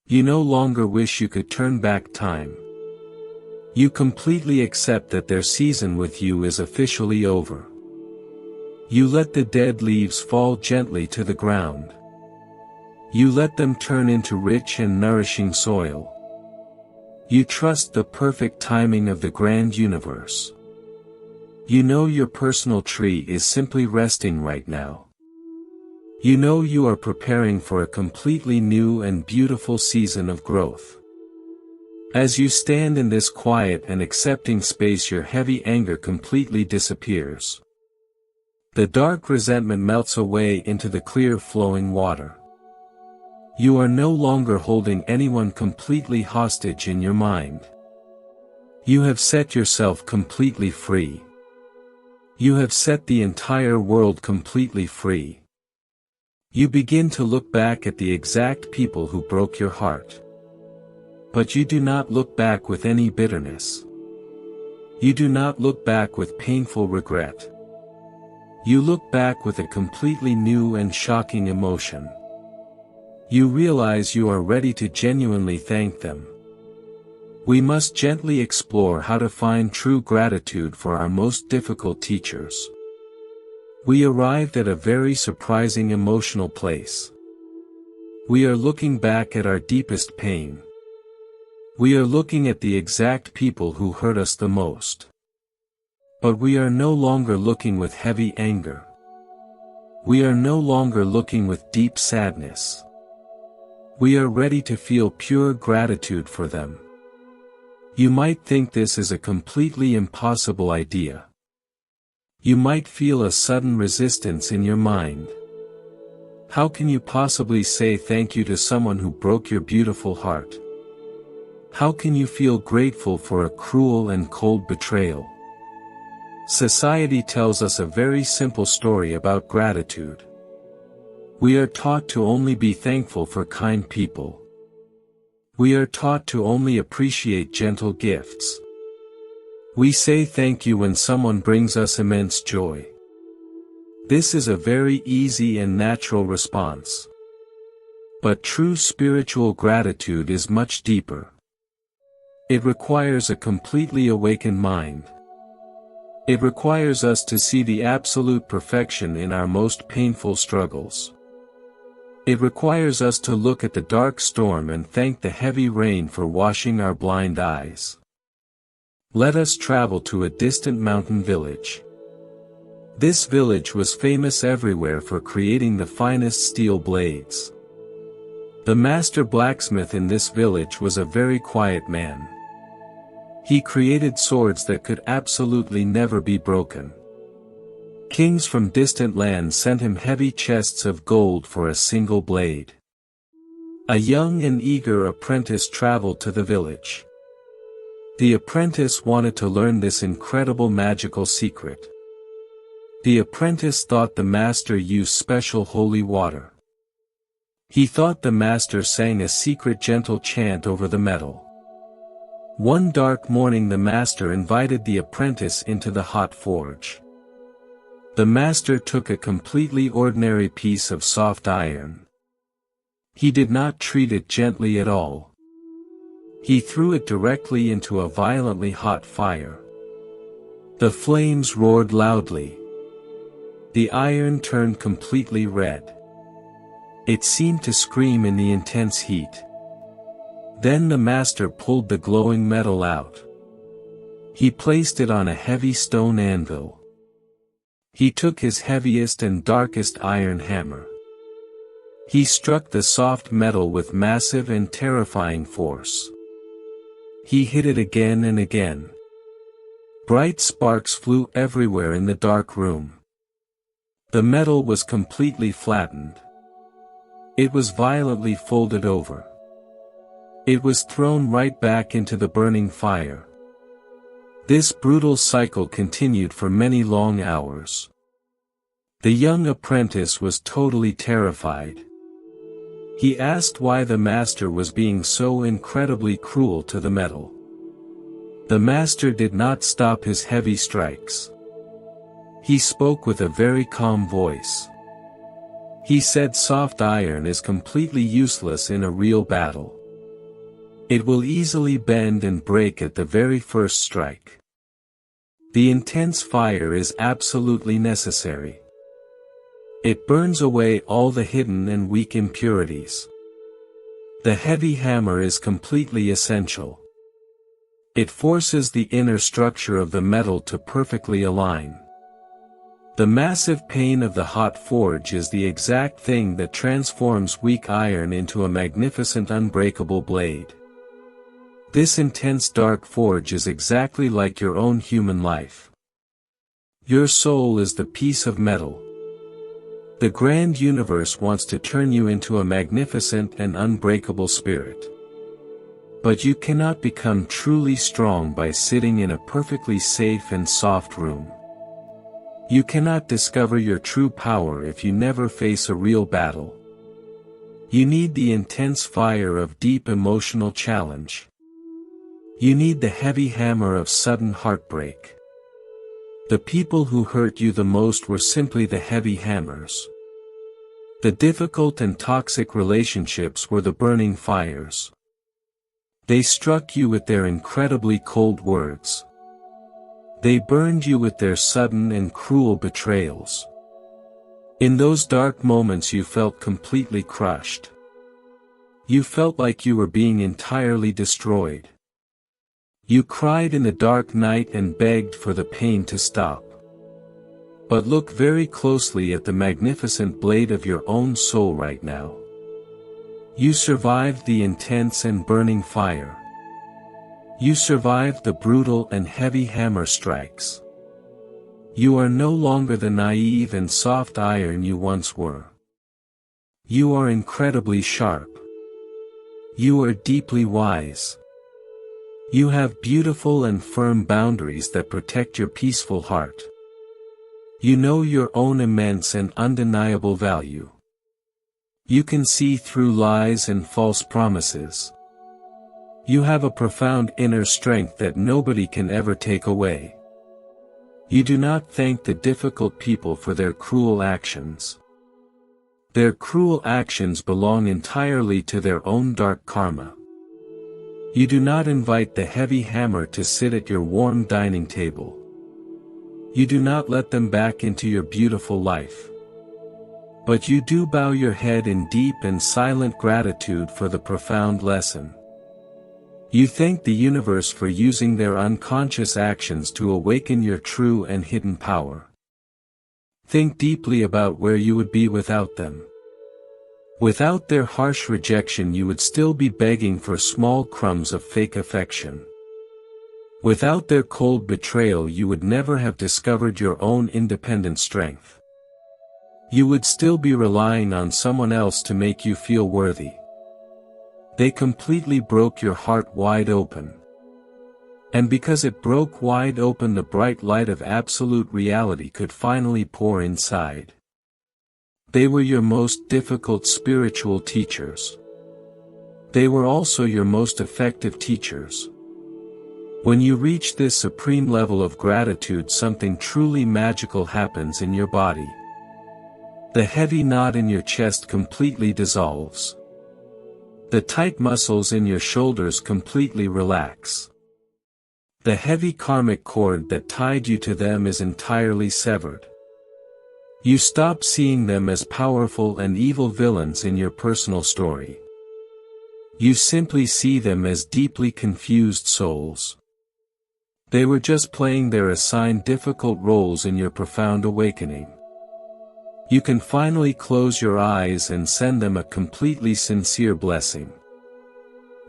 You no longer wish you could turn back time. You completely accept that their season with you is officially over. You let the dead leaves fall gently to the ground. You let them turn into rich and nourishing soil. You trust the perfect timing of the grand universe. You know your personal tree is simply resting right now. You know you are preparing for a completely new and beautiful season of growth. As you stand in this quiet and accepting space, your heavy anger completely disappears. The dark resentment melts away into the clear flowing water. You are no longer holding anyone completely hostage in your mind. You have set yourself completely free. You have set the entire world completely free. You begin to look back at the exact people who broke your heart. But you do not look back with any bitterness. You do not look back with painful regret. You look back with a completely new and shocking emotion. You realize you are ready to genuinely thank them. We must gently explore how to find true gratitude for our most difficult teachers. We arrived at a very surprising emotional place. We are looking back at our deepest pain. We are looking at the exact people who hurt us the most. But we are no longer looking with heavy anger. We are no longer looking with deep sadness. We are ready to feel pure gratitude for them. You might think this is a completely impossible idea. You might feel a sudden resistance in your mind. How can you possibly say thank you to someone who broke your beautiful heart? How can you feel grateful for a cruel and cold betrayal? Society tells us a very simple story about gratitude. We are taught to only be thankful for kind people. We are taught to only appreciate gentle gifts. We say thank you when someone brings us immense joy. This is a very easy and natural response. But true spiritual gratitude is much deeper. It requires a completely awakened mind. It requires us to see the absolute perfection in our most painful struggles. It requires us to look at the dark storm and thank the heavy rain for washing our blind eyes. Let us travel to a distant mountain village. This village was famous everywhere for creating the finest steel blades. The master blacksmith in this village was a very quiet man. He created swords that could absolutely never be broken. Kings from distant lands sent him heavy chests of gold for a single blade. A young and eager apprentice traveled to the village. The apprentice wanted to learn this incredible magical secret. The apprentice thought the master used special holy water. He thought the master sang a secret gentle chant over the metal. One dark morning the master invited the apprentice into the hot forge. The master took a completely ordinary piece of soft iron. He did not treat it gently at all. He threw it directly into a violently hot fire. The flames roared loudly. The iron turned completely red. It seemed to scream in the intense heat. Then the master pulled the glowing metal out. He placed it on a heavy stone anvil. He took his heaviest and darkest iron hammer. He struck the soft metal with massive and terrifying force. He hit it again and again. Bright sparks flew everywhere in the dark room. The metal was completely flattened. It was violently folded over. It was thrown right back into the burning fire. This brutal cycle continued for many long hours. The young apprentice was totally terrified. He asked why the master was being so incredibly cruel to the metal. The master did not stop his heavy strikes. He spoke with a very calm voice. He said soft iron is completely useless in a real battle. It will easily bend and break at the very first strike. The intense fire is absolutely necessary. It burns away all the hidden and weak impurities. The heavy hammer is completely essential. It forces the inner structure of the metal to perfectly align. The massive pain of the hot forge is the exact thing that transforms weak iron into a magnificent unbreakable blade. This intense dark forge is exactly like your own human life. Your soul is the piece of metal. The grand universe wants to turn you into a magnificent and unbreakable spirit. But you cannot become truly strong by sitting in a perfectly safe and soft room. You cannot discover your true power if you never face a real battle. You need the intense fire of deep emotional challenge. You need the heavy hammer of sudden heartbreak. The people who hurt you the most were simply the heavy hammers. The difficult and toxic relationships were the burning fires. They struck you with their incredibly cold words. They burned you with their sudden and cruel betrayals. In those dark moments you felt completely crushed. You felt like you were being entirely destroyed. You cried in the dark night and begged for the pain to stop. But look very closely at the magnificent blade of your own soul right now. You survived the intense and burning fire. You survived the brutal and heavy hammer strikes. You are no longer the naive and soft iron you once were. You are incredibly sharp. You are deeply wise. You have beautiful and firm boundaries that protect your peaceful heart. You know your own immense and undeniable value. You can see through lies and false promises. You have a profound inner strength that nobody can ever take away. You do not thank the difficult people for their cruel actions. Their cruel actions belong entirely to their own dark karma. You do not invite the heavy hammer to sit at your warm dining table. You do not let them back into your beautiful life. But you do bow your head in deep and silent gratitude for the profound lesson. You thank the universe for using their unconscious actions to awaken your true and hidden power. Think deeply about where you would be without them. Without their harsh rejection you would still be begging for small crumbs of fake affection. Without their cold betrayal you would never have discovered your own independent strength. You would still be relying on someone else to make you feel worthy. They completely broke your heart wide open. And because it broke wide open, the bright light of absolute reality could finally pour inside. They were your most difficult spiritual teachers. They were also your most effective teachers. When you reach this supreme level of gratitude, something truly magical happens in your body. The heavy knot in your chest completely dissolves. The tight muscles in your shoulders completely relax. The heavy karmic cord that tied you to them is entirely severed. You stop seeing them as powerful and evil villains in your personal story. You simply see them as deeply confused souls. They were just playing their assigned difficult roles in your profound awakening. You can finally close your eyes and send them a completely sincere blessing.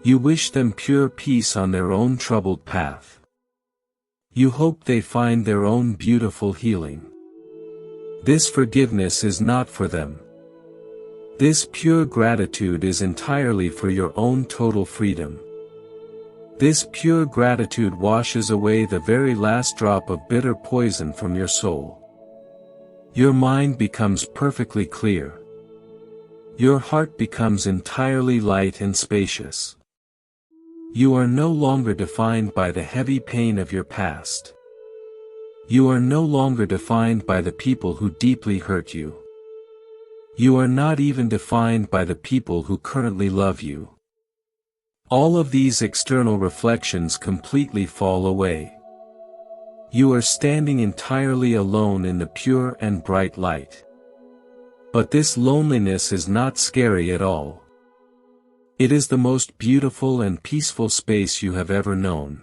You wish them pure peace on their own troubled path. You hope they find their own beautiful healing. This forgiveness is not for them. This pure gratitude is entirely for your own total freedom. This pure gratitude washes away the very last drop of bitter poison from your soul. Your mind becomes perfectly clear. Your heart becomes entirely light and spacious. You are no longer defined by the heavy pain of your past. You are no longer defined by the people who deeply hurt you. You are not even defined by the people who currently love you. All of these external reflections completely fall away. You are standing entirely alone in the pure and bright light. But this loneliness is not scary at all. It is the most beautiful and peaceful space you have ever known.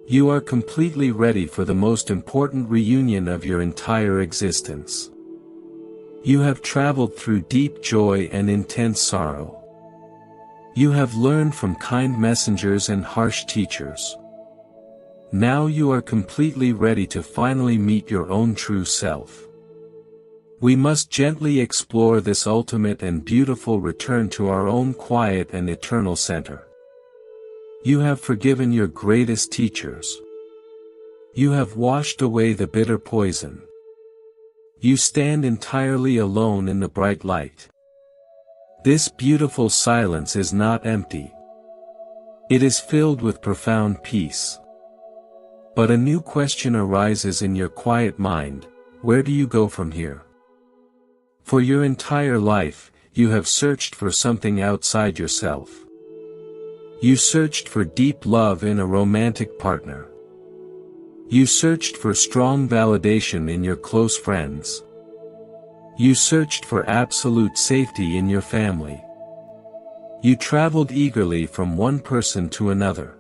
You are completely ready for the most important reunion of your entire existence. You have traveled through deep joy and intense sorrow. You have learned from kind messengers and harsh teachers. Now you are completely ready to finally meet your own true self. We must gently explore this ultimate and beautiful return to our own quiet and eternal center. You have forgiven your greatest teachers. You have washed away the bitter poison. You stand entirely alone in the bright light. This beautiful silence is not empty. It is filled with profound peace. But a new question arises in your quiet mind: where do you go from here? For your entire life, you have searched for something outside yourself. You searched for deep love in a romantic partner. You searched for strong validation in your close friends. You searched for absolute safety in your family. You traveled eagerly from one person to another.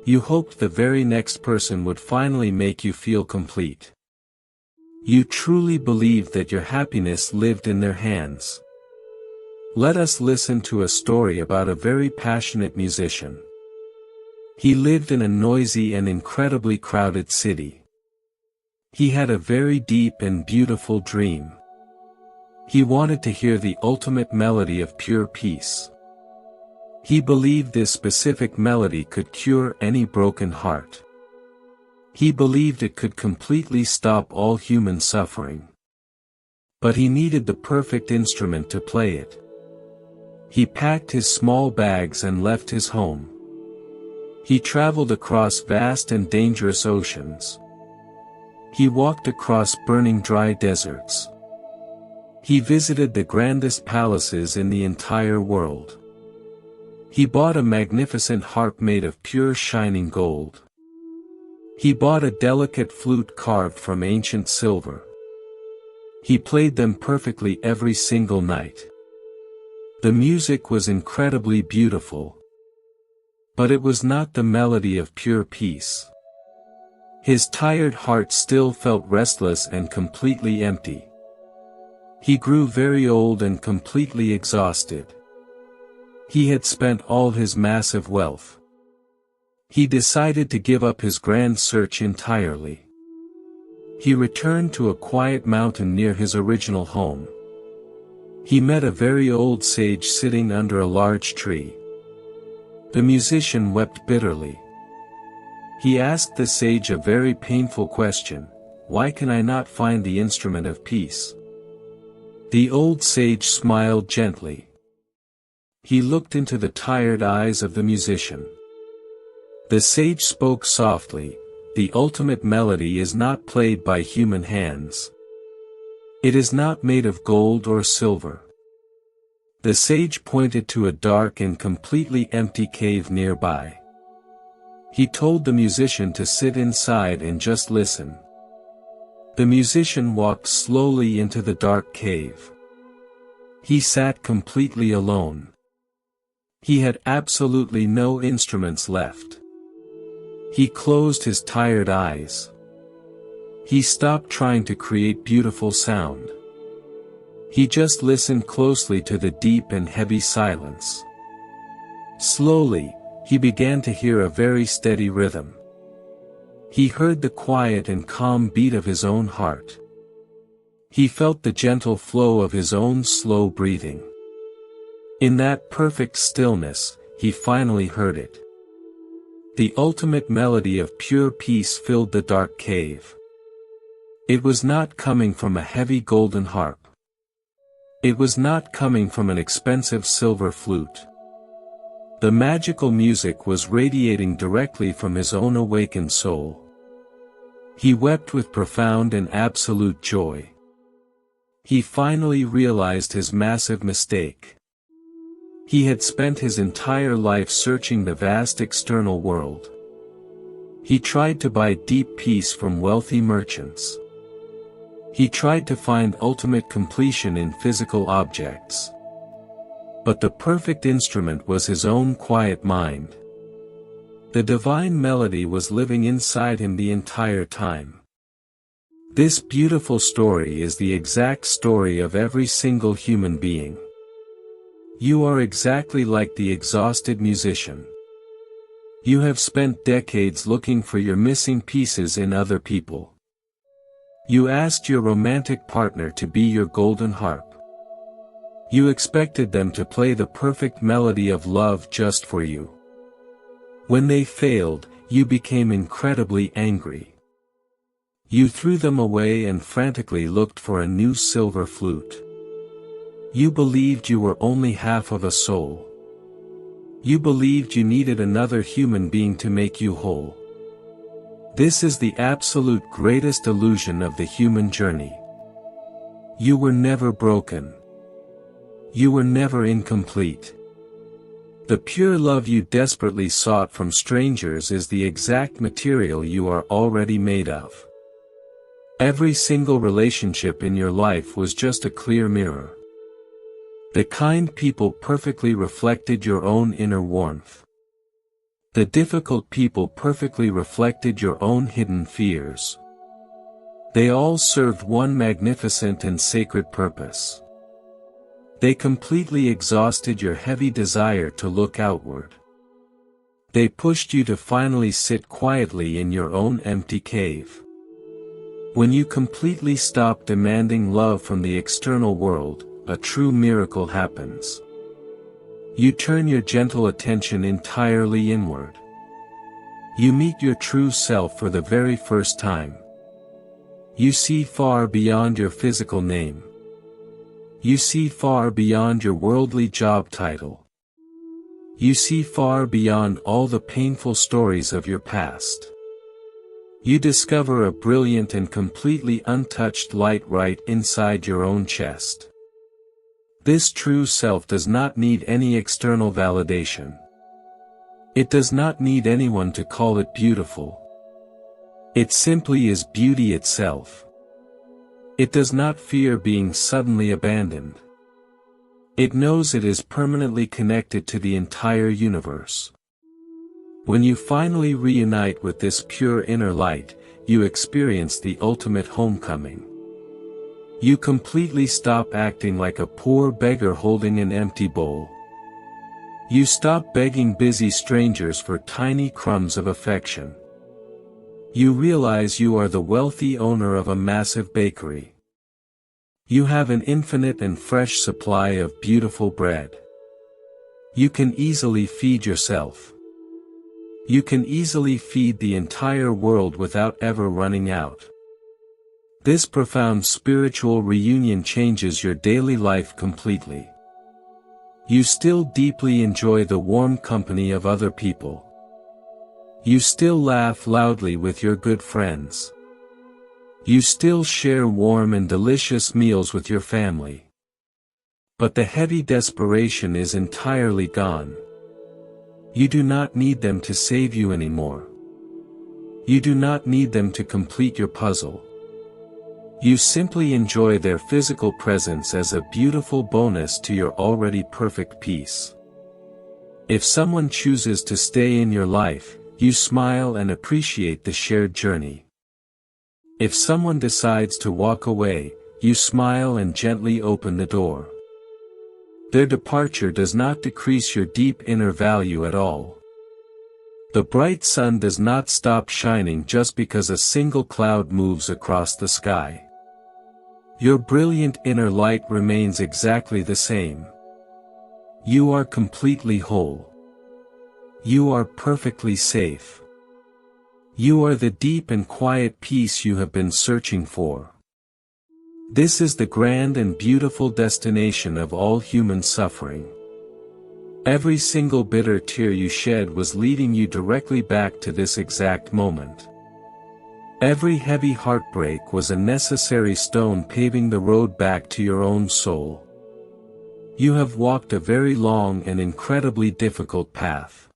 You hoped the very next person would finally make you feel complete. You truly believed that your happiness lived in their hands. Let us listen to a story about a very passionate musician. He lived in a noisy and incredibly crowded city. He had a very deep and beautiful dream. He wanted to hear the ultimate melody of pure peace. He believed this specific melody could cure any broken heart. He believed it could completely stop all human suffering. But he needed the perfect instrument to play it. He packed his small bags and left his home. He traveled across vast and dangerous oceans. He walked across burning dry deserts. He visited the grandest palaces in the entire world. He bought a magnificent harp made of pure shining gold. He bought a delicate flute carved from ancient silver. He played them perfectly every single night. The music was incredibly beautiful. But it was not the melody of pure peace. His tired heart still felt restless and completely empty. He grew very old and completely exhausted. He had spent all his massive wealth. He decided to give up his grand search entirely. He returned to a quiet mountain near his original home. He met a very old sage sitting under a large tree. The musician wept bitterly. He asked the sage a very painful question: why can I not find the instrument of peace? The old sage smiled gently. He looked into the tired eyes of the musician. The sage spoke softly: the ultimate melody is not played by human hands. It is not made of gold or silver. The sage pointed to a dark and completely empty cave nearby. He told the musician to sit inside and just listen. The musician walked slowly into the dark cave. He sat completely alone. He had absolutely no instruments left. He closed his tired eyes. He stopped trying to create beautiful sound. He just listened closely to the deep and heavy silence. Slowly, he began to hear a very steady rhythm. He heard the quiet and calm beat of his own heart. He felt the gentle flow of his own slow breathing. In that perfect stillness, he finally heard it. The ultimate melody of pure peace filled the dark cave. It was not coming from a heavy golden harp. It was not coming from an expensive silver flute. The magical music was radiating directly from his own awakened soul. He wept with profound and absolute joy. He finally realized his massive mistake. He had spent his entire life searching the vast external world. He tried to buy deep peace from wealthy merchants. He tried to find ultimate completion in physical objects. But the perfect instrument was his own quiet mind. The divine melody was living inside him the entire time. This beautiful story is the exact story of every single human being. You are exactly like the exhausted musician. You have spent decades looking for your missing pieces in other people. You asked your romantic partner to be your golden harp. You expected them to play the perfect melody of love just for you. When they failed, you became incredibly angry. You threw them away and frantically looked for a new silver flute. You believed you were only half of a soul. You believed you needed another human being to make you whole. This is the absolute greatest illusion of the human journey. You were never broken. You were never incomplete. The pure love you desperately sought from strangers is the exact material you are already made of. Every single relationship in your life was just a clear mirror. The kind people perfectly reflected your own inner warmth. The difficult people perfectly reflected your own hidden fears. They all served one magnificent and sacred purpose. They completely exhausted your heavy desire to look outward. They pushed you to finally sit quietly in your own empty cave. When you completely stop demanding love from the external world, a true miracle happens. You turn your gentle attention entirely inward. You meet your true self for the very first time. You see far beyond your physical name. You see far beyond your worldly job title. You see far beyond all the painful stories of your past. You discover a brilliant and completely untouched light right inside your own chest. This true self does not need any external validation. It does not need anyone to call it beautiful. It simply is beauty itself. It does not fear being suddenly abandoned. It knows it is permanently connected to the entire universe. When you finally reunite with this pure inner light, you experience the ultimate homecoming. You completely stop acting like a poor beggar holding an empty bowl. You stop begging busy strangers for tiny crumbs of affection. You realize you are the wealthy owner of a massive bakery. You have an infinite and fresh supply of beautiful bread. You can easily feed yourself. You can easily feed the entire world without ever running out. This profound spiritual reunion changes your daily life completely. You still deeply enjoy the warm company of other people. You still laugh loudly with your good friends. You still share warm and delicious meals with your family. But the heavy desperation is entirely gone. You do not need them to save you anymore. You do not need them to complete your puzzle. You simply enjoy their physical presence as a beautiful bonus to your already perfect peace. If someone chooses to stay in your life, you smile and appreciate the shared journey. If someone decides to walk away, you smile and gently open the door. Their departure does not decrease your deep inner value at all. The bright sun does not stop shining just because a single cloud moves across the sky. Your brilliant inner light remains exactly the same. You are completely whole. You are perfectly safe. You are the deep and quiet peace you have been searching for. This is the grand and beautiful destination of all human suffering. Every single bitter tear you shed was leading you directly back to this exact moment. Every heavy heartbreak was a necessary stone paving the road back to your own soul. You have walked a very long and incredibly difficult path.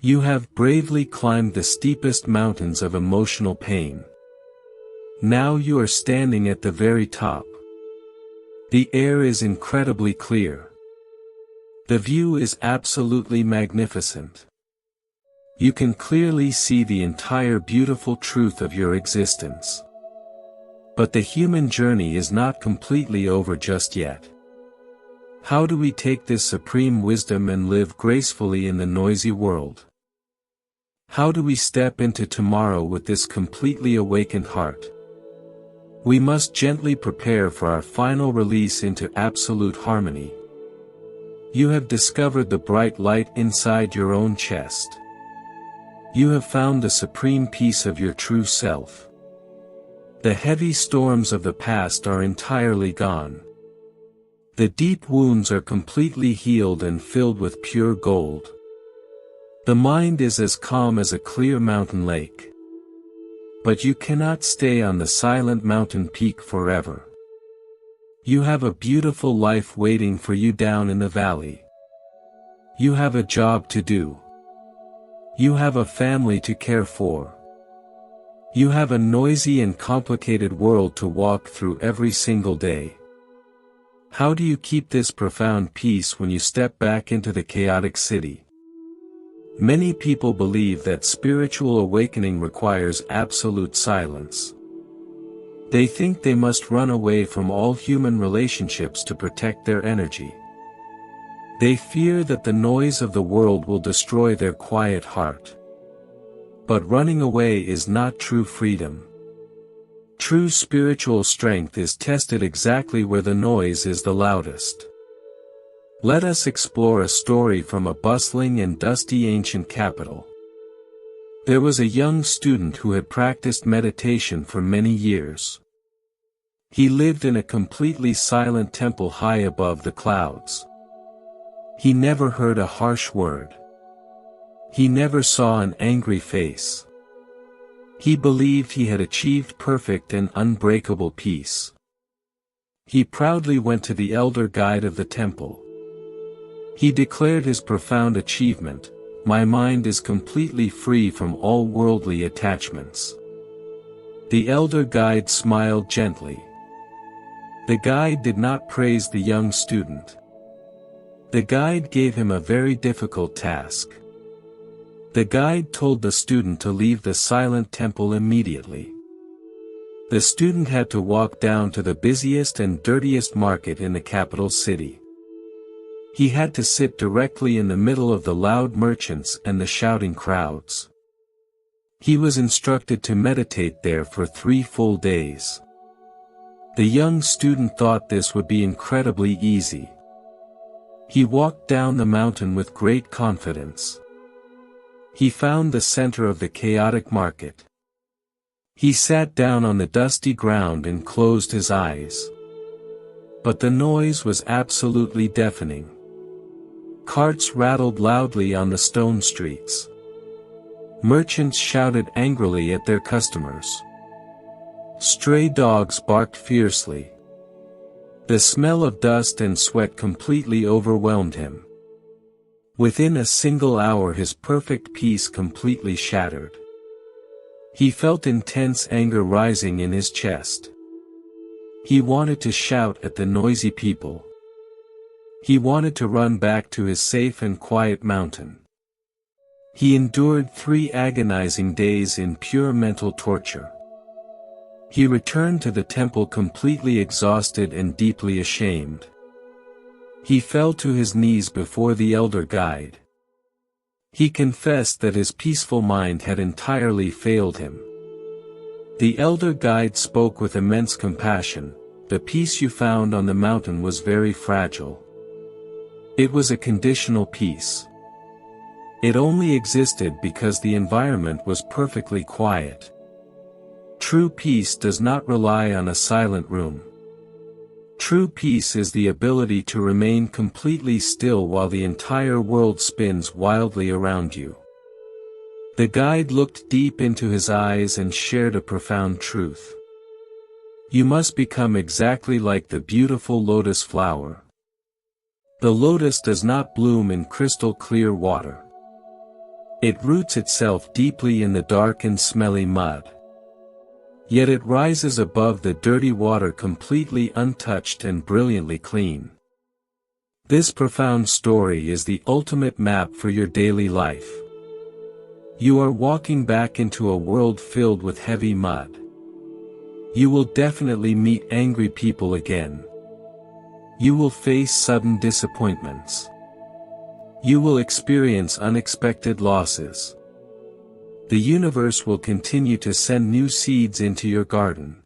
You have bravely climbed the steepest mountains of emotional pain. Now you are standing at the very top. The air is incredibly clear. The view is absolutely magnificent. You can clearly see the entire beautiful truth of your existence. But the human journey is not completely over just yet. How do we take this supreme wisdom and live gracefully in the noisy world? How do we step into tomorrow with this completely awakened heart? We must gently prepare for our final release into absolute harmony. You have discovered the bright light inside your own chest. You have found the supreme peace of your true self. The heavy storms of the past are entirely gone. The deep wounds are completely healed and filled with pure gold. The mind is as calm as a clear mountain lake. But you cannot stay on the silent mountain peak forever. You have a beautiful life waiting for you down in the valley. You have a job to do. You have a family to care for. You have a noisy and complicated world to walk through every single day. How do you keep this profound peace when you step back into the chaotic city? Many people believe that spiritual awakening requires absolute silence. They think they must run away from all human relationships to protect their energy. They fear that the noise of the world will destroy their quiet heart. But running away is not true freedom. True spiritual strength is tested exactly where the noise is the loudest. Let us explore a story from a bustling and dusty ancient capital. There was a young student who had practiced meditation for many years. He lived in a completely silent temple high above the clouds. He never heard a harsh word. He never saw an angry face. He believed he had achieved perfect and unbreakable peace. He proudly went to the elder guide of the temple. He declared his profound achievement: "My mind is completely free from all worldly attachments." The elder guide smiled gently. The guide did not praise the young student. The guide gave him a very difficult task. The guide told the student to leave the silent temple immediately. The student had to walk down to the busiest and dirtiest market in the capital city. He had to sit directly in the middle of the loud merchants and the shouting crowds. He was instructed to meditate there for 3 full days. The young student thought this would be incredibly easy. He walked down the mountain with great confidence. He found the center of the chaotic market. He sat down on the dusty ground and closed his eyes. But the noise was absolutely deafening. Carts rattled loudly on the stone streets. Merchants shouted angrily at their customers. Stray dogs barked fiercely. The smell of dust and sweat completely overwhelmed him. Within a single hour his perfect peace completely shattered. He felt intense anger rising in his chest. He wanted to shout at the noisy people. He wanted to run back to his safe and quiet mountain. He endured 3 agonizing days in pure mental torture. He returned to the temple completely exhausted and deeply ashamed. He fell to his knees before the elder guide. He confessed that his peaceful mind had entirely failed him. The elder guide spoke with immense compassion. The peace you found on the mountain was very fragile. It was a conditional peace. It only existed because the environment was perfectly quiet. True peace does not rely on a silent room. True peace is the ability to remain completely still while the entire world spins wildly around you. The guide looked deep into his eyes and shared a profound truth. You must become exactly like the beautiful lotus flower. The lotus does not bloom in crystal clear water. It roots itself deeply in the dark and smelly mud. Yet it rises above the dirty water completely untouched and brilliantly clean. This profound story is the ultimate map for your daily life. You are walking back into a world filled with heavy mud. You will definitely meet angry people again. You will face sudden disappointments. You will experience unexpected losses. The universe will continue to send new seeds into your garden.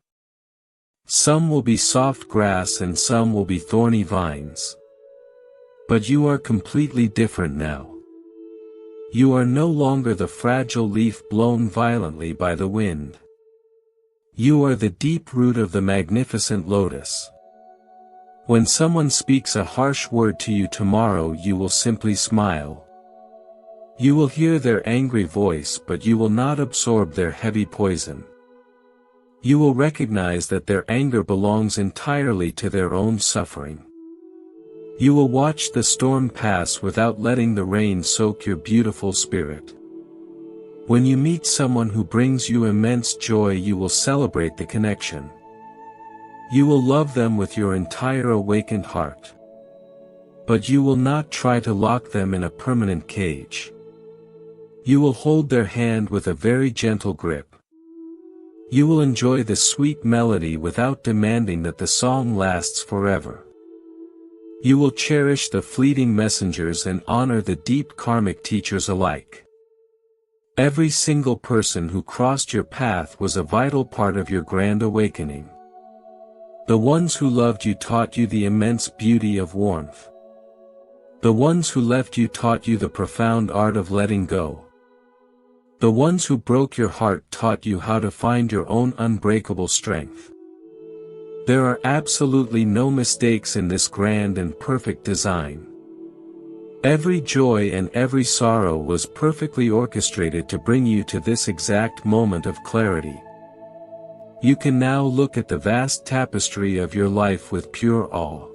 Some will be soft grass and some will be thorny vines. But you are completely different now. You are no longer the fragile leaf blown violently by the wind. You are the deep root of the magnificent lotus. When someone speaks a harsh word to you tomorrow, you will simply smile. You will hear their angry voice, but you will not absorb their heavy poison. You will recognize that their anger belongs entirely to their own suffering. You will watch the storm pass without letting the rain soak your beautiful spirit. When you meet someone who brings you immense joy, you will celebrate the connection. You will love them with your entire awakened heart. But you will not try to lock them in a permanent cage. You will hold their hand with a very gentle grip. You will enjoy the sweet melody without demanding that the song lasts forever. You will cherish the fleeting messengers and honor the deep karmic teachers alike. Every single person who crossed your path was a vital part of your grand awakening. The ones who loved you taught you the immense beauty of warmth. The ones who left you taught you the profound art of letting go. The ones who broke your heart taught you how to find your own unbreakable strength. There are absolutely no mistakes in this grand and perfect design. Every joy and every sorrow was perfectly orchestrated to bring you to this exact moment of clarity. You can now look at the vast tapestry of your life with pure awe.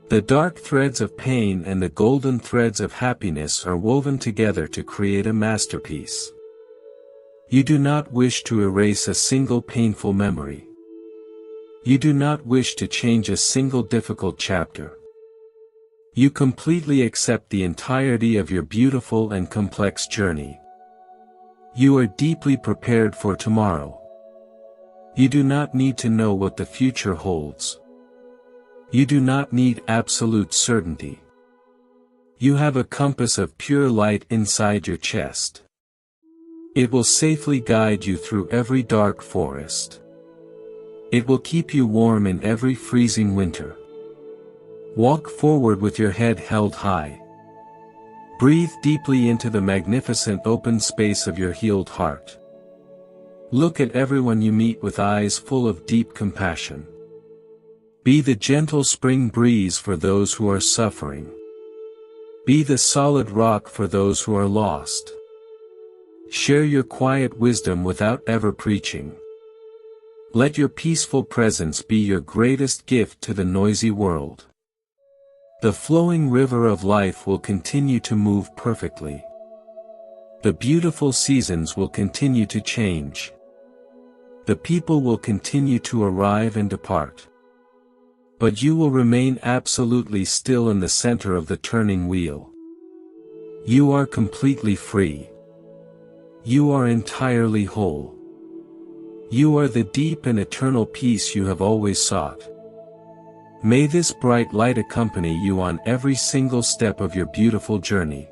The dark threads of pain and the golden threads of happiness are woven together to create a masterpiece. You do not wish to erase a single painful memory. You do not wish to change a single difficult chapter. You completely accept the entirety of your beautiful and complex journey. You are deeply prepared for tomorrow. You do not need to know what the future holds. You do not need absolute certainty. You have a compass of pure light inside your chest. It will safely guide you through every dark forest. It will keep you warm in every freezing winter. Walk forward with your head held high. Breathe deeply into the magnificent open space of your healed heart. Look at everyone you meet with eyes full of deep compassion. Be the gentle spring breeze for those who are suffering. Be the solid rock for those who are lost. Share your quiet wisdom without ever preaching. Let your peaceful presence be your greatest gift to the noisy world. The flowing river of life will continue to move perfectly. The beautiful seasons will continue to change. The people will continue to arrive and depart. But you will remain absolutely still in the center of the turning wheel. You are completely free. You are entirely whole. You are the deep and eternal peace you have always sought. May this bright light accompany you on every single step of your beautiful journey.